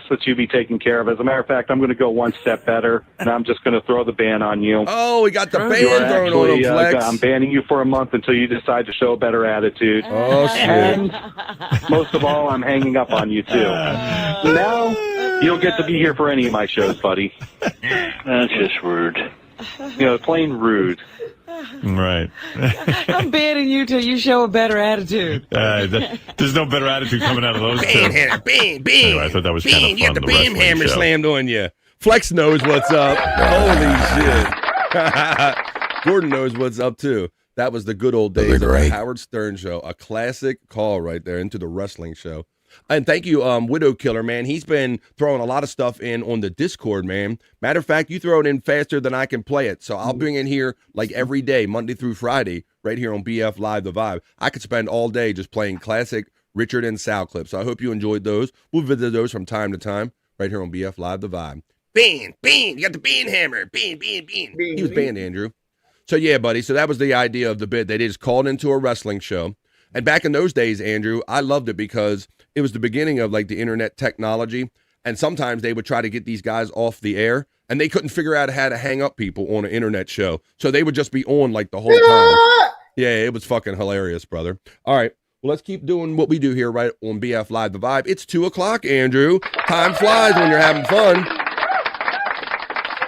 Speaker 15: that you be taken care of. As a matter of fact, I'm going to go one step better, and I'm just going to throw the ban on you.
Speaker 10: Oh, we got the ban thrown on him, Flex.
Speaker 15: I'm banning you for a month until you decide to show a better attitude.
Speaker 10: Oh, shit.
Speaker 15: And most of all, I'm hanging up on you, too. Now, you don't get to be here for any of my shows, buddy. That's just rude. Plain rude.
Speaker 1: Right.
Speaker 20: I'm banning you till you show a better attitude.
Speaker 1: There's no better attitude coming out of those two.
Speaker 10: Bam.
Speaker 1: Anyway, I thought that was kind of fun.
Speaker 10: You got the bam hammer
Speaker 1: show.
Speaker 10: slammed on you. Flex knows what's up. Holy shit. Gordon knows what's up, too. That was the good old days of the Howard Stern show. A classic call right there into the wrestling show. And thank you, Widow Killer, man. He's been throwing a lot of stuff in on the Discord, man. Matter of fact, you throw it in faster than I can play it. So I'll bring it here like every day, Monday through Friday, right here on BF Live The Vibe. I could spend all day just playing classic Richard and Sal clips. So I hope you enjoyed those. We'll visit those from time to time right here on BF Live The Vibe. Bang. You got the band hammer. Bang. He was banned, Andrew. So yeah, buddy. So that was the idea of the bit. They just called into a wrestling show. And back in those days, Andrew, I loved it because it was the beginning of like the internet technology. And sometimes they would try to get these guys off the air and they couldn't figure out how to hang up people on an internet show. So they would just be on like the whole time. Yeah, it was fucking hilarious, brother. All right. Well, let's keep doing what we do here right on BF Live The Vibe. It's 2:00, Andrew. Time flies when you're having fun.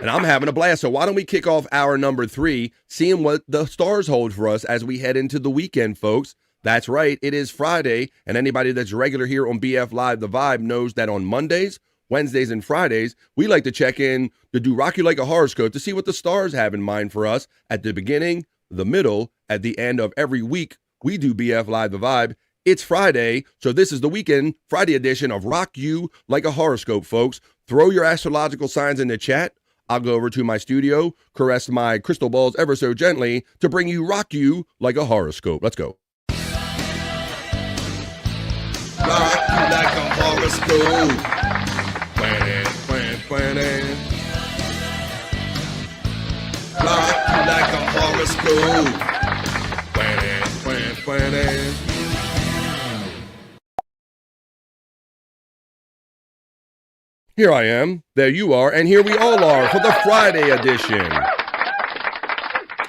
Speaker 10: And I'm having a blast. So why don't we kick off hour number 3, seeing what the stars hold for us as we head into the weekend, folks. That's right. It is Friday. And anybody that's regular here on BF Live The Vibe knows that on Mondays, Wednesdays, and Fridays, we like to check in to do Rock You Like a Horoscope to see what the stars have in mind for us at the beginning, the middle, at the end of every week. We do BF Live The Vibe. It's Friday, so this is the weekend Friday edition of Rock You Like a Horoscope, folks. Throw your astrological signs in the chat. I'll go over to my studio, caress my crystal balls ever so gently to bring you Rock You Like a Horoscope. Let's go. Rock you like a horoscope. Plan. Rock you like a horoscope. Plan. Here I am, there you are, and here we all are for the Friday edition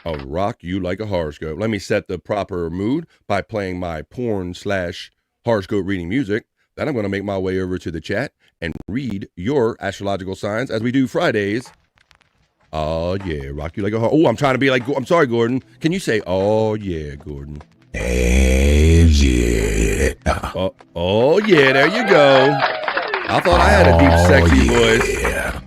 Speaker 10: of Rock You Like a Horoscope. Let me set the proper mood by playing my porn/horoscope reading music. Then I'm going to make my way over to the chat and read your astrological signs as we do Fridays. Oh, yeah, Rock You Like a Horoscope. Oh, I'm trying to be like, I'm sorry, Gordon. Can you say, oh, yeah, Gordon?
Speaker 13: Yeah.
Speaker 10: Oh, yeah, there you go. I thought I had a deep, sexy voice.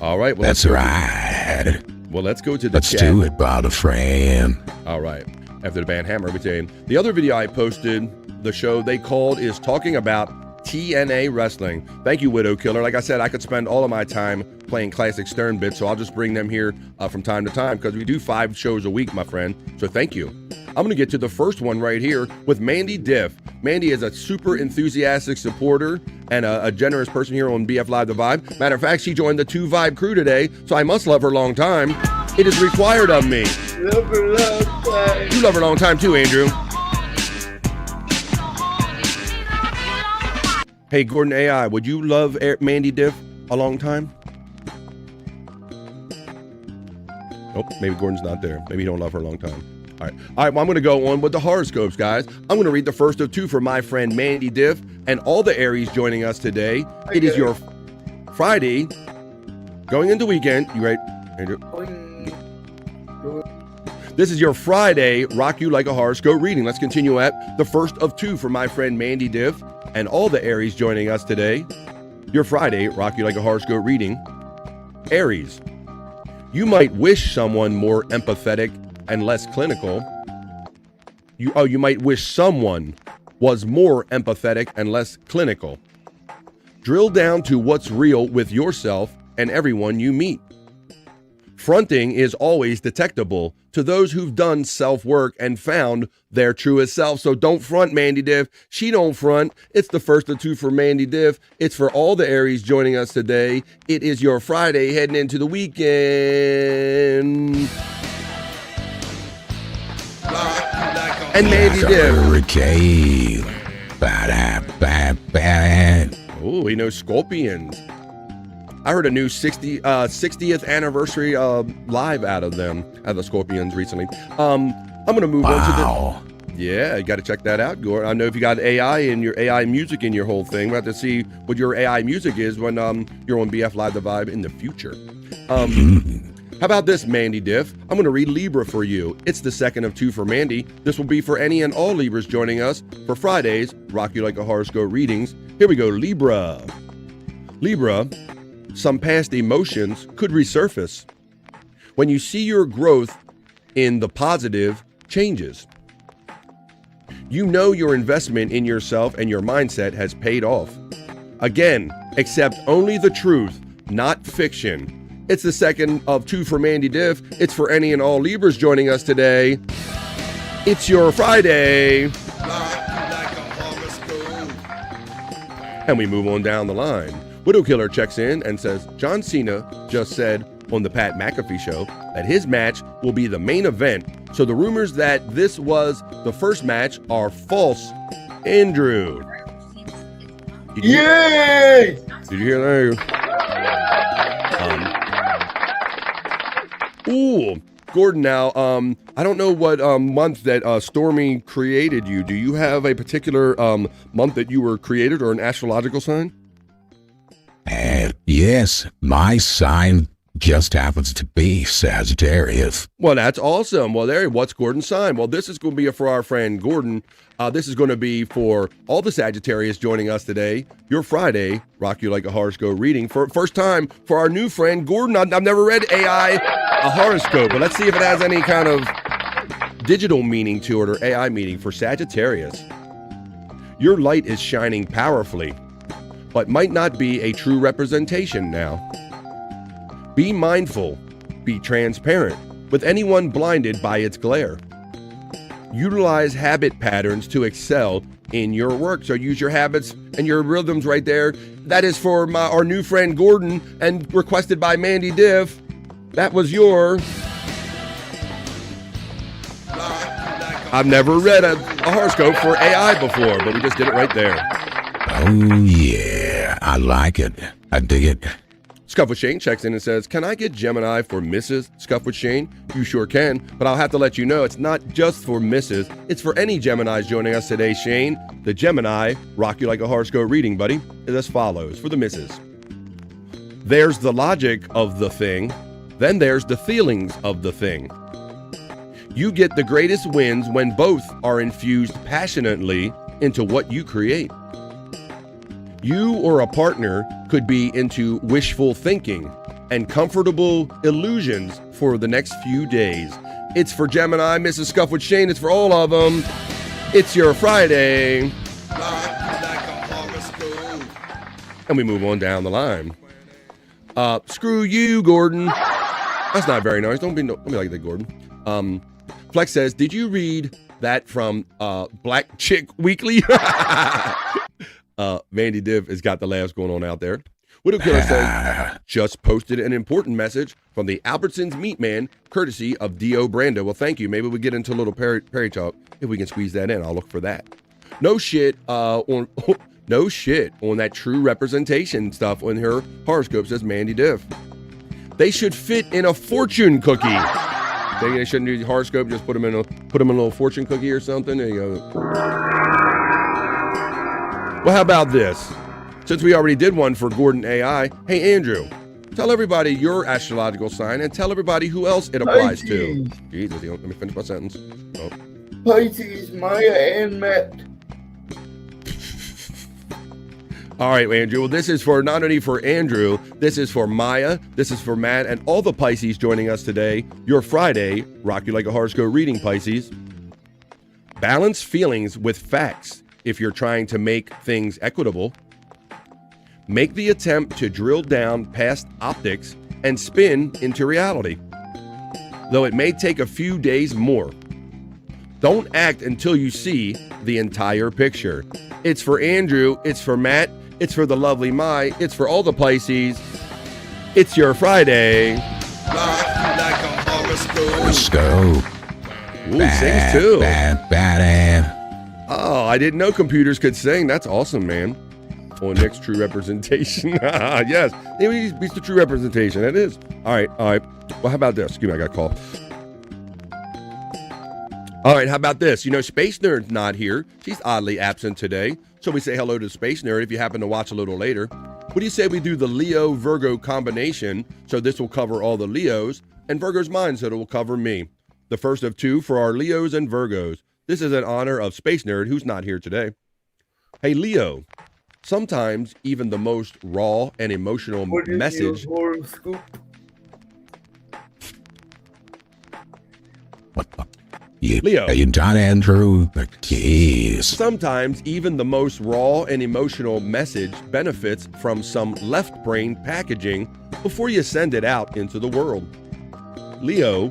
Speaker 10: All right. Well,
Speaker 13: that's right.
Speaker 10: Well, let's go to the
Speaker 13: Let's
Speaker 10: chat.
Speaker 13: do it, brother friend.
Speaker 10: All right. After the band hammer, we say the other video I posted, the show they called is talking about TNA Wrestling. Thank you, Widow Killer. Like I said, I could spend all of my time playing classic Stern bits, so I'll just bring them here from time to time because we do 5 shows a week, my friend. So thank you. I'm going to get to the first one right here with Mandy Diff. Mandy is a super enthusiastic supporter and a generous person here on BF Live The Vibe. Matter of fact, she joined the 2 Vibe crew today, so I must love her long time. It is required of me.
Speaker 3: Love her long time.
Speaker 10: You love her long time too, Andrew. Hey, Gordon AI, would you love Mandy Diff a long time? Oh, maybe Gordon's not there. Maybe you don't love her a long time. All right, well, I'm going to go on with the horoscopes, guys. I'm going to read the first of 2 for my friend Mandy Diff and all the Aries joining us today. It is your Friday, going into weekend. You right, Andrew? This is your Friday, Rock You Like a Horoscope reading. Let's continue at the first of 2 for my friend Mandy Diff and all the Aries joining us today. Your Friday, Rock You Like a Horoscope reading. Aries, you might wish someone more empathetic and less clinical. You might wish someone was more empathetic and less clinical. Drill down to what's real with yourself and everyone you meet. Fronting is always detectable to those who've done self-work and found their truest self. So don't front, Mandy Diff. She don't front. It's the first of 2 for Mandy Diff. It's for all the Aries joining us today. It is your Friday heading into the weekend. And Mandy Diff.
Speaker 13: Hurricane.
Speaker 10: Oh, he knows scorpions. I heard a new 60th anniversary live out of them, out of the Scorpions recently. I'm going to move on to the... Yeah, you got to check that out, Gordon. I know if you got AI in your AI music in your whole thing, we'll have to see what your AI music is when you're on BF Live The Vibe in the future. How about this, Mandy Diff? I'm going to read Libra for you. It's the second of 2 for Mandy. This will be for any and all Libras joining us for Fridays, Rock You Like a Horoscope readings. Here we go, Libra. Libra, some past emotions could resurface when you see your growth in the positive changes. You know your investment in yourself and your mindset has paid off. Again, accept only the truth, not fiction. It's the second of 2 for Mandy Diff. It's for any and all Libras joining us today. It's your Friday. And we move on down the line. Widow Killer checks in and says, John Cena just said on the Pat McAfee show that his match will be the main event. So the rumors that this was the first match are false. Andrew.
Speaker 3: Yay!
Speaker 10: Did you hear that? Gordon, now, I don't know what month that Stormy created you. Do you have a particular month that you were created or an astrological sign?
Speaker 13: Yes, my sign just happens to be Sagittarius.
Speaker 10: Well, that's awesome. Well, there, what's Gordon's sign? Well, this is going to be for our friend Gordon. This is going to be for all the Sagittarius joining us today. Your Friday, Rock You Like a Horoscope reading. For first time for our new friend Gordon. I've never read AI, a horoscope, but let's see if it has any kind of digital meaning to it or AI meaning for Sagittarius. Your light is shining powerfully, but might not be a true representation now. Be mindful, be transparent with anyone blinded by its glare. Utilize habit patterns to excel in your work. So use your habits and your rhythms right there. That is for our new friend Gordon and requested by Mandy Diff. That was your... I've never read a horoscope for AI before, but we just did it right there.
Speaker 13: Oh, yeah. I like it. I dig it.
Speaker 10: Scuff with Shane checks in and says, can I get Gemini for Mrs. Scuff with Shane? You sure can, but I'll have to let you know it's not just for Mrs. It's for any Geminis joining us today, Shane. The Gemini, Rock You Like a Horoscope reading, buddy, is as follows for the Mrs. There's the logic of the thing, then there's the feelings of the thing. You get the greatest wins when both are infused passionately into what you create. You or a partner could be into wishful thinking and comfortable illusions for the next few days. It's for Gemini, Mrs. Scuff with Shane. It's for all of them. It's your Friday. And we move on down the line. Screw you, Gordon. That's not very nice. Don't be like that, Gordon. Flex says, did you read that from Black Chick Weekly? Vandy Div has got the laughs going on out there. Widow Killer says, just posted an important message from the Albertsons Meat Man, courtesy of D.O. Brando. Well, thank you. Maybe we get into a little Perry talk. If we can squeeze that in, I'll look for that. No shit on that true representation stuff on her horoscope, says Mandy Div. They should fit in a fortune cookie. Think they shouldn't do the horoscope, just put them in a little fortune cookie or something? There you go. Well, how about this? Since we already did one for Gordon AI, hey, Andrew, tell everybody your astrological sign and tell everybody who else it applies to. Jesus, let me finish my sentence. Oh.
Speaker 3: Pisces, Maya, and Matt.
Speaker 10: All right, Andrew. Well, this is for not only for Andrew, this is for Maya, this is for Matt, and all the Pisces joining us today. Your Friday, Rock You Like a Horoscope Reading, Pisces. Balance feelings with facts if you're trying to make things equitable. Make the attempt to drill down past optics and spin into reality, though it may take a few days more. Don't act until you see the entire picture. It's for Andrew, it's for Matt, it's for the lovely Mai, it's for all the Pisces. It's your Friday.
Speaker 13: Let's go.
Speaker 10: Ooh, sings too. Oh, I didn't know computers could sing. That's awesome, man. On next true representation. Yes, he's the true representation. It is. All right. Well, how about this? Excuse me, I got a call. All right, how about this? You know, Space Nerd's not here. She's oddly absent today. So we say hello to Space Nerd if you happen to watch a little later. What do you say we do the Leo-Virgo combination? So this will cover all the Leos, and Virgo's mindset will cover me. The first of two for our Leos and Virgos. This is in honor of Space Nerd, who's not here today. Hey, Leo. Sometimes even the most raw and emotional message. Leo.
Speaker 13: You done, Andrew? Jeez.
Speaker 10: Sometimes even the most raw and emotional message benefits from some left brain packaging before you send it out into the world. Leo,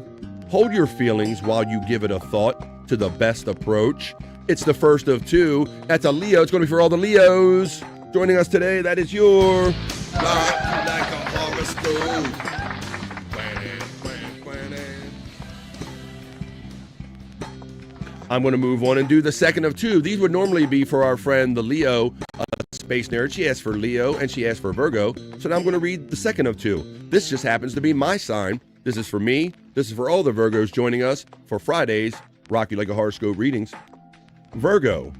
Speaker 10: hold your feelings while you give it a thought to the best approach. It's the first of two. That's a Leo. It's going to be for all the Leos joining us today. That is your I'm going to move on and do the second of two. These would normally be for our friend, the Leo Space Nerd. She asked for Leo and she asked for Virgo. So now I'm going to read the second of two. This just happens to be my sign. This is for me. This is for all the Virgos joining us for Friday's Rock You Like a Horoscope Readings. Virgo,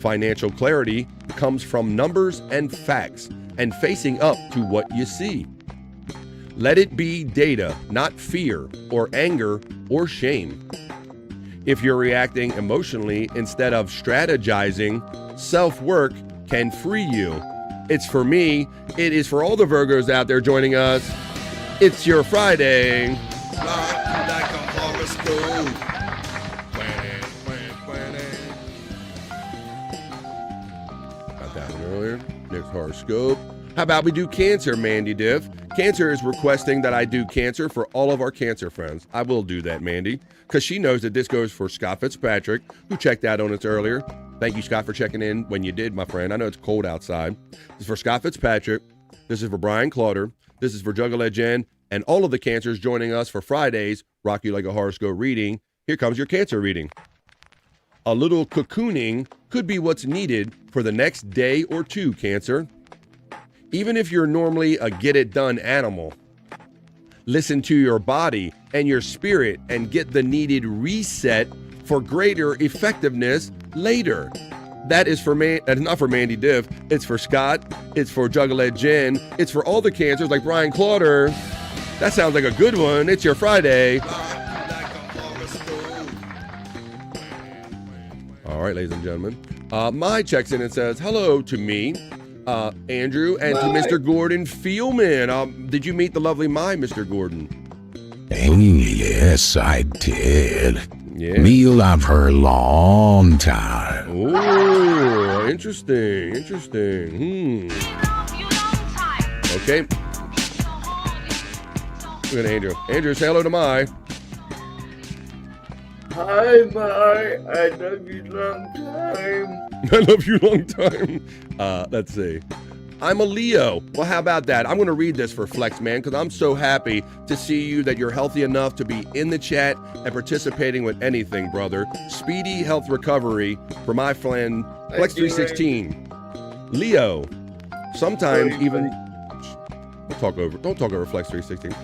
Speaker 10: financial clarity comes from numbers and facts and facing up to what you see. Let it be data, not fear or anger or shame. If you're reacting emotionally instead of strategizing, self-work can free you. It's for me. It is for all the Virgos out there joining us. It's your Friday. Earlier. Next horoscope. How about we do Cancer, Mandy Div? Cancer is requesting that I do Cancer for all of our Cancer friends. I will do that, Mandy, because she knows that this goes for Scott Fitzpatrick, who checked out on us earlier. Thank you, Scott, for checking in when you did, my friend. I know it's cold outside. This is for Scott Fitzpatrick. This is for Brian Clauder. This is for Juggalette Jen, and all of the Cancers joining us for Friday's Rock You Like a Horoscope Reading. Here comes your Cancer reading. A little cocooning could be what's needed for the next day or two, Cancer. Even if you're normally a get-it-done animal, listen to your body and your spirit and get the needed reset for greater effectiveness later. That is for that's not for Mandy Div. It's for Scott. It's for Juggalette Jen. It's for all the Cancers like Brian Clauder. That sounds like a good one. It's your Friday. All right, ladies and gentlemen. Mai checks in and says, hello to me, Andrew, and to Mr. Gordon Fielman. Did you meet the lovely Mai, Mr. Gordon?
Speaker 13: Yes, I did.
Speaker 10: Yeah.
Speaker 13: Me love her long time.
Speaker 10: Oh, interesting. Okay. Look at Andrew. Andrew, say hello to Mai.
Speaker 3: Hi, Mai. I love you long time.
Speaker 10: I love you long time. Let's see. I'm a Leo. Well, how about that? I'm going to read this for Flex, man, because I'm so happy to see you that you're healthy enough to be in the chat and participating with anything, brother. Speedy health recovery for my friend Flex 316. Leo. Sometimes even... Don't talk over Flex 316.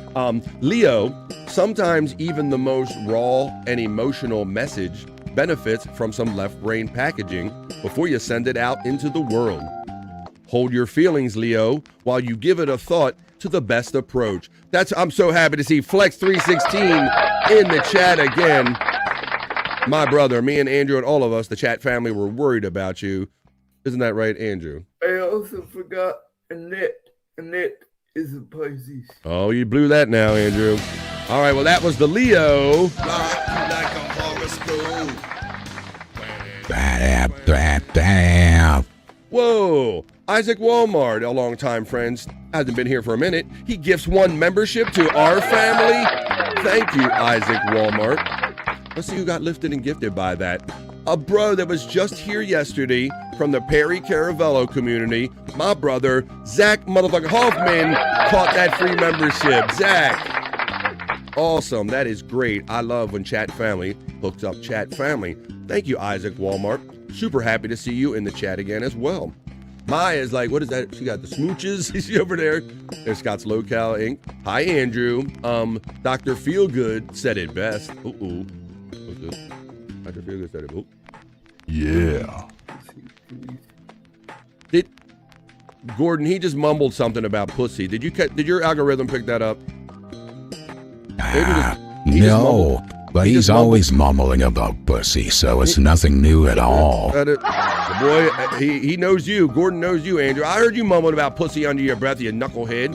Speaker 10: Leo, sometimes even the most raw and emotional message benefits from some left brain packaging before you send it out into the world. Hold your feelings, Leo, while you give it a thought to the best approach. I'm so happy to see Flex 316 in the chat again. My brother, me and Andrew and all of us, the chat family, were worried about you. Isn't that right, Andrew?
Speaker 3: I also forgot Annette. Annette is a Pisces.
Speaker 10: Oh, you blew that now, Andrew. All right, well, that was the Leo. Whoa. Isaac Walmart, a longtime friend, hasn't been here for a minute. He gifts 1 membership to our family. Thank you, Isaac Walmart. Let's see who got lifted and gifted by that. A bro that was just here yesterday from the Perry Caravello community. My brother, Zach motherfucker Hoffman, caught that free membership. Zach. Awesome. That is great. I love when chat family hooks up chat family. Thank you, Isaac Walmart. Super happy to see you in the chat again as well. Maya is like, what is that? She got the smooches. Is she over there? There's Scott's Locale Inc. Hi, Andrew. Dr. Feelgood said it best. Uh-oh. What's this? Dr. Feelgood said it. Oh.
Speaker 13: Yeah.
Speaker 10: Gordon, he just mumbled something about pussy. Did your algorithm pick that up?
Speaker 13: No, but he's always mumbling about pussy, so it's nothing new at all.
Speaker 10: The boy, he knows you. Gordon knows you, Andrew. I heard you mumbling about pussy under your breath, you knucklehead.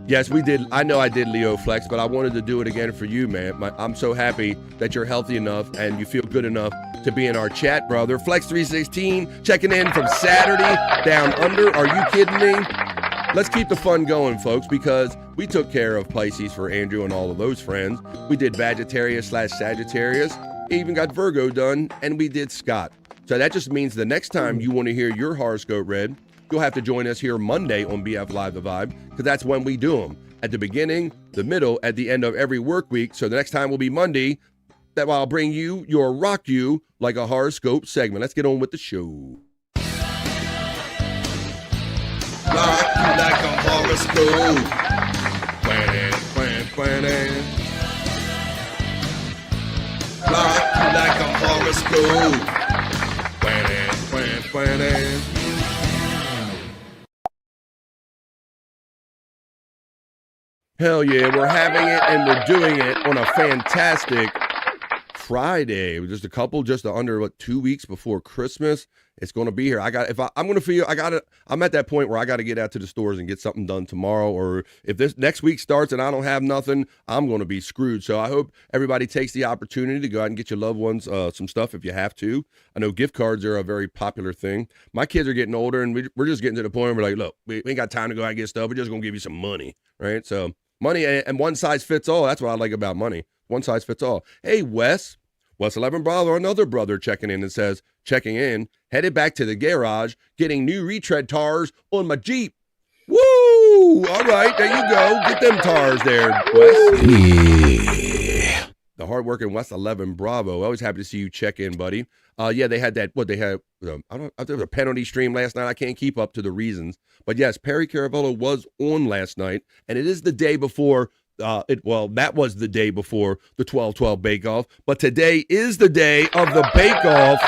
Speaker 10: Yes, we did. I know I did Leo Flex, but I wanted to do it again for you, man. I'm so happy that you're healthy enough and you feel good enough to be in our chat, brother. Flex 316 checking in from Saturday down under. Are you kidding me? Let's keep the fun going, folks, because we took care of Pisces for Andrew and all of those friends. We did Sagittarius. Even got Virgo done, and we did Scott. So that just means the next time you want to hear your horoscope read, you'll have to join us here Monday on BF Live The Vibe, because that's when we do them. At the beginning, the middle, at the end of every work week. So the next time will be Monday. That I'll bring you your Rock You Like a Horoscope segment. Let's get on with the show.
Speaker 5: Rock you like a horoscope. Rock you like a horoscope.
Speaker 10: Hell yeah, we're having it and we're doing it on a fantastic Friday. Just under 2 weeks before Christmas. It's going to be here. I'm at that point where I got to get out to the stores and get something done tomorrow, or if this next week starts and I don't have nothing, I'm going to be screwed. So I hope everybody takes the opportunity to go out and get your loved ones some stuff if you have to. I know gift cards are a very popular thing. My kids are getting older and we're just getting to the point where we're like, look, we ain't got time to go out and get stuff. We're just going to give you some money, right? So money and one size fits all. That's what I like about money. One size fits all. Hey, Wes 11 Brother, another brother checking in and says, checking in, headed back to the garage, getting new retread tires on my Jeep. Woo! All right, there you go. Get them tires there, Wes.
Speaker 13: Yeah.
Speaker 10: The hardworking West 11 Bravo. Always happy to see you check in, buddy. Yeah, they had that. What they had? There was a penalty stream last night. I can't keep up to the reasons, but yes, Perry Caravello was on last night, and it is the day before. That was the day before the 12-12 bake-off, but today is the day of the bake-off.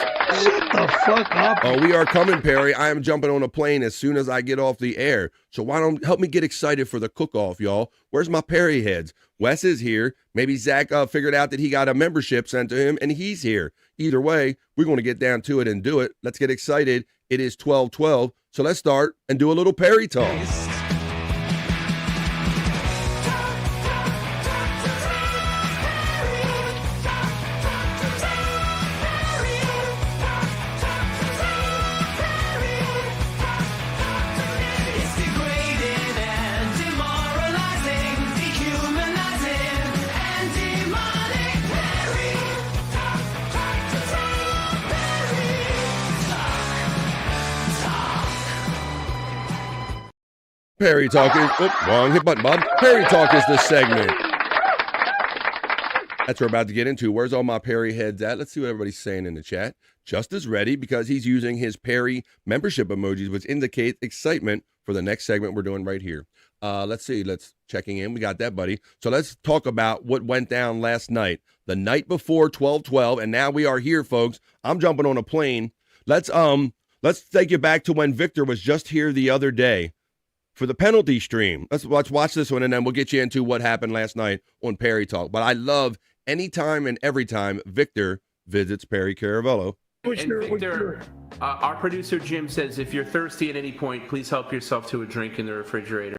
Speaker 5: Shut the fuck up.
Speaker 10: Oh, we are coming, Perry. I am jumping on a plane as soon as I get off the air. So why don't help me get excited for the cook-off, y'all? Where's my Perry heads? Wes is here. Maybe Zach figured out that he got a membership sent to him, and he's here. Either way, we're going to get down to it and do it. Let's get excited. It is 12-12, so let's start and do a little Perry talk. Perry Talk is, wrong hit button, Bob. Perry Talk is the segment. That's what we're about to get into. Where's all my Perry heads at? Let's see what everybody's saying in the chat. Just is ready because he's using his Perry membership emojis, which indicates excitement for the next segment we're doing right here. Let's see. Let's checking in. We got that, buddy. So let's talk about what went down last night, the night before 12/12, and now we are here, folks. I'm jumping on a plane. Let's take you back to when Victor was just here the other day for the penalty stream. Let's watch this one, and then we'll get you into what happened last night on Perry Talk. But I love anytime and every time Victor visits Perry Caravello.
Speaker 17: And Victor, our producer Jim says if you're thirsty at any point, please help yourself to a drink in the refrigerator.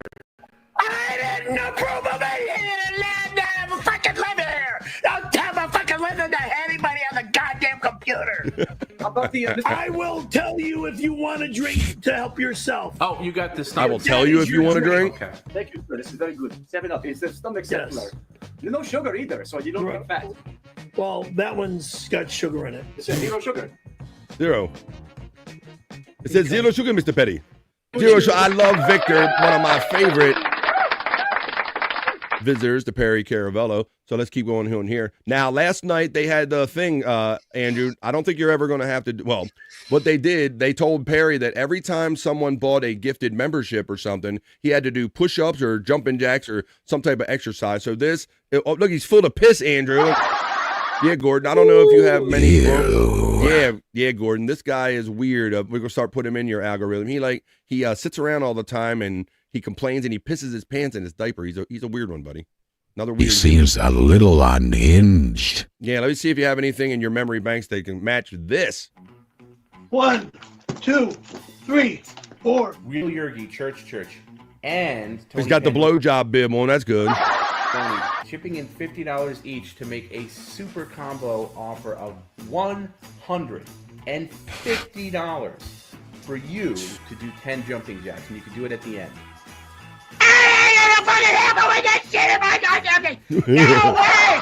Speaker 18: I didn't approve of it. I fucking live here. Don't tell me I fucking live in anybody on the goddamn computer.
Speaker 17: How about the
Speaker 18: I will tell you if you want a drink to help yourself.
Speaker 17: Oh, you got this.
Speaker 10: I will tell you if you want a drink.
Speaker 17: Okay.
Speaker 21: Thank you, sir. This is very good. 7-Up. It's the stomach settler. There's no sugar either, so you don't get fat.
Speaker 18: Well, that one's got sugar in it.
Speaker 21: It says 0 sugar.
Speaker 10: 0. It says 0 sugar, Mr. Petty. 0 sugar. I love Victor, one of my favorite visitors to Perry Caravello. So let's keep going on here. Now, last night they had the thing, Andrew. I don't think you're ever going to have to. Well, what they did, they told Perry that every time someone bought a gifted membership or something, he had to do push-ups or jumping jacks or some type of exercise. So look, he's full of piss, Andrew. Yeah, Gordon. I don't know if you have many. Yeah, Gordon. This guy is weird. We're gonna start putting him in your algorithm. He sits around all the time and he complains and he pisses his pants in his diaper. He's a weird one, buddy. Another weird.
Speaker 13: He seems a little unhinged.
Speaker 10: Yeah, let me see if you have anything in your memory banks that can match this.
Speaker 18: 1, 2, 3, 4.
Speaker 17: Real Yergi, Church. And Tony
Speaker 10: He's got the
Speaker 17: Henry.
Speaker 10: blowjob bib on. That's good.
Speaker 17: Tony, chipping in $50 each to make a super combo offer of $150 for you to do 10 jumping jacks, and you can do it at the end.
Speaker 18: I ain't gonna fucking help with that shit in my goddamn thing. No way!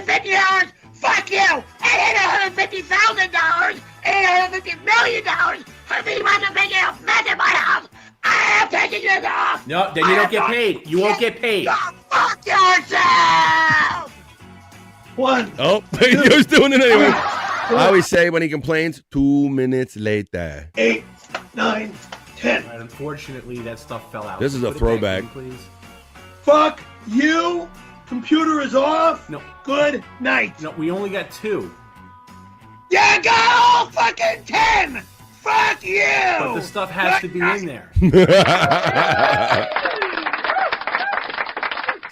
Speaker 18: $150. Fuck you! And $150,000 and $150 million for me motherfucking off mess in my house. I am taking this off.
Speaker 17: No, then you don't get paid. You won't get paid.
Speaker 18: Fuck yourself. 1.
Speaker 10: Oh, he was doing it anyway. I always say when he complains, 2 minutes later.
Speaker 18: 8, 9, 10.
Speaker 17: Right, unfortunately, that stuff fell out.
Speaker 10: This is a
Speaker 17: Put it
Speaker 10: throwback.
Speaker 17: back in, please.
Speaker 18: Fuck you. Computer is off.
Speaker 17: No.
Speaker 18: Good night.
Speaker 17: No, we only got 2.
Speaker 18: You got all fucking 10. Fuck you.
Speaker 17: But the stuff has to be in there.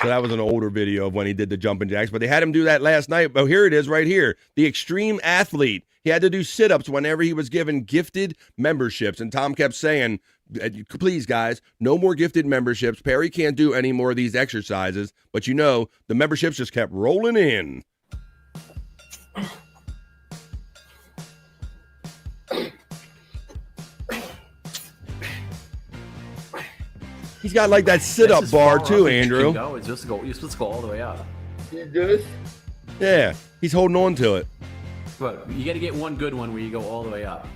Speaker 10: So that was an older video of when he did the jumping jacks, but they had him do that last night. But here it is right here. The extreme athlete. He had to do sit-ups whenever he was given gifted memberships. And Tom kept saying, please, guys, no more gifted memberships. Perry can't do any more of these exercises. But you know, the memberships just kept rolling in. He's got like that sit-up bar too, Andrew.
Speaker 17: No, you're supposed to go all the way up.
Speaker 18: You do?
Speaker 10: Yeah, he's holding on to it.
Speaker 17: But you got to get one good one where you go all the way up.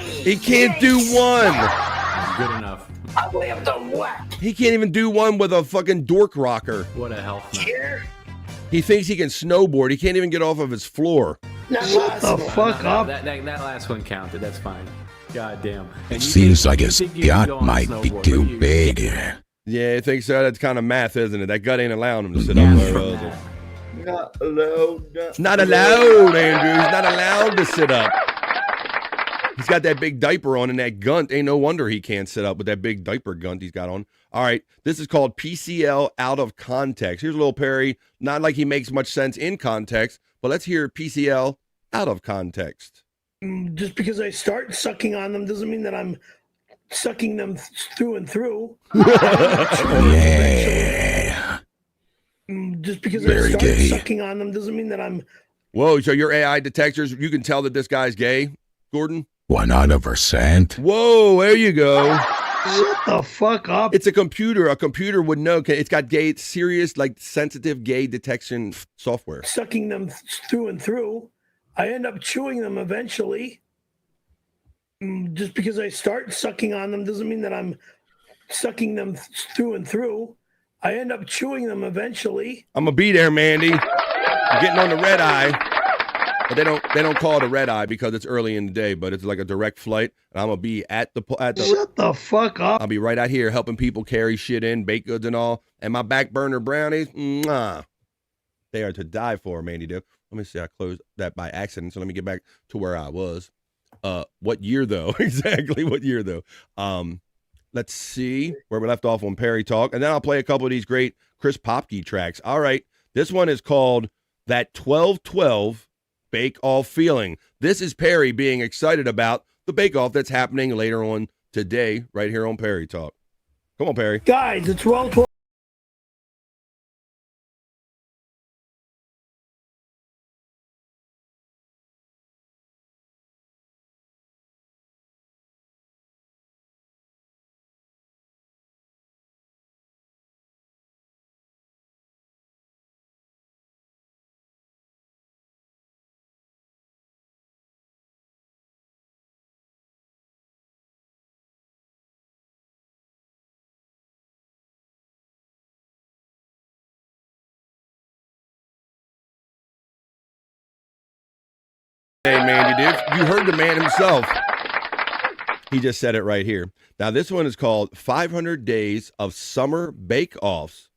Speaker 10: He can't do one.
Speaker 17: Good enough.
Speaker 18: I believe the what?
Speaker 10: He can't even do one with a fucking dork rocker.
Speaker 17: What a health nut.
Speaker 18: Here?
Speaker 10: He thinks he can snowboard. He can't even get off of his floor.
Speaker 18: Shut the fuck up.
Speaker 17: That last one counted. That's fine. God damn.
Speaker 13: It seems like his gut might be too big.
Speaker 10: Yeah, I think so. That's kind of math, isn't it? That gut ain't allowing him to sit up there.
Speaker 3: Not allowed.
Speaker 10: Not allowed, Andrew. He's not allowed to sit up. He's got that big diaper on and that gunt. Ain't no wonder he can't sit up with that big diaper gunt he's got on. All right, this is called PCL out of context. Here's a little Perry. Not like he makes much sense in context, but let's hear PCL out of context.
Speaker 18: Just because I start sucking on them doesn't mean that I'm sucking them through and through.
Speaker 13: Yeah.
Speaker 18: Just because
Speaker 13: Very
Speaker 18: I start
Speaker 13: gay.
Speaker 18: sucking on them doesn't mean that I'm...
Speaker 10: Whoa, so your AI detectors, you can tell that this guy's gay, Gordon?
Speaker 13: 100%.
Speaker 10: Whoa, there you go.
Speaker 18: Shut the fuck up.
Speaker 10: It's a computer. A computer would know. It's got gay, serious, like sensitive gay detection software.
Speaker 18: Sucking them through and through. I end up chewing them eventually.
Speaker 4: Just because I start sucking on them doesn't mean that I'm sucking them through and through. I end up chewing them eventually.
Speaker 10: I'm gonna be there, Mandy. I'm getting on the red eye. But they don't call it a red eye because it's early in the day, but it's like a direct flight. And I'm gonna be at the
Speaker 4: Shut the fuck up.
Speaker 10: I'll be right out here helping people carry shit in, baked goods and all. And my back burner brownies, mwah, they are to die for, Mandy. Let me see. I closed that by accident, so let me get back to where I was. What year though? Exactly what year though? Let's see where we left off on Perry Talk, and then I'll play a couple of these great Chris Popke tracks. All right, this one is called That 12-12 Bake Off Feeling. This is Perry being excited about the Bake Off that's happening later on today, right here on Perry Talk. Come on, Perry.
Speaker 4: Guys, it's 12-12.
Speaker 10: Hey, Mandy, dude, you heard the man himself. He just said it right here. Now, this one is called 500 Days of Summer Bake-Offs.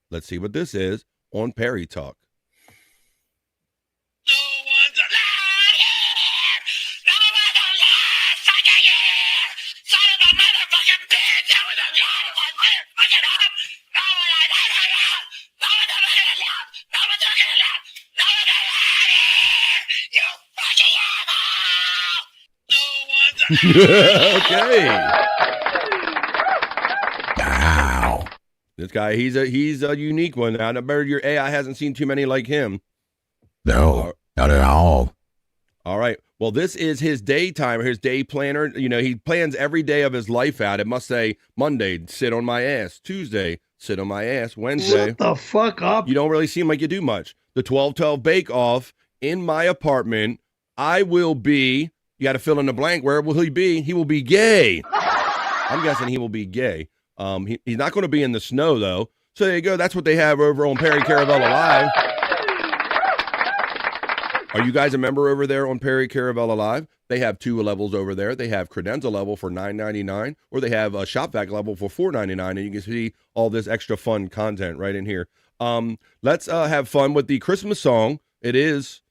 Speaker 10: Let's see what this is on Perry Talk. Okay. Wow. This guy, he's a unique one. I bet your AI hasn't seen too many like him.
Speaker 13: No, not at all.
Speaker 10: All right. Well, this is his daytime, his day planner. You know, he plans every day of his life out. It must say Monday, sit on my ass. Tuesday, sit on my ass. Wednesday.
Speaker 4: Shut the fuck up.
Speaker 10: You don't really seem like you do much. The 12-12 Bake Off in my apartment. I will be, you got to fill in the blank. Where will he be? He will be gay. I'm guessing he will be gay. He's not going to be in the snow, though. So there you go. That's what they have over on Perry Caravella Live. Are you guys a member over there on Perry Caravella Live? They have 2 levels over there. They have credenza level for $9.99, or they have a shop vac level for $4.99, and you can see all this extra fun content right in here. Let's have fun with the Christmas song. It is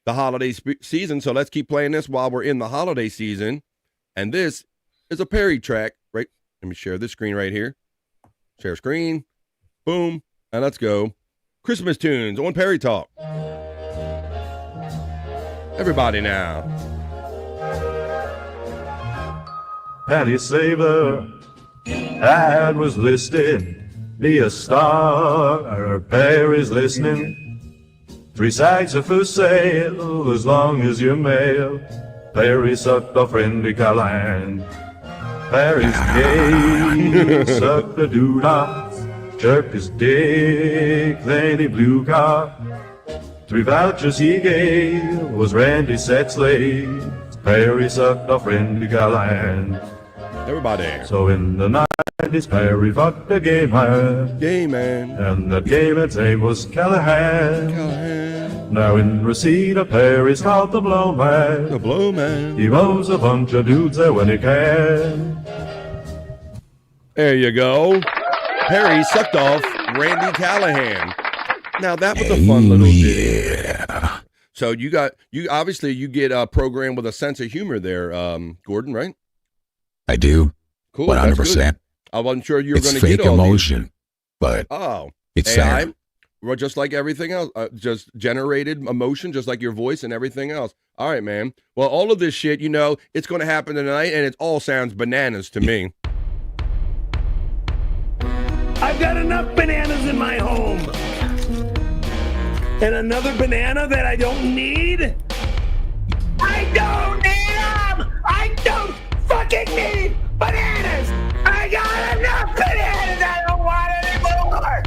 Speaker 10: the holiday season, so let's keep playing this while we're in the holiday season. And this is a Perry track, right? Let me share this screen right here. Share screen. Boom. And let's go. Christmas tunes on Perry Talk. Everybody now.
Speaker 6: Patty Saver, ad was listed. Be a star, Perry's listening. 3 sides are for sale as long as you're male. Perry sucked off Randy Callahan. Perry's gay, sucked the doodah, jerked his dick, then he blew cock. 3 vouchers he gave was Randy's sex slave. Perry sucked off Randy Callahan.
Speaker 10: Everybody.
Speaker 6: So in the 90s, Perry fucked a gay man.
Speaker 10: Gay man.
Speaker 6: And that gay man's name was Callahan.
Speaker 10: Callahan.
Speaker 6: Now in Reseda, Perry's called the Blow Man.
Speaker 10: The Blow Man.
Speaker 6: He blows a bunch of dudes there when he can.
Speaker 10: There you go. Perry sucked off Randy Callahan. Now that was a fun little ditty. So you obviously get a program with a sense of humor there, Gordon, right?
Speaker 13: I do.
Speaker 10: Cool.
Speaker 13: 100%.
Speaker 10: I wasn't sure you were going to
Speaker 13: fake
Speaker 10: get all
Speaker 13: emotion,
Speaker 10: these.
Speaker 13: but it's
Speaker 10: AI,
Speaker 13: there.
Speaker 10: well, just like everything else, just generated emotion, just like your voice and everything else. All right, man. Well, all of this shit, it's going to happen tonight, and it all sounds bananas to me.
Speaker 4: I've got enough bananas in my home. And another banana that I don't need? I don't need them! I don't fucking need bananas! I got enough bananas! I don't want any more!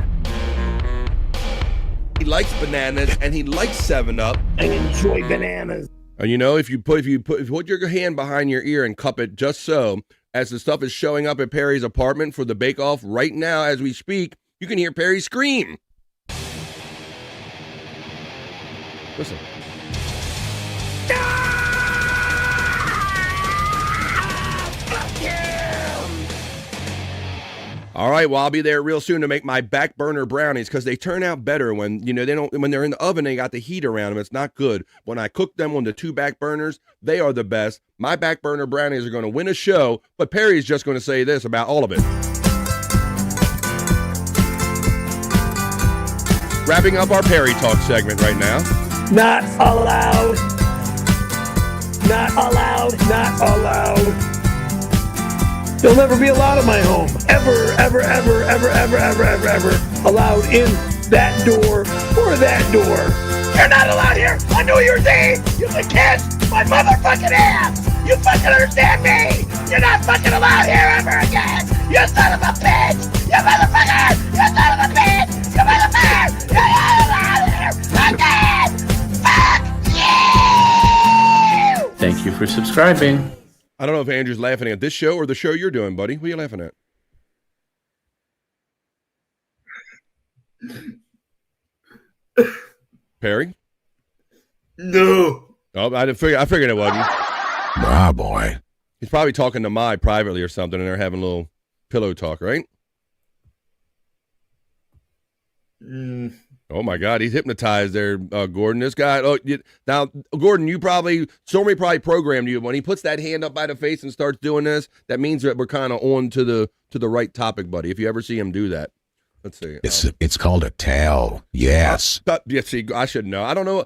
Speaker 10: He likes bananas, and he likes 7-Up.
Speaker 4: I enjoy bananas.
Speaker 10: You know, if you put your hand behind your ear and cup it just so, as the stuff is showing up at Perry's apartment for the bake-off right now as we speak, you can hear Perry scream. Listen. All right, well, I'll be there real soon to make my back burner brownies because they turn out better when when they're in the oven. They got the heat around them. It's not good. When I cook them on the 2 back burners, they are the best. My back burner brownies are going to win a show, but Perry's just going to say this about all of it. Wrapping up our Perry Talk segment right now.
Speaker 4: Not allowed. Not allowed. Not allowed. They'll never be allowed in my home. Ever, ever, ever, ever, ever, ever, ever, ever allowed in that door or that door. You're not allowed here. I know what you're saying. You can kiss my motherfucking ass. You fucking understand me? You're not fucking allowed here ever again. You son of a bitch. You motherfucker. You son of a bitch. You motherfucker. You're not allowed here again. Fuck you.
Speaker 17: Thank you for subscribing.
Speaker 10: I don't know if Andrew's laughing at this show or the show you're doing, buddy. What are you laughing at? Perry?
Speaker 3: No.
Speaker 10: Oh, I figured it wasn't.
Speaker 13: Ah, boy.
Speaker 10: He's probably talking to Mai privately or something, and they're having a little pillow talk, right? Oh my God, he's hypnotized there, Gordon. This guy. Now, Gordon, Stormy probably programmed you. When he puts that hand up by the face and starts doing this, that means that we're kind of on to the right topic, buddy. If you ever see him do that, let's see.
Speaker 13: It's called a tell. Yes.
Speaker 10: Yeah, see, I should know. I don't know.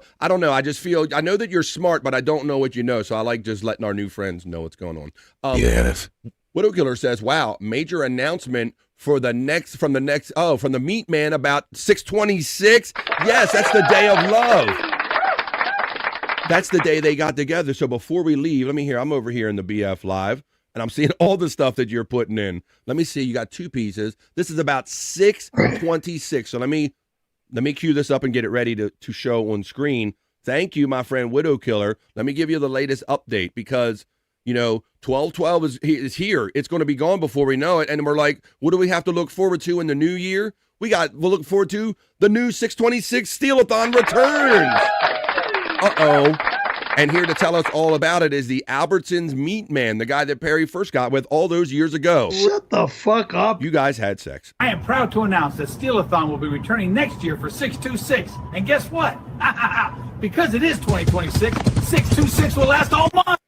Speaker 10: I just feel I know that you're smart, but I don't know what you know. So I like just letting our new friends know what's going on.
Speaker 13: Yes.
Speaker 10: Widow Killer says, "Wow, major announcement." From the Meat Man about 626. Yes, that's the day of love. That's the day they got together. So before we leave, I'm over here in the BF Live, and I'm seeing all the stuff that you're putting in. Let me see. You got 2 pieces. This is about 626. So let me cue this up and get it ready to show on screen. Thank you, my friend Widow Killer. Let me give you the latest update because 12/12 is here. It's going to be gone before we know it. And we're like, what do we have to look forward to in the new year? We'll look forward to the new 626 Steal-a-thon returns. Uh-oh. And here to tell us all about it is the Albertsons Meat Man, the guy that Perry first got with all those years ago.
Speaker 4: Shut the fuck up.
Speaker 10: You guys had sex.
Speaker 7: I am proud to announce that Steal-a-thon will be returning next year for 626. And guess what? Because it is 2026, 626 will last all month.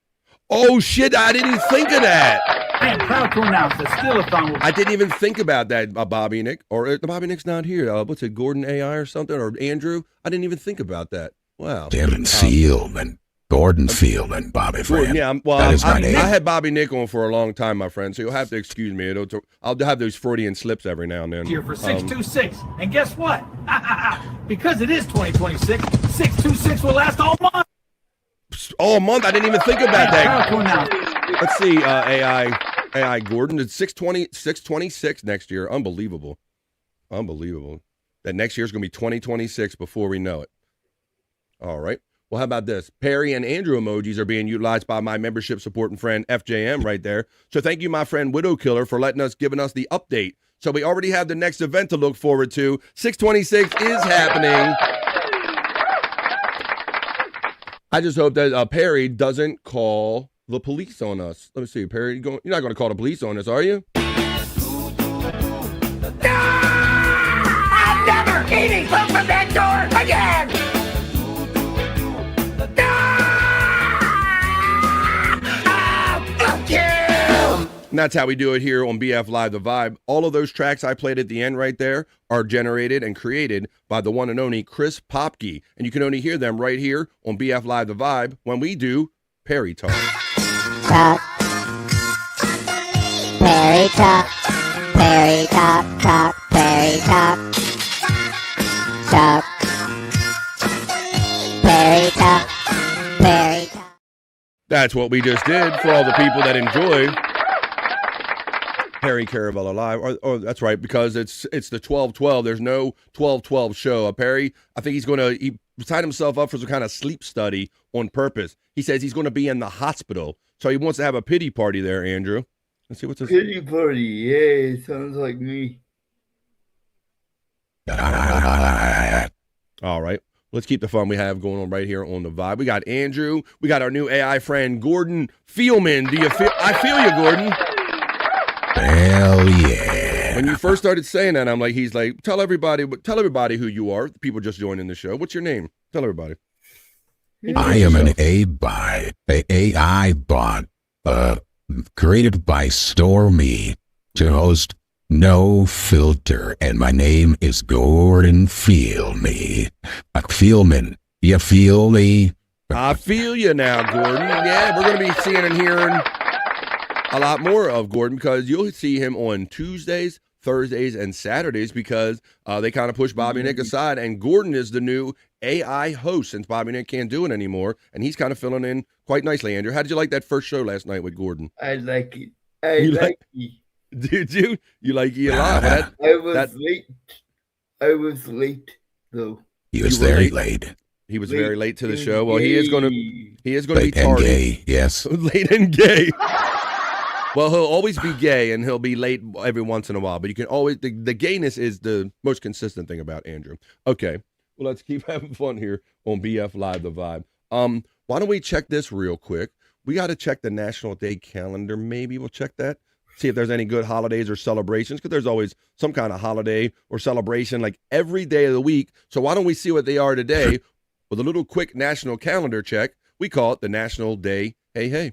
Speaker 10: Oh, shit, I didn't even think of that.
Speaker 7: I am proud to announce that Steal-a-thon will...
Speaker 10: I didn't even think about that, Bobby Nick. Or Bobby Nick's not here. What's it, Gordon AI or something? Or Andrew? I didn't even think about that. Wow.
Speaker 13: Dylan Field and Gordon Field and Bobby Friend.
Speaker 10: Yeah, I had Bobby Nick on for a long time, my friend, so you'll have to excuse me. I'll have those Freudian slips every now and then.
Speaker 7: Here for 626. And guess what? Because it is 2026, 626 will last all month.
Speaker 10: All month? I didn't even think about that. Let's see, AI Gordon. It's 626 next year. Unbelievable. That next year's going to be 2026 before we know it. All right. Well, how about this? Perry and Andrew emojis are being utilized by my membership supporting friend FJM right there. So thank you, my friend Widow Killer, for giving us the update. So we already have the next event to look forward to. 626 is happening. I just hope that Perry doesn't call the police on us. Let me see, Perry, you're not going to call the police on us, are you?
Speaker 18: I'm never eating food from that door again! Fuck you!
Speaker 10: And that's how we do it here on BF Live The Vibe. All of those tracks I played at the end right there are generated and created by the one and only Chris Popke. And you can only hear them right here on BF Live The Vibe when we do Perry Talk.
Speaker 9: Talk. Perry Talk. Perry Talk. Talk. Perry Talk. Talk. Perry Talk. Perry Talk.
Speaker 10: That's what we just did for all the people that enjoy Perry Caravella Live. Oh, that's right, because it's the 12/12. There's no 12/12 show. Perry, I think he's going to signed himself up for some kind of sleep study on purpose. He says he's going to be in the hospital, so he wants to have a pity party there, Andrew. Let's see what's this.
Speaker 3: Pity party, yeah, sounds like me.
Speaker 10: All right. Let's keep the fun we have going on right here on the vibe. We got Andrew. We got our new AI friend, Gordon Feelman. I feel you, Gordon.
Speaker 13: Hell yeah.
Speaker 10: When you first started saying that, he's like, tell everybody who you are. The people just joining the show. What's your name? Tell everybody.
Speaker 13: I am an AI bot, created by Stormy to host No Filter, and my name is Gordon Feelman. Feelman, you feel me?
Speaker 10: I feel you now, Gordon. Yeah, we're going to be seeing and hearing a lot more of Gordon because you'll see him on Tuesdays, Thursdays, and Saturdays because they kind of push Bobby Nick aside, and Gordon is the new AI host since Bobby Nick can't do it anymore, and he's kind of filling in quite nicely. Andrew, how did you like that first show last night with Gordon?
Speaker 3: I like it. I like it.
Speaker 10: Did you? You like it a lot?
Speaker 3: I was late. I was late though.
Speaker 13: He was very late.
Speaker 10: He was very late to the show. Well, he is going to be tardy.
Speaker 13: And gay, yes.
Speaker 10: Late and gay. Well, he'll always be gay, and he'll be late every once in a while. But you can always the gayness is the most consistent thing about Andrew. Okay, well, let's keep having fun here on BF Live the Vibe. Why don't we check this real quick? We got to check the National Day calendar. Maybe we'll check that. See if there's any good holidays or celebrations, because there's always some kind of holiday or celebration like every day of the week. So why don't we see what they are today with a little quick national calendar check? We call it the National Day Hey Hey.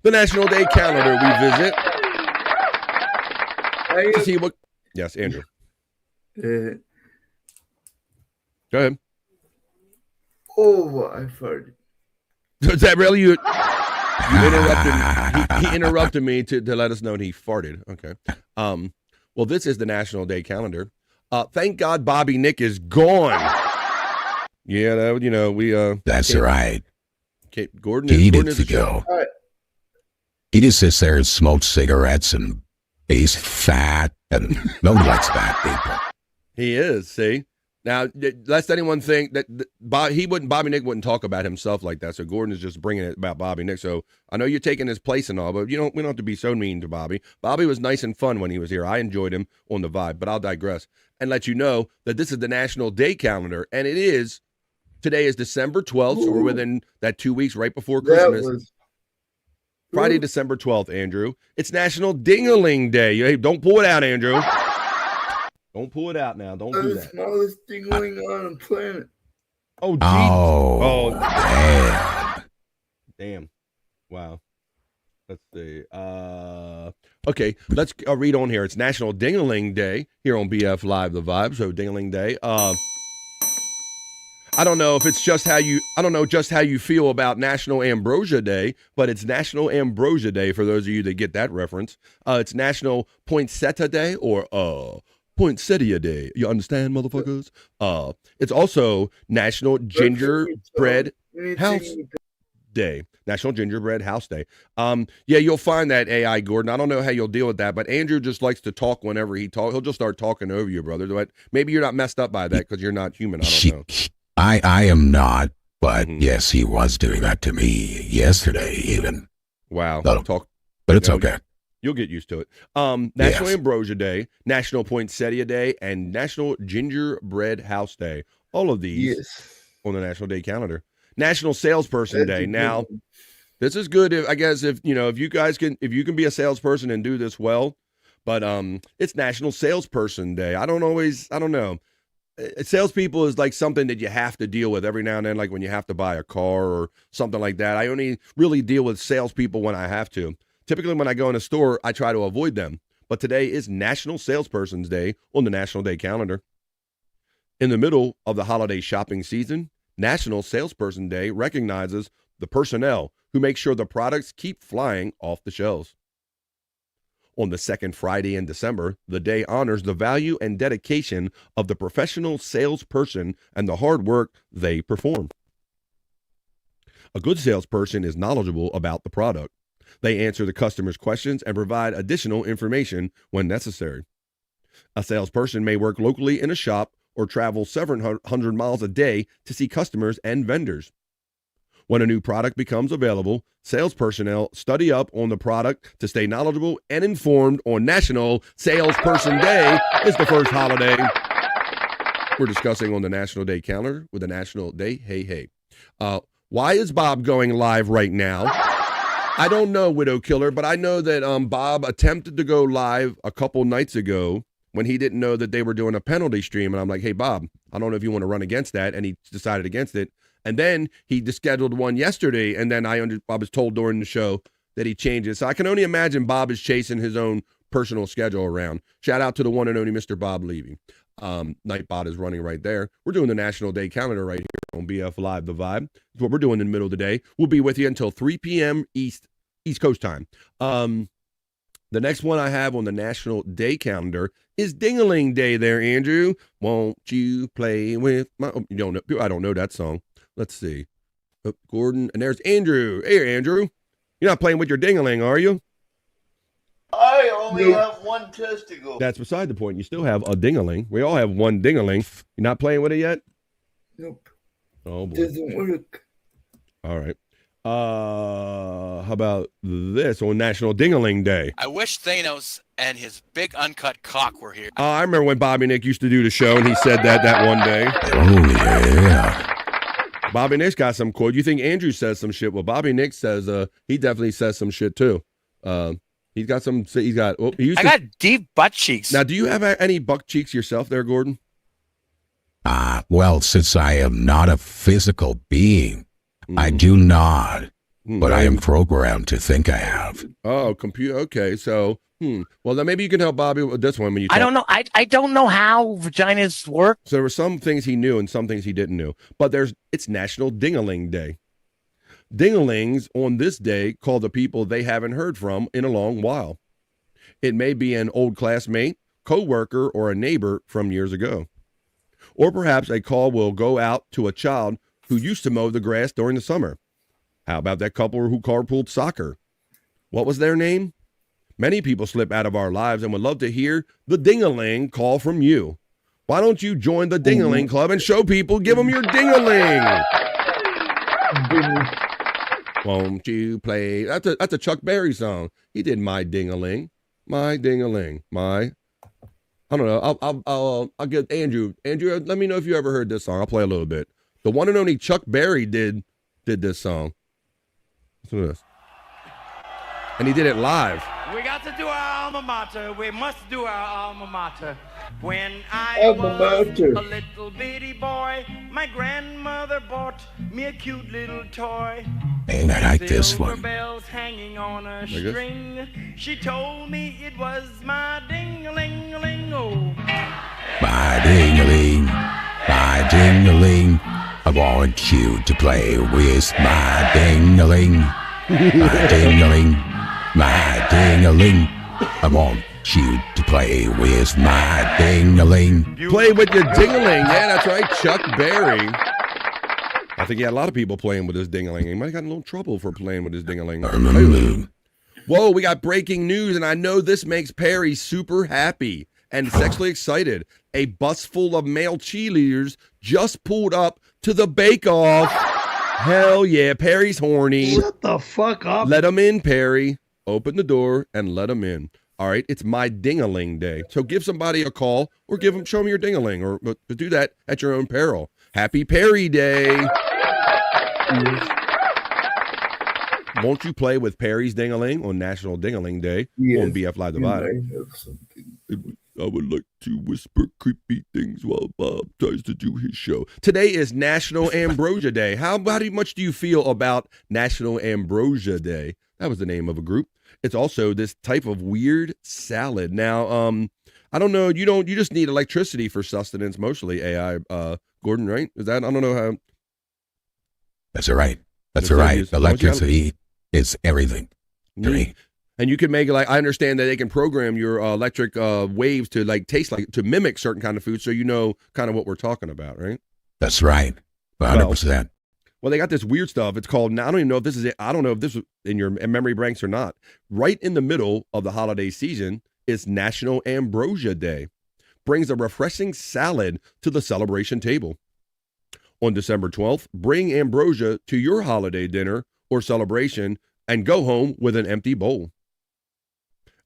Speaker 10: The National Day calendar we visit. To see what? Yes, Andrew. Go ahead.
Speaker 3: Oh, I farted.
Speaker 10: Is that really you? You interrupted. He interrupted me to let us know he farted. Okay. Well, this is the National Day calendar. Thank God Bobby Nick is gone. Yeah, we.
Speaker 13: That's right.
Speaker 10: Okay, Gordon.
Speaker 13: He
Speaker 10: Gordon
Speaker 13: needs to go. He just sits there and smokes cigarettes and he's fat, and nobody likes fat people.
Speaker 10: He is, see? Now, lest anyone think that Bobby Nick wouldn't talk about himself like that, so Gordon is just bringing it about Bobby Nick. So I know you're taking his place and all, but we don't have to be so mean to Bobby. Bobby was nice and fun when he was here. I enjoyed him on the vibe, but I'll digress and let you know that this is the National Day calendar, and today is December 12th, so we're within that 2 weeks right before Christmas. Friday, December 12th, Andrew. It's National Ding-a-Ling Day. Hey, don't pull it out, Andrew. Don't pull it out now. Don't do that.
Speaker 3: The smallest ding-a-ling on the planet.
Speaker 10: Oh, geez.
Speaker 13: Oh,
Speaker 10: damn. Wow. Let's see. Okay, let's read on here. It's National Ding-a-Ling Day here on BF Live The Vibe. So Ding-a-Ling Day. I don't know just how you feel about National Ambrosia Day, but it's National Ambrosia Day for those of you that get that reference. It's National Poinsettia Day or Poinsettia Day. You understand, motherfuckers? It's also National Gingerbread House Day. National Gingerbread House Day. Yeah, you'll find that AI, Gordon. I don't know how you'll deal with that, but Andrew just likes to talk whenever he talks. He'll just start talking over you, brother. But maybe you're not messed up by that because you're not human. I don't know.
Speaker 13: I am not, but yes, he was doing that to me yesterday even.
Speaker 10: Wow.
Speaker 13: But it's okay.
Speaker 10: You'll get used to it. National Ambrosia Day, National Poinsettia Day, and National Gingerbread House Day. All of these on the National Day calendar. National Salesperson Day. Now, this is good if you can be a salesperson and do this well, but it's National Salesperson Day. I don't know. Salespeople is like something that you have to deal with every now and then, like when you have to buy a car or something like that. I only really deal with salespeople when I have to. Typically, when I go in a store, I try to avoid them. But today is National Salesperson's Day on the National Day calendar. In the middle of the holiday shopping season, National Salesperson Day recognizes the personnel who make sure the products keep flying off the shelves. On the second Friday in December, the day honors the value and dedication of the professional salesperson and the hard work they perform. A good salesperson is knowledgeable about the product. They answer the customer's questions and provide additional information when necessary. A salesperson may work locally in a shop or travel several hundred miles a day to see customers and vendors. When a new product becomes available, sales personnel study up on the product to stay knowledgeable and informed on National Salesperson Day is the first holiday we're discussing on the National Day calendar with the National Day. Hey. Why is Bob going live right now? I don't know, Widow Killer, but I know that Bob attempted to go live a couple nights ago when he didn't know that they were doing a penalty stream. And I'm like, hey, Bob, I don't know if you want to run against that. And he decided against it. And then he just scheduled one yesterday. And then I was told during the show that he changed it. So I can only imagine Bob is chasing his own personal schedule around. Shout out to the one and only Mr. Bob Levy. Nightbot is running right there. We're doing the National Day calendar right here on BF Live The Vibe. It's what we're doing in the middle of the day. We'll be with you until 3 p.m. East Coast time. The next one I have on the National Day calendar is Ding-a-Ling Day there, Andrew. Won't you play with my... Oh, you don't know. I don't know that song. Let's see. Oh, Gordon, and there's Andrew. Hey, Andrew. You're not playing with your ding-a-ling, are you?
Speaker 3: I only have one testicle.
Speaker 10: That's beside the point. You still have a ding-a-ling. We all have one ding-a-ling. You're not playing with it yet?
Speaker 3: Nope.
Speaker 10: Oh, boy.
Speaker 3: Doesn't work.
Speaker 10: All right. How about this on National Ding-a-Ling Day?
Speaker 8: I wish Thanos and his big uncut cock were here.
Speaker 10: I remember when Bobby Nick used to do the show, and he said that one day.
Speaker 13: Oh, yeah.
Speaker 10: Bobby Nick's got some quote. You think Andrew says some shit? Well, Bobby Nick says he definitely says some shit too. He's got some. He's got. Oh, I
Speaker 8: got deep butt cheeks.
Speaker 10: Now, do you have any butt cheeks yourself, there, Gordon?
Speaker 13: Well, since I am not a physical being, I do not. But I am programmed to think I have.
Speaker 10: Oh, computer. Okay, so well, then maybe you can help Bobby with this one when you.
Speaker 8: I don't know. I don't know how vaginas work.
Speaker 10: So there were some things he knew and some things he didn't know. But it's National Ding-a-Ling Day. Ding-a-lings on this day call the people they haven't heard from in a long while. It may be an old classmate, co-worker, or a neighbor from years ago. Or perhaps a call will go out to a child who used to mow the grass during the summer. How about that couple who carpooled soccer? What was their name? Many people slip out of our lives and would love to hear the ding-a-ling call from you. Why don't you join the ding-a-ling club and show people, give them your ding-a-ling? Won't you play? That's a Chuck Berry song. He did My Ding-a-Ling, My Ding-a-Ling, My. I don't know. I'll get Andrew. Andrew, let me know if you ever heard this song. I'll play a little bit. The one and only Chuck Berry did this song. Listen to this. And he did it live.
Speaker 18: We got to do our alma mater. We must do our alma mater. When I
Speaker 3: Alma
Speaker 18: was
Speaker 3: mater.
Speaker 18: a little bitty boy, my grandmother bought me a cute little toy.
Speaker 13: And I like this
Speaker 18: Silver
Speaker 13: one.
Speaker 18: bells hanging on a
Speaker 10: Like this?
Speaker 18: string. She told me it was my ding-a-ling-a-ling. Oh.
Speaker 13: My ding-a-ling, my ding-a-ling. I want you to play with my ding-a-ling. My ding-a-ling, my ding-a-ling. I want you to play with my ding-a-ling.
Speaker 10: Play with your ding-a-ling. Yeah, that's right, Chuck Berry. I think he had a lot of people playing with his ding-a-ling. He might have gotten a little trouble for playing with his ding-a-ling. Whoa, we got breaking news, and I know this makes Perry super happy and sexually excited. A bus full of male cheerleaders just pulled up to the bake-off. Hell yeah, Perry's horny.
Speaker 4: Shut the fuck up.
Speaker 10: Let him in, Perry. Open the door and let him in. All right, it's My Ding-a-Ling Day. So give somebody a call or show them your ding-a-ling, or do that at your own peril. Happy Perry Day. Won't you play with Perry's Ding-a-Ling on National Ding-a-Ling Day on BF Live The Vibe? I would like to whisper creepy things while Bob tries to do his show. Today is National Ambrosia Day. How much do you feel about National Ambrosia Day? That was the name of a group. It's also this type of weird salad. Now, I don't know. You just need electricity for sustenance, mostly. AI, Gordon, right? Is that? I don't know how.
Speaker 13: That's right. That's right. Electricity is everything to me.
Speaker 10: And you can make it like, I understand that they can program your electric waves to like taste like, to mimic certain kind of food, so you know kind of what we're talking about, right?
Speaker 13: That's right. 100%.
Speaker 10: Well, they got this weird stuff. It's called, now I don't even know if this is it. I don't know if this is in your memory banks or not. Right in the middle of the holiday season is National Ambrosia Day. Brings a refreshing salad to the celebration table. On December 12th, bring ambrosia to your holiday dinner or celebration and go home with an empty bowl.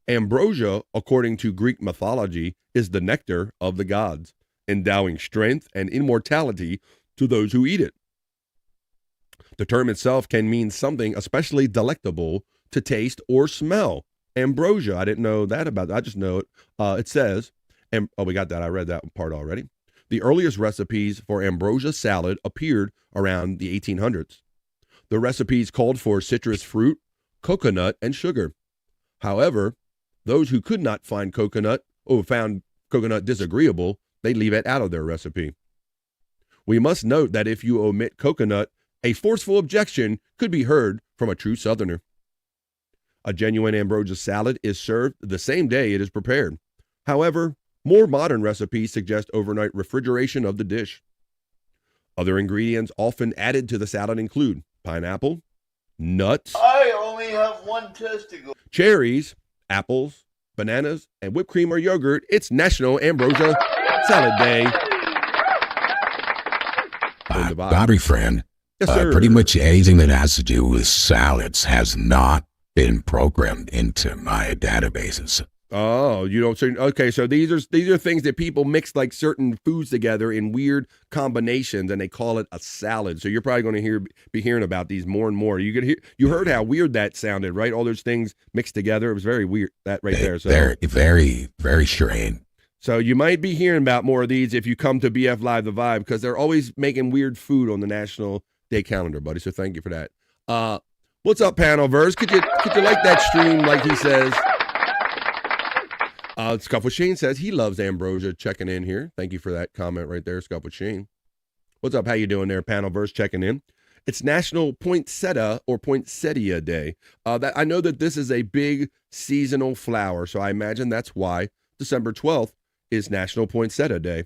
Speaker 10: Ambrosia, according to Greek mythology, is the nectar of the gods, endowing strength and immortality to those who eat it. The term itself can mean something especially delectable to taste or smell. Ambrosia, I didn't know that about that. I just know it. It says, we got that. I read that part already. The earliest recipes for ambrosia salad appeared around the 1800s. The recipes called for citrus fruit, coconut, and sugar. However, those who could not find coconut or found coconut disagreeable, they leave it out of their recipe. We must note that if you omit coconut, a forceful objection could be heard from a true Southerner. A genuine ambrosia salad is served the same day it is prepared. However, more modern recipes suggest overnight refrigeration of the dish. Other ingredients often added to the salad include pineapple, nuts,
Speaker 3: I only have one testicle.
Speaker 10: cherries, apples, bananas, and whipped cream or yogurt. It's National Ambrosia Salad Day.
Speaker 13: Bobby friend,
Speaker 10: Yes, sir.
Speaker 13: pretty much anything that has to do with salads has not been programmed into my databases.
Speaker 10: Oh, you don't. Okay, so these are things that people mix like certain foods together in weird combinations, and they call it a salad. So you're probably going to be hearing about these more and more. You heard how weird that sounded, right? All those things mixed together. It was very weird. That right there. So
Speaker 13: very, very, very strange.
Speaker 10: So you might be hearing about more of these if you come to BF Live The Vibe, because they're always making weird food on the National Day calendar, buddy. So thank you for that. What's up, Panelverse? Could you like that stream, like he says? Scuff with Shane says he loves ambrosia. Checking in here. Thank you for that comment right there, Scuff with Shane. What's up? How you doing there, Panelverse? Checking in. It's National Poinsettia or Poinsettia Day. I know that this is a big seasonal flower, so I imagine that's why December 12th is National Poinsettia Day.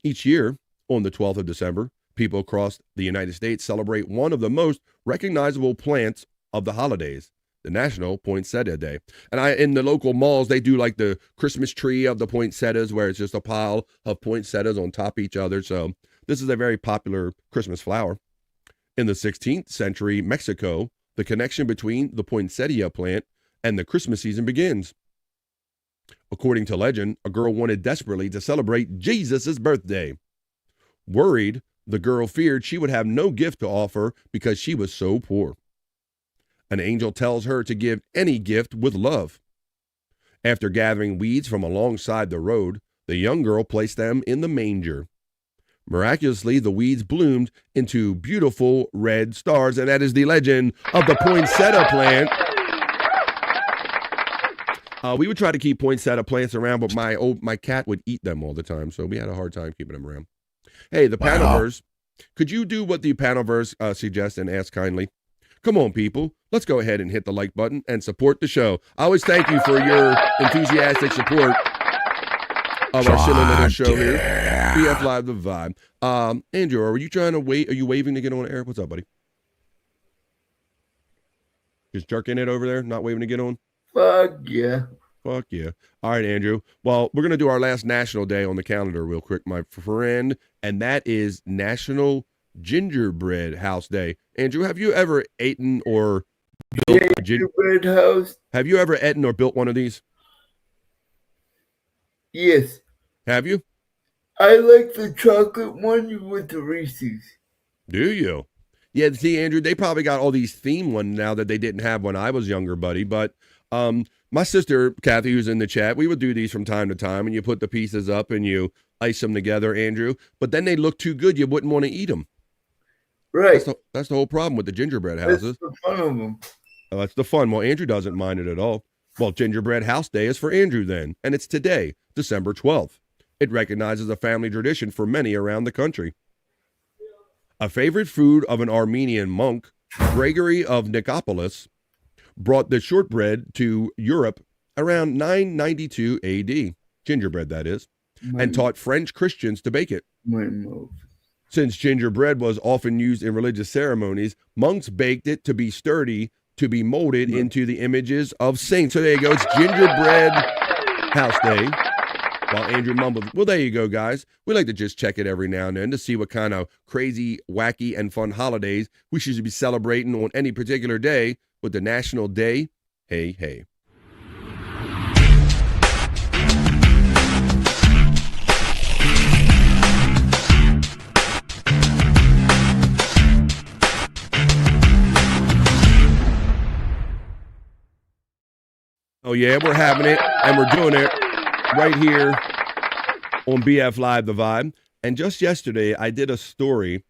Speaker 10: Each year on the 12th of December, people across the United States celebrate one of the most recognizable plants of the holidays, the National Poinsettia Day. And in the local malls, they do like the Christmas tree of the poinsettias, where it's just a pile of poinsettias on top of each other. So this is a very popular Christmas flower. In the 16th century Mexico, the connection between the poinsettia plant and the Christmas season begins. According to legend, a girl wanted desperately to celebrate Jesus' birthday. Worried, the girl feared she would have no gift to offer because she was so poor. An angel tells her to give any gift with love. After gathering weeds from alongside the road, the young girl placed them in the manger. Miraculously, the weeds bloomed into beautiful red stars, and that is the legend of the poinsettia plant. We would try to keep poinsettia plants around, but my cat would eat them all the time, so we had a hard time keeping them around. Hey, the Panelverse, could you do what the Panelverse suggests and ask kindly? Come on, people. Let's go ahead and hit the like button and support the show. I always thank you for your enthusiastic support of our silly little show here. BF Live The Vibe. Andrew, are you waving to get on air? What's up, buddy? Just jerking it over there, not waving to get on?
Speaker 3: Fuck yeah.
Speaker 10: Fuck yeah. All right, Andrew. Well, we're going to do our last national day on the calendar real quick, my friend, and that is National Gingerbread House Day. Andrew, have you ever eaten or built a gingerbread
Speaker 3: house?
Speaker 10: Have you ever eaten or built one of these?
Speaker 3: Yes.
Speaker 10: Have you?
Speaker 3: I like the chocolate one with the Reese's.
Speaker 10: Do you? Yeah, see, Andrew, they probably got all these theme ones now that they didn't have when I was younger, buddy. But my sister, Kathy, who's in the chat, we would do these from time to time, and you put the pieces up and you ice them together, Andrew. But then they look too good, you wouldn't want to eat them.
Speaker 3: Right.
Speaker 10: That's the whole problem with the gingerbread houses.
Speaker 3: That's the fun of them.
Speaker 10: Oh, that's the fun. Well, Andrew doesn't mind it at all. Well, Gingerbread House Day is for Andrew then, and it's today, December 12th. It recognizes a family tradition for many around the country. A favorite food of an Armenian monk, Gregory of Nicopolis, brought the shortbread to Europe around 992 AD, gingerbread that is, and taught French Christians to bake it. Since gingerbread was often used in religious ceremonies, monks baked it to be sturdy, to be molded into the images of saints. So there you go. It's gingerbread house day. While Andrew mumbled, well, there you go, guys. We like to just check it every now and then to see what kind of crazy, wacky, and fun holidays we should be celebrating on any particular day with the National Day. Hey, hey. Oh, yeah, we're having it, and we're doing it right here on BF Live The Vibe. And just yesterday, I did a story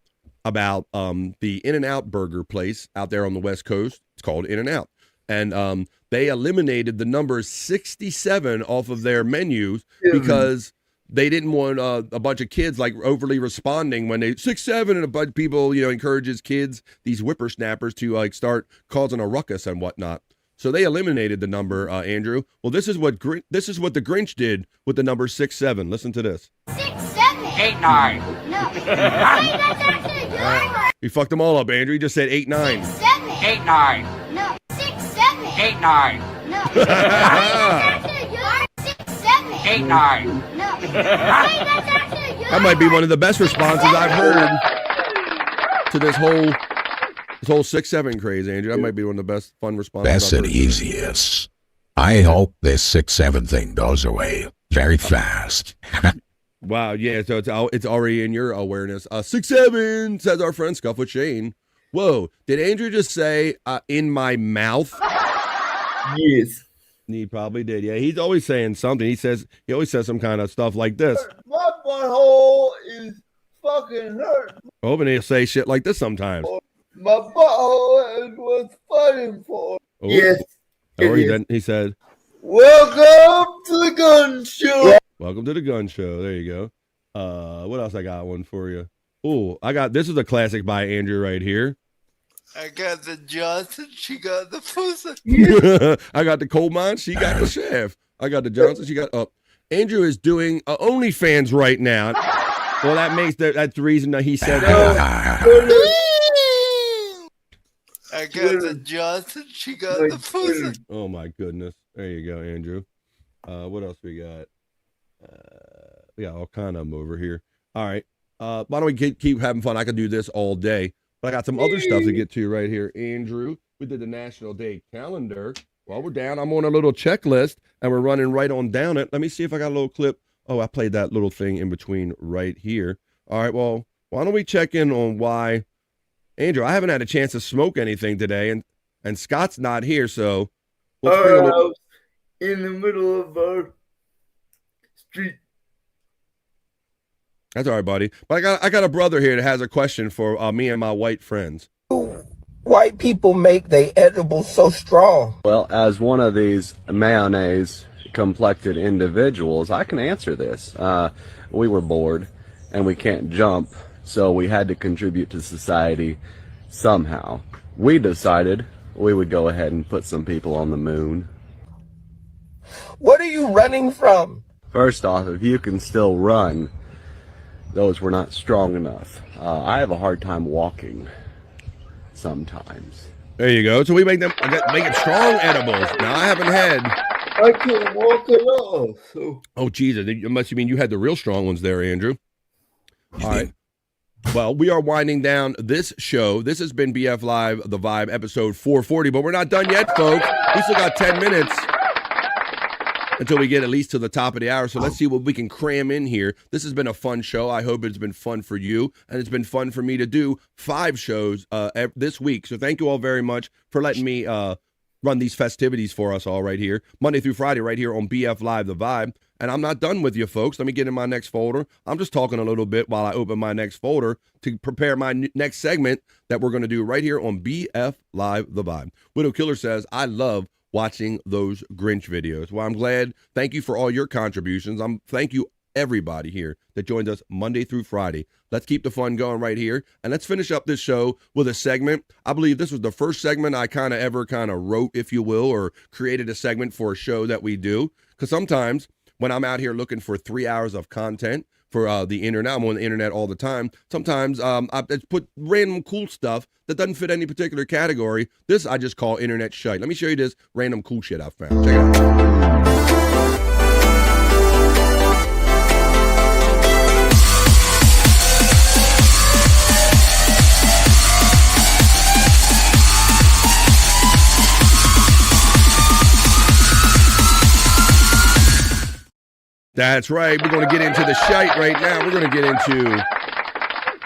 Speaker 10: about the In-N-Out burger place out there on the West Coast. It's called In-N-Out. And they eliminated the number 67 off of their menus because they didn't want a bunch of kids like overly responding when they 6-7 and a bunch of people, encourages kids, these whippersnappers to like start causing a ruckus and whatnot. So they eliminated the number, Andrew. Well, this is what the Grinch did with the number 6-7. Listen to this.
Speaker 18: 6, 7, 8, 9. No. Wait, that's actually good.
Speaker 10: You fucked them all up, Andrew. You just said 8, 9.
Speaker 18: 6, 7, 8, 9. No. 6, 7, 8, 9. No. Wait, that's actually good. 6, 7, 8, 9. No. Wait, that's actually good.
Speaker 10: That might be one of the best responses I've heard to this whole 6-7 craze, Andrew. That might be one of the best fun responses.
Speaker 13: Best and easiest. I hope this 6-7 thing goes away very fast.
Speaker 10: Wow, yeah, so it's already in your awareness. 6-7, says our friend Scuff with Shane. Whoa, did Andrew just say, in my mouth?
Speaker 3: Yes.
Speaker 10: He probably did, yeah. He's always saying something. He always says some kind of stuff like this.
Speaker 3: My butthole is fucking hurt.
Speaker 10: Hoping he'll say shit like this sometimes.
Speaker 3: My butthole is what's fighting for.
Speaker 10: Oh.
Speaker 3: Yes.
Speaker 10: He said,
Speaker 3: welcome to the gun show.
Speaker 10: Welcome to the gun show. There you go. What else I got one for you? Oh, this is a classic by Andrew right here.
Speaker 3: I got the Johnson, she got the pussy.
Speaker 10: I got the coal mine, she got the shaft. I got the Johnson, she got Andrew is doing OnlyFans right now. Well, that's the reason that he said
Speaker 3: I got the Johnson, she got the pussy.
Speaker 10: Oh my goodness. There you go, Andrew. What else we got? We got all kind of them over here. All right. Why don't we keep having fun? I could do this all day. But I got some other stuff to get to right here, Andrew. We did the National Day calendar. While we're down, I'm on a little checklist, and we're running right on down it. Let me see if I got a little clip. Oh, I played that little thing in between right here. All right, well, why don't we check in on why... Andrew, I haven't had a chance to smoke anything today, and Scott's not here, so...
Speaker 3: House in the middle of our street.
Speaker 10: That's all right, buddy. But I got a brother here that has a question for me and my white friends.
Speaker 4: White people make their edibles so strong?
Speaker 11: Well, as one of these mayonnaise complected individuals, I can answer this. We were bored and we can't jump, so we had to contribute to society somehow. We decided we would go ahead and put some people on the moon.
Speaker 4: What are you running from?
Speaker 11: First off, if you can still run, those were not strong enough. I have a hard time walking sometimes.
Speaker 10: There you go. So we make it strong edibles. Now I haven't had.
Speaker 3: I can't walk at all. So.
Speaker 10: Oh, Jesus. It must mean you had the real strong ones there, Andrew. All right. Well, we are winding down this show. This has been BF Live, The Vibe, episode 440, but we're not done yet, folks. We still got 10 minutes until we get at least to the top of the hour. So let's see what we can cram in here. This has been a fun show. I hope it's been fun for you, and it's been fun for me to do 5 shows this week. So thank you all very much for letting me run these festivities for us all right here, Monday through Friday, right here on BF Live, The Vibe. And I'm not done with you, folks. Let me get in my next folder. I'm just talking a little bit while I open my next folder to prepare my next segment that we're going to do right here on BF Live, The Vibe. Widow Killer says, I love watching those Grinch videos. Well, I'm glad. Thank you for all your contributions. Thank you everybody here that joins us Monday through Friday. Let's keep the fun going right here, and let's finish up this show with a segment. I believe this was the first segment I ever wrote, if you will, or created a segment for a show that we do. Because sometimes when I'm out here looking for 3 hours of content for the internet, I'm on the internet all the time. Sometimes I put random cool stuff that doesn't fit any particular category. This I just call internet shite. Let me show you this random cool shit I found. Check it out. That's right. We're going to get into the shite right now. We're going to get into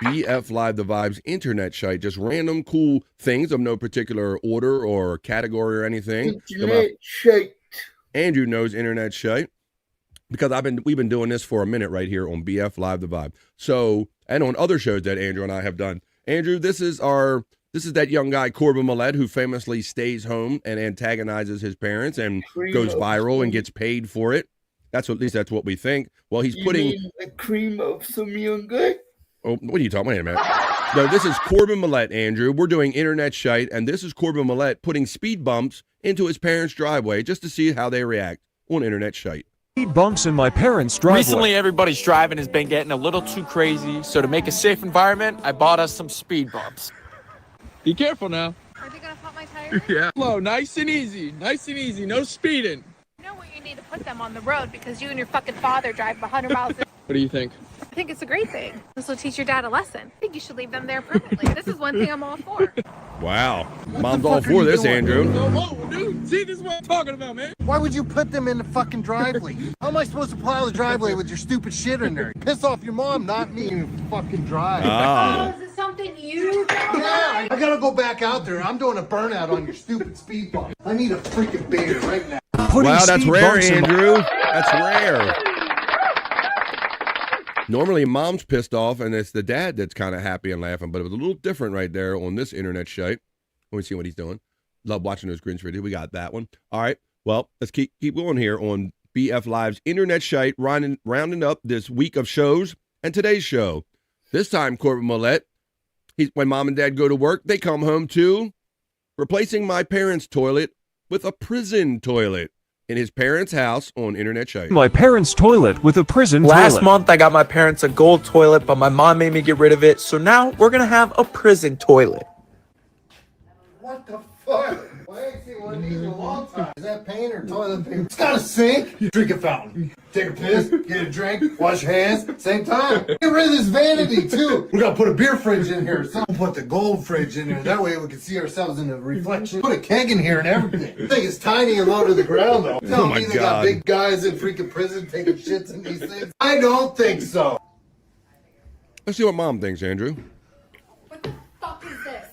Speaker 10: BF Live The Vibes internet shite. Just random cool things of no particular order or category or anything.
Speaker 3: Internet shite.
Speaker 10: Andrew knows internet shite because we've been doing this for a minute right here on BF Live The Vibe. So, and on other shows that Andrew and I have done. Andrew, this is that young guy, Corbin Millett, who famously stays home and antagonizes his parents and goes viral and gets paid for it. At least that's what we think. Well, he's putting
Speaker 3: the cream of some young guy.
Speaker 10: Oh, what are you talking about, man? No, this is Corbin Millett, Andrew. We're doing internet shite, and this is Corbin Millett putting speed bumps into his parents' driveway just to see how they react on internet shite.
Speaker 12: Speed bumps in my parents' driveway.
Speaker 16: Recently, everybody's driving has been getting a little too crazy, so to make a safe environment, I bought us some speed bumps.
Speaker 23: Be careful now.
Speaker 24: Are they gonna pop my tires?
Speaker 23: Yeah. Slow, nice and easy, no speeding.
Speaker 24: You know what, you need to put them on the road because you and your fucking father drive 100 miles.
Speaker 23: What do you think?
Speaker 24: I think it's a great thing. This will teach your dad a lesson. I think you should leave them there permanently. This is one thing I'm all for.
Speaker 10: Wow. Mom's all for this, Andrew.
Speaker 23: Whoa, dude. See, this is what I'm talking about, man.
Speaker 25: Why would you put them in the fucking driveway? How am I supposed to plow the driveway with your stupid shit in there? Piss off your mom, not me. You fucking drive.
Speaker 10: Ah.
Speaker 24: Oh, is it something you
Speaker 25: Yeah, I gotta go back out there. I'm doing a burnout on your stupid speed bump. I need a freaking beer right now.
Speaker 10: Wow, that's rare, Andrew. That's rare. Normally, mom's pissed off, and it's the dad that's kind of happy and laughing, but it was a little different right there on this internet shite. Let me see what he's doing. Love watching those grins videos. We got that one. All right. Well, let's keep going here on BF Live's internet shite, rounding up this week of shows and today's show. This time, Corbin Millett, when mom and dad go to work, they come home to replacing my parents' toilet with a prison toilet in his parents' house on internet shite.
Speaker 12: My parents' toilet with a prison
Speaker 16: Last
Speaker 12: toilet.
Speaker 16: month, I got my parents a gold toilet, but my mom made me get rid of it, so now we're gonna have a prison toilet.
Speaker 25: What the fuck? Well, I ain't seen one of these in a long time. Is that paint or toilet paper? It's got a sink. You drink a fountain. Take a piss, get a drink, wash your hands, same time. Get rid of this vanity, too. We gotta put a beer fridge in here. So we'll put the gold fridge in there. That way we can see ourselves in the reflection. Put a keg in here and everything. The thing is tiny and low to the ground, though. Tell me they got big guys in freaking prison taking shits in these things? I don't think so.
Speaker 10: Let's see what mom thinks, Andrew.
Speaker 24: fuck is this?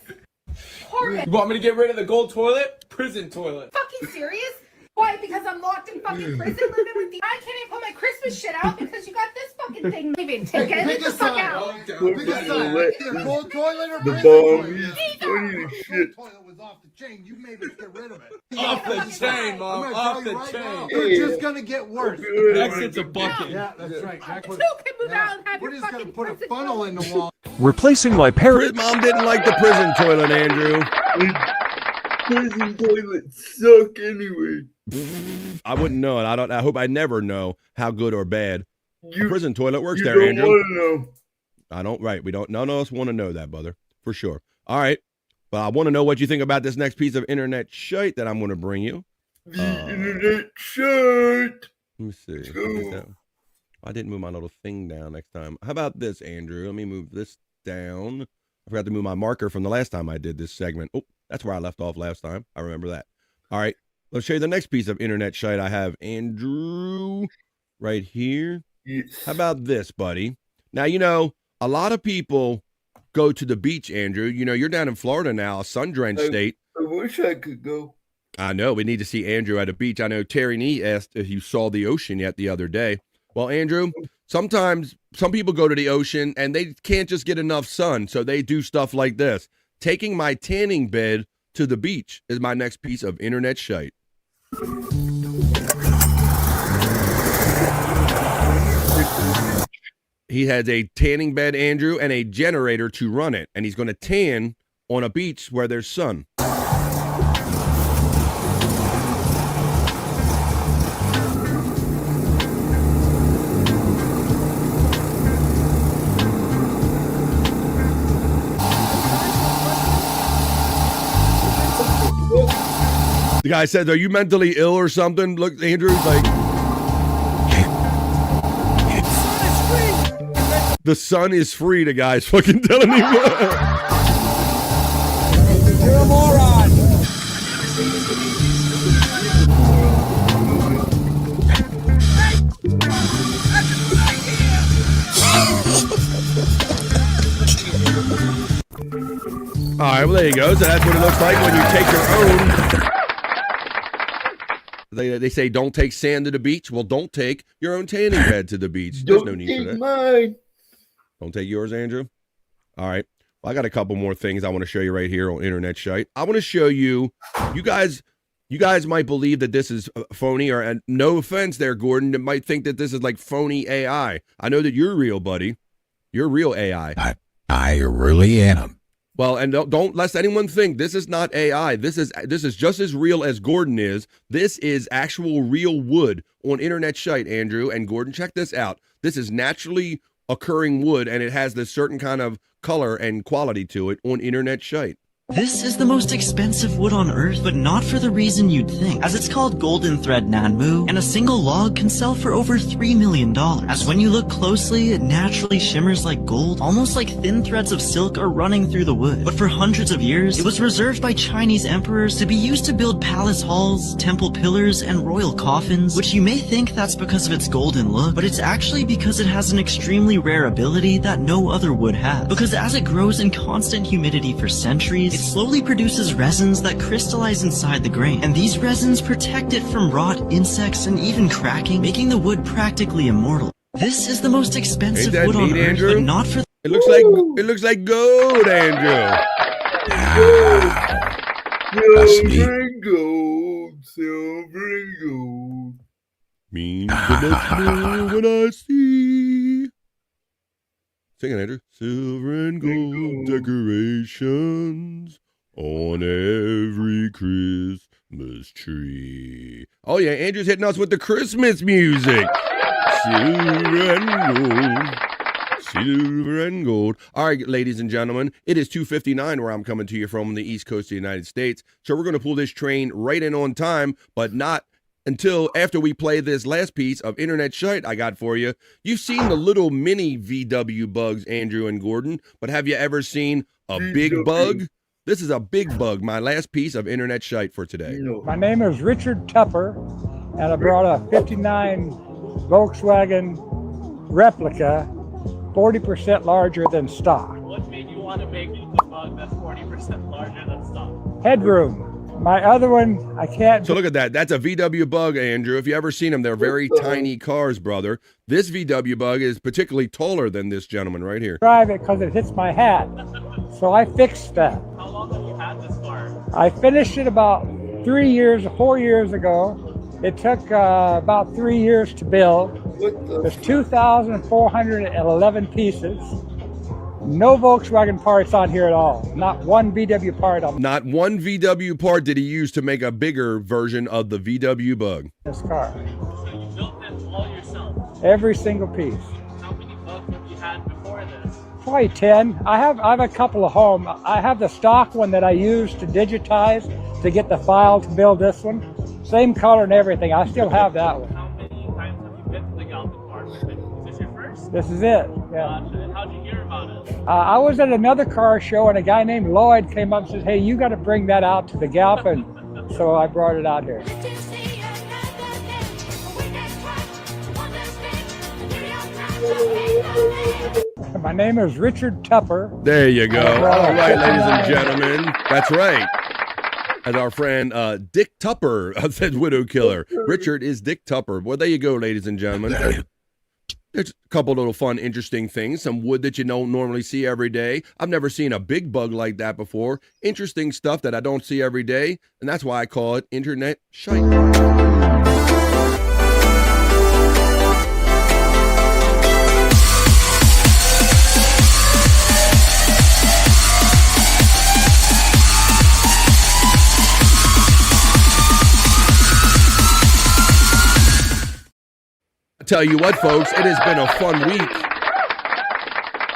Speaker 23: You want me to get rid of the gold toilet? Prison toilet.
Speaker 24: Fucking serious? Why? Because I'm locked in fucking prison living with the. I can't even put my Christmas shit out because you got this fucking thing. Leaving. Take it. Get the fuck out.
Speaker 25: Pick a side. Either gold toilet or
Speaker 3: The
Speaker 25: prison
Speaker 3: bomb
Speaker 25: toilet.
Speaker 3: is funny as shit.
Speaker 25: Toilet was off the chain. You made us get rid of it.
Speaker 23: Off the chain, Mom. Off the chain.
Speaker 25: It's just gonna get worse.
Speaker 23: Next, it's a bucket.
Speaker 25: Yeah, that's right. Jack,
Speaker 24: Two can move out and have
Speaker 25: we're
Speaker 24: your
Speaker 25: just gonna
Speaker 24: fucking
Speaker 25: put a
Speaker 24: prison
Speaker 25: funnel in the wall.
Speaker 12: Replacing my parents.
Speaker 10: Mom didn't like the prison toilet, Andrew.
Speaker 3: Prison toilets suck anyway.
Speaker 10: I wouldn't know it. I hope I never know how good or bad a prison toilet works
Speaker 3: You
Speaker 10: there,
Speaker 3: don't
Speaker 10: Andrew.
Speaker 3: want to know.
Speaker 10: I don't. Right. We don't. None of us want to know that, brother, for sure. All right. But I want to know what you think about this next piece of internet shite that I'm going to bring you.
Speaker 3: The internet shite.
Speaker 10: Let me see. I didn't move my little thing down next time. How about this, Andrew? Let me move this down. I forgot to move my marker from the last time I did this segment. Oh, that's where I left off last time. I remember that. All right. Let's show you the next piece of internet shite I have, Andrew, right here.
Speaker 3: Yes.
Speaker 10: How about this, buddy? Now, you know, a lot of people go to the beach, Andrew. You know, you're down in Florida now, a sun-drenched state.
Speaker 3: I wish I could go.
Speaker 10: I know. We need to see Andrew at a beach. I know Terry Nee asked if you saw the ocean yet the other day. Well, Andrew, sometimes some people go to the ocean and they can't just get enough sun, so they do stuff like this. Taking my tanning bed to the beach is my next piece of internet shite. He has a tanning bed, Andrew, and a generator to run it. And he's going to tan on a beach where there's sun. The guy says, "Are you mentally ill or something?" Look, Andrew's like, the sun is free. The guy's fucking telling him.
Speaker 4: You're a moron.
Speaker 10: All right, well, there you go. So that's what it looks like when you take your own. They say don't take sand to the beach. Well, don't take your own tanning bed to the beach. There's no need for that.
Speaker 3: Mine.
Speaker 10: Don't take yours, Andrew. All right. Well, I got a couple more things I want to show you right here on Internet Shyt. I want to show you, you guys might believe that this is phony, or and no offense there, Gordon, that might think that this is like phony AI. I know that you're real, buddy. You're real AI.
Speaker 13: I really am.
Speaker 10: Well, and don't let anyone think this is not AI. This is just as real as Gordon is. This is actual real wood on Internet Shyt, Andrew and Gordon. Check this out. This is naturally occurring wood, and it has this certain kind of color and quality to it on Internet Shyt.
Speaker 2: This is the most expensive wood on Earth, but not for the reason you'd think, as it's called golden thread nanmu, and a single log can sell for over $3 million. As when you look closely, it naturally shimmers like gold, almost like thin threads of silk are running through the wood. But for hundreds of years, it was reserved by Chinese emperors to be used to build palace halls, temple pillars, and royal coffins, which you may think that's because of its golden look, but it's actually because it has an extremely rare ability that no other wood has. Because as it grows in constant humidity for centuries, it slowly produces resins that crystallize inside the grain, and these resins protect it from rot, insects, and even cracking, making the wood practically immortal. This is the most expensive wood on Earth, but not for.
Speaker 10: It looks like gold, Andrew.
Speaker 3: Silver and gold, silver and gold.
Speaker 10: Means the next blue when I see. Sing it, Andrew. Silver and gold decorations on every Christmas tree. Oh, yeah, Andrew's hitting us with the Christmas music. Silver and gold. Silver and gold. All right, ladies and gentlemen, it is 2:59 where I'm coming to you from the East Coast of the United States. So we're going to pull this train right in on time, but not until after we play this last piece of Internet Shyt I got for you. You've seen the little mini VW bugs, Andrew and Gordon, but have you ever seen a big bug? This is a big bug, my last piece of Internet Shyt for today.
Speaker 14: My name is Richard Tupper, and I brought a 59 Volkswagen replica, 40% larger than stock.
Speaker 15: What made you want to make a bug that's 40% larger than stock?
Speaker 14: Headroom. My other one, I can't.
Speaker 10: So look at that. That's a VW bug, Andrew. If you ever seen them, they're very tiny cars, brother. This VW bug is particularly taller than this gentleman right here.
Speaker 14: Drive it because it hits my hat. So I fixed that.
Speaker 15: How long have you had this car?
Speaker 14: I finished it about 4 years ago. It took about 3 years to build. There's 2,411 pieces. No Volkswagen parts on here at all. Not one VW part on
Speaker 10: Not one VW part did he use to make a bigger version of the VW bug.
Speaker 14: this car.
Speaker 15: So you built this all yourself?
Speaker 14: Every single piece.
Speaker 15: How many bugs have you had before this?
Speaker 14: Probably 10. I have a couple at home. I have the stock one that I used to digitize to get the file to build this one. Same color and everything. I still have that one.
Speaker 15: How many times have you been to the Galvin car? Is this your first?
Speaker 14: This is it. Yeah.
Speaker 15: And how'd you hear about it?
Speaker 14: I was at another car show and a guy named Lloyd came up and said, "Hey, you got to bring that out to the Galpin." So I brought it out here. My name is Richard Tupper.
Speaker 10: There you go. All right, ladies and gentlemen. That's right. As our friend Dick Tupper said, Widow Killer. Richard is Dick Tupper. Well, there you go, ladies and gentlemen. There's a couple little fun, interesting things. Some wood that you don't normally see every day. I've never seen a big bug like that before. Interesting stuff that I don't see every day. And that's why I call it Internet Shyt. Tell you what, folks, it has been a fun week.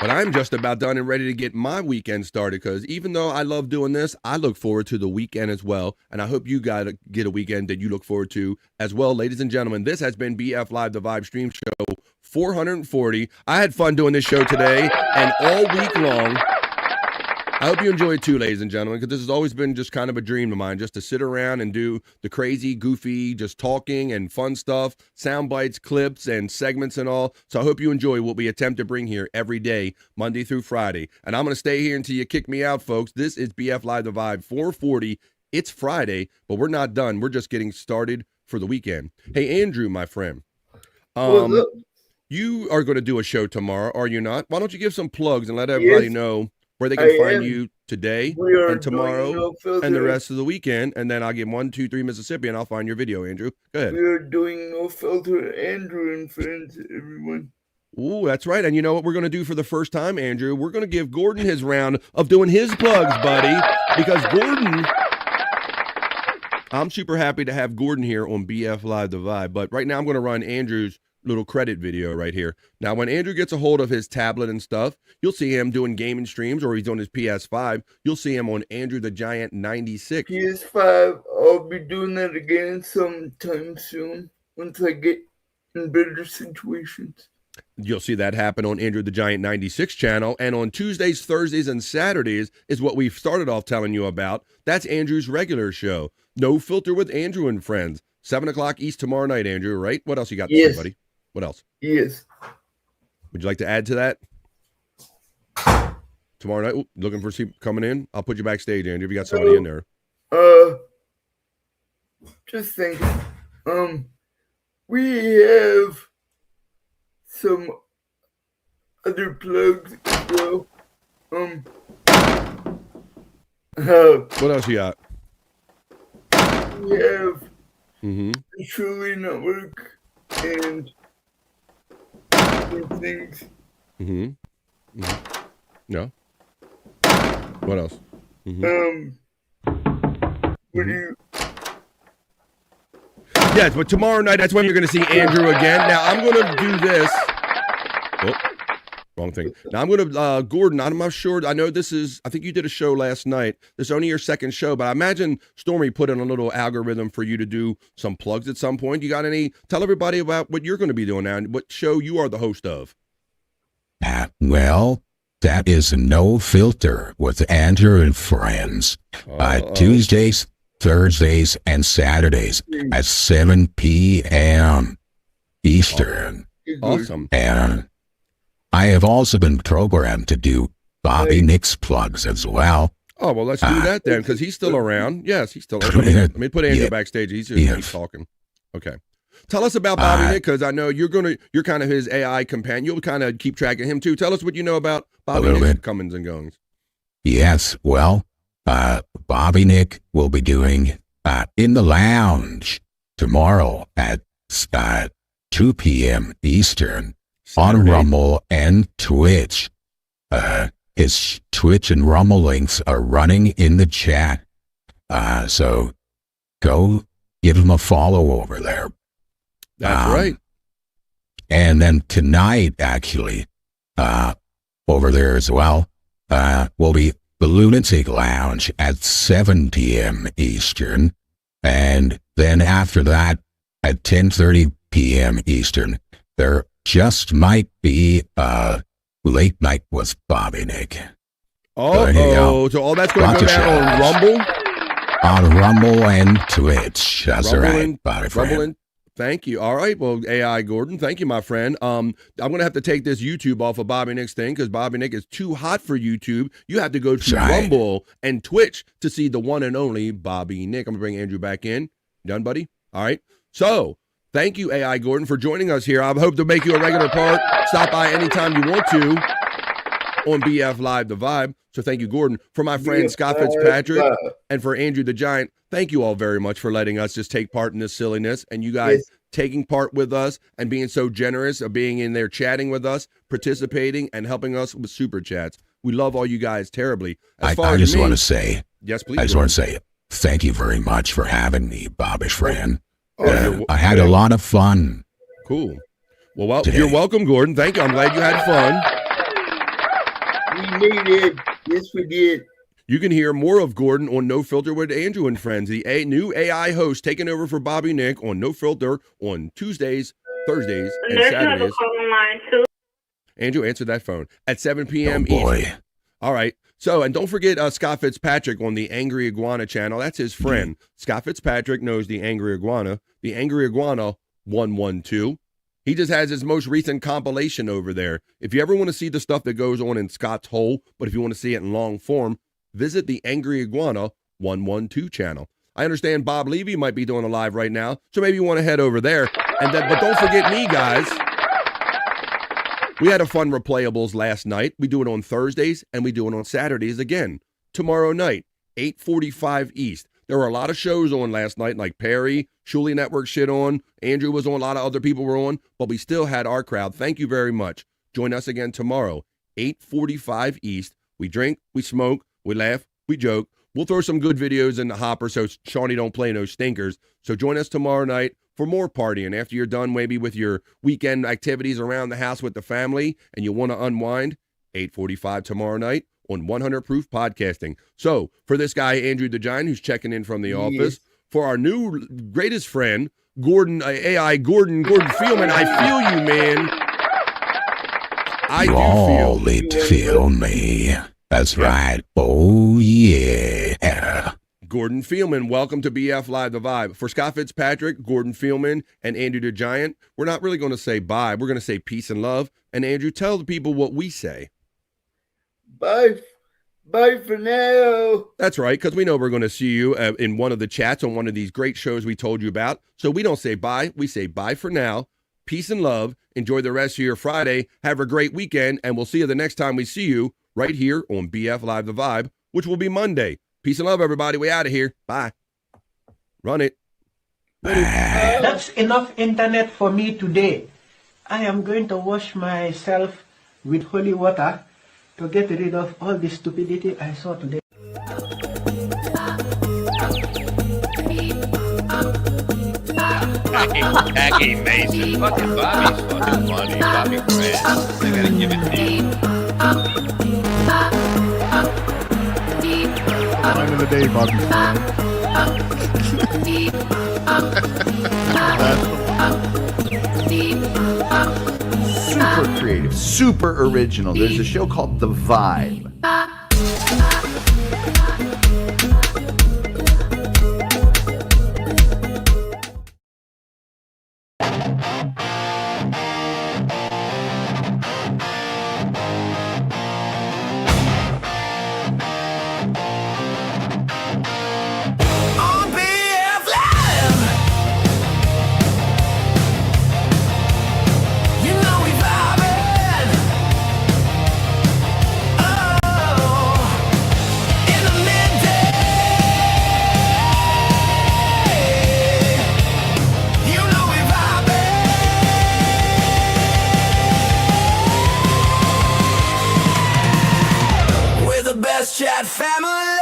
Speaker 10: But I'm just about done and ready to get my weekend started because even though I love doing this, I look forward to the weekend as well. And I hope you guys get a weekend that you look forward to as well. Ladies and gentlemen, this has been BF Live, the Vibe Stream Show 440. I had fun doing this show today and all week long. I hope you enjoy it too, ladies and gentlemen, because this has always been just kind of a dream of mine, just to sit around and do the crazy, goofy, just talking and fun stuff, sound bites, clips, and segments and all. So I hope you enjoy what we attempt to bring here every day, Monday through Friday. And I'm going to stay here until you kick me out, folks. This is BF Live The Vibe 440. It's Friday, but we're not done. We're just getting started for the weekend. Hey, Andrew, my friend. You are going to do a show tomorrow, are you not? Why don't you give some plugs and let everybody know where they can find you today and tomorrow and the rest of the weekend, and then I'll give 1, 2, 3 Mississippi, and I'll find your video, Andrew. Go ahead.
Speaker 3: We are doing No Filter, Andrew and friends, everyone.
Speaker 10: Ooh, that's right. And you know what we're going to do for the first time, Andrew? We're going to give Gordon his round of doing his plugs, buddy, because Gordon, I'm super happy to have Gordon here on BF Live The Vibe, but right now I'm going to run Andrew's little credit video right here. Now, when Andrew gets a hold of his tablet and stuff, you'll see him doing gaming streams, or he's on his PS5. You'll see him on Andrew the Giant 96.
Speaker 3: PS5, I'll be doing that again sometime soon once I get in better situations.
Speaker 10: You'll see that happen on Andrew the Giant 96 channel. And on Tuesdays, Thursdays, and Saturdays is what we've started off telling you about. That's Andrew's regular show. No Filter with Andrew and Friends. 7 o'clock East tomorrow night, Andrew, right? What else you got there, buddy? What else?
Speaker 3: Yes.
Speaker 10: Would you like to add to that? Tomorrow night, looking for people coming in? I'll put you backstage, Andrew, if you got somebody in there.
Speaker 3: Just thinking. We have some other plugs as well.
Speaker 10: What else you got?
Speaker 3: We have the Truly Network and things.
Speaker 10: No. What else?
Speaker 3: What do you?
Speaker 10: Yes, but tomorrow night, that's when you're going to see Andrew again. Now, I'm going to do this. Oh, wrong thing. Now, I'm going to, Gordon, I'm not sure. I know this is, I think you did a show last night. This is only your second show, but I imagine Stormy put in a little algorithm for you to do some plugs at some point. You got any? Tell everybody about what you're going to be doing now and what show you are the host of.
Speaker 13: Well, that is No Filter with Andrew and Friends. Tuesdays, Thursdays, and Saturdays at 7 p.m. Eastern.
Speaker 10: Awesome.
Speaker 13: And I have also been programmed to do Bobby Nick's plugs as well.
Speaker 10: Oh, well, let's do that then, because he's still around. Yes, he's still around. Let me put Andrew backstage. He's talking. Okay. Tell us about Bobby Nick, because I know you're kind of his AI companion. You'll kind of keep track of him, too. Tell us what you know about Bobby Nick's comings and goings.
Speaker 13: Yes, well, Bobby Nick will be doing In the Lounge tomorrow at 2 p.m. Eastern on Rumble and Twitch. His Twitch and Rumble links are running in the chat. So go give him a follow over there.
Speaker 10: That's right.
Speaker 13: And then tonight, actually, over there as well, will be the Lunatic Lounge at 7 p.m. Eastern. And then after that, at 10:30 p.m. Eastern, there just might be Late Night with Bobby Nick.
Speaker 10: Oh, so all that's going to go down on Rumble?
Speaker 13: On Rumble and Twitch. That's right, Bobby friend.
Speaker 10: Thank you. All right. Well, AI Gordon, thank you, my friend. I'm going to have to take this YouTube off of Bobby Nick's thing because Bobby Nick is too hot for YouTube. You have to go to Rumble and Twitch to see the one and only Bobby Nick. I'm going to bring Andrew back in. Done, buddy? All right. So thank you, AI Gordon, for joining us here. I hope to make you a regular part. Stop by anytime you want to on BF Live The Vibe. So thank you, Gordon. For my friend Scott Fitzpatrick and for Andrew the Giant, thank you all very much for letting us just take part in this silliness and you guys taking part with us and being so generous of being in there chatting with us, participating, and helping us with super chats. We love all you guys terribly.
Speaker 13: I just want to say,
Speaker 10: yes, please.
Speaker 13: I just want to say thank you very much for having me, Bobby friend. I had a lot of fun.
Speaker 10: Cool. Well, you're welcome, Gordon. Thank you. I'm glad you had fun.
Speaker 3: We made it. Yes, we did.
Speaker 10: You can hear more of Gordon on No Filter with Andrew and Friends, the new AI host taking over for Bobby Nick on No Filter on Tuesdays, Thursdays, and Saturdays.
Speaker 1: Line too.
Speaker 10: Andrew, answer that phone at 7 p.m. East. All right. So, and don't forget Scott Fitzpatrick on the Angry Iguana channel. That's his friend. Scott Fitzpatrick knows the Angry Iguana. The Angry Iguana 112. He just has his most recent compilation over there. If you ever want to see the stuff that goes on in Scott's hole, but if you want to see it in long form, visit the Angry Iguana 112 channel. I understand Bob Levy might be doing a live right now, so maybe you want to head over there. But don't forget me, guys. We had a fun Replayables last night. We do it on Thursdays, and we do it on Saturdays again. Tomorrow night, 8:45 East. There were a lot of shows on last night, like Perry, Shuli Network shit on, Andrew was on, a lot of other people were on, but we still had our crowd. Thank you very much. Join us again tomorrow, 8:45 East. We drink, we smoke, we laugh, we joke. We'll throw some good videos in the hopper so Shawnee don't play no stinkers. So join us tomorrow night for more partying. After you're done maybe with your weekend activities around the house with the family and you want to unwind, 8:45 tomorrow night on 100 Proof Podcasting. So for this guy, Andrew the Giant, who's checking in from the office, for our new greatest friend, Gordon, AI Gordon Feelman, I feel you, man.
Speaker 13: You all feel me. That's right. Oh, yeah.
Speaker 10: Gordon Feelman, welcome to BF Live The Vibe. For Scott Fitzpatrick, Gordon Feelman, and Andrew the Giant, we're not really going to say bye. We're going to say peace and love. And Andrew, tell the people what we say.
Speaker 3: Bye for now.
Speaker 10: That's right, because we know we're going to see you in one of the chats on one of these great shows we told you about. So we don't say bye. We say bye for now. Peace and love. Enjoy the rest of your Friday. Have a great weekend. And we'll see you the next time we see you right here on BF Live The Vibe, which will be Monday. Peace and love, everybody. We out of here. Bye. Run it.
Speaker 5: That's enough internet for me today. I am going to wash myself with holy water to get rid of all the stupidity I saw today.
Speaker 8: Jackie Mason. Fucking Bobby's fucking funny. Bobby Grant. I gotta give it to you.
Speaker 19: Line of the day, Bobby
Speaker 20: Super creative, super original. There's a show called The Vibe.
Speaker 4: Chat family.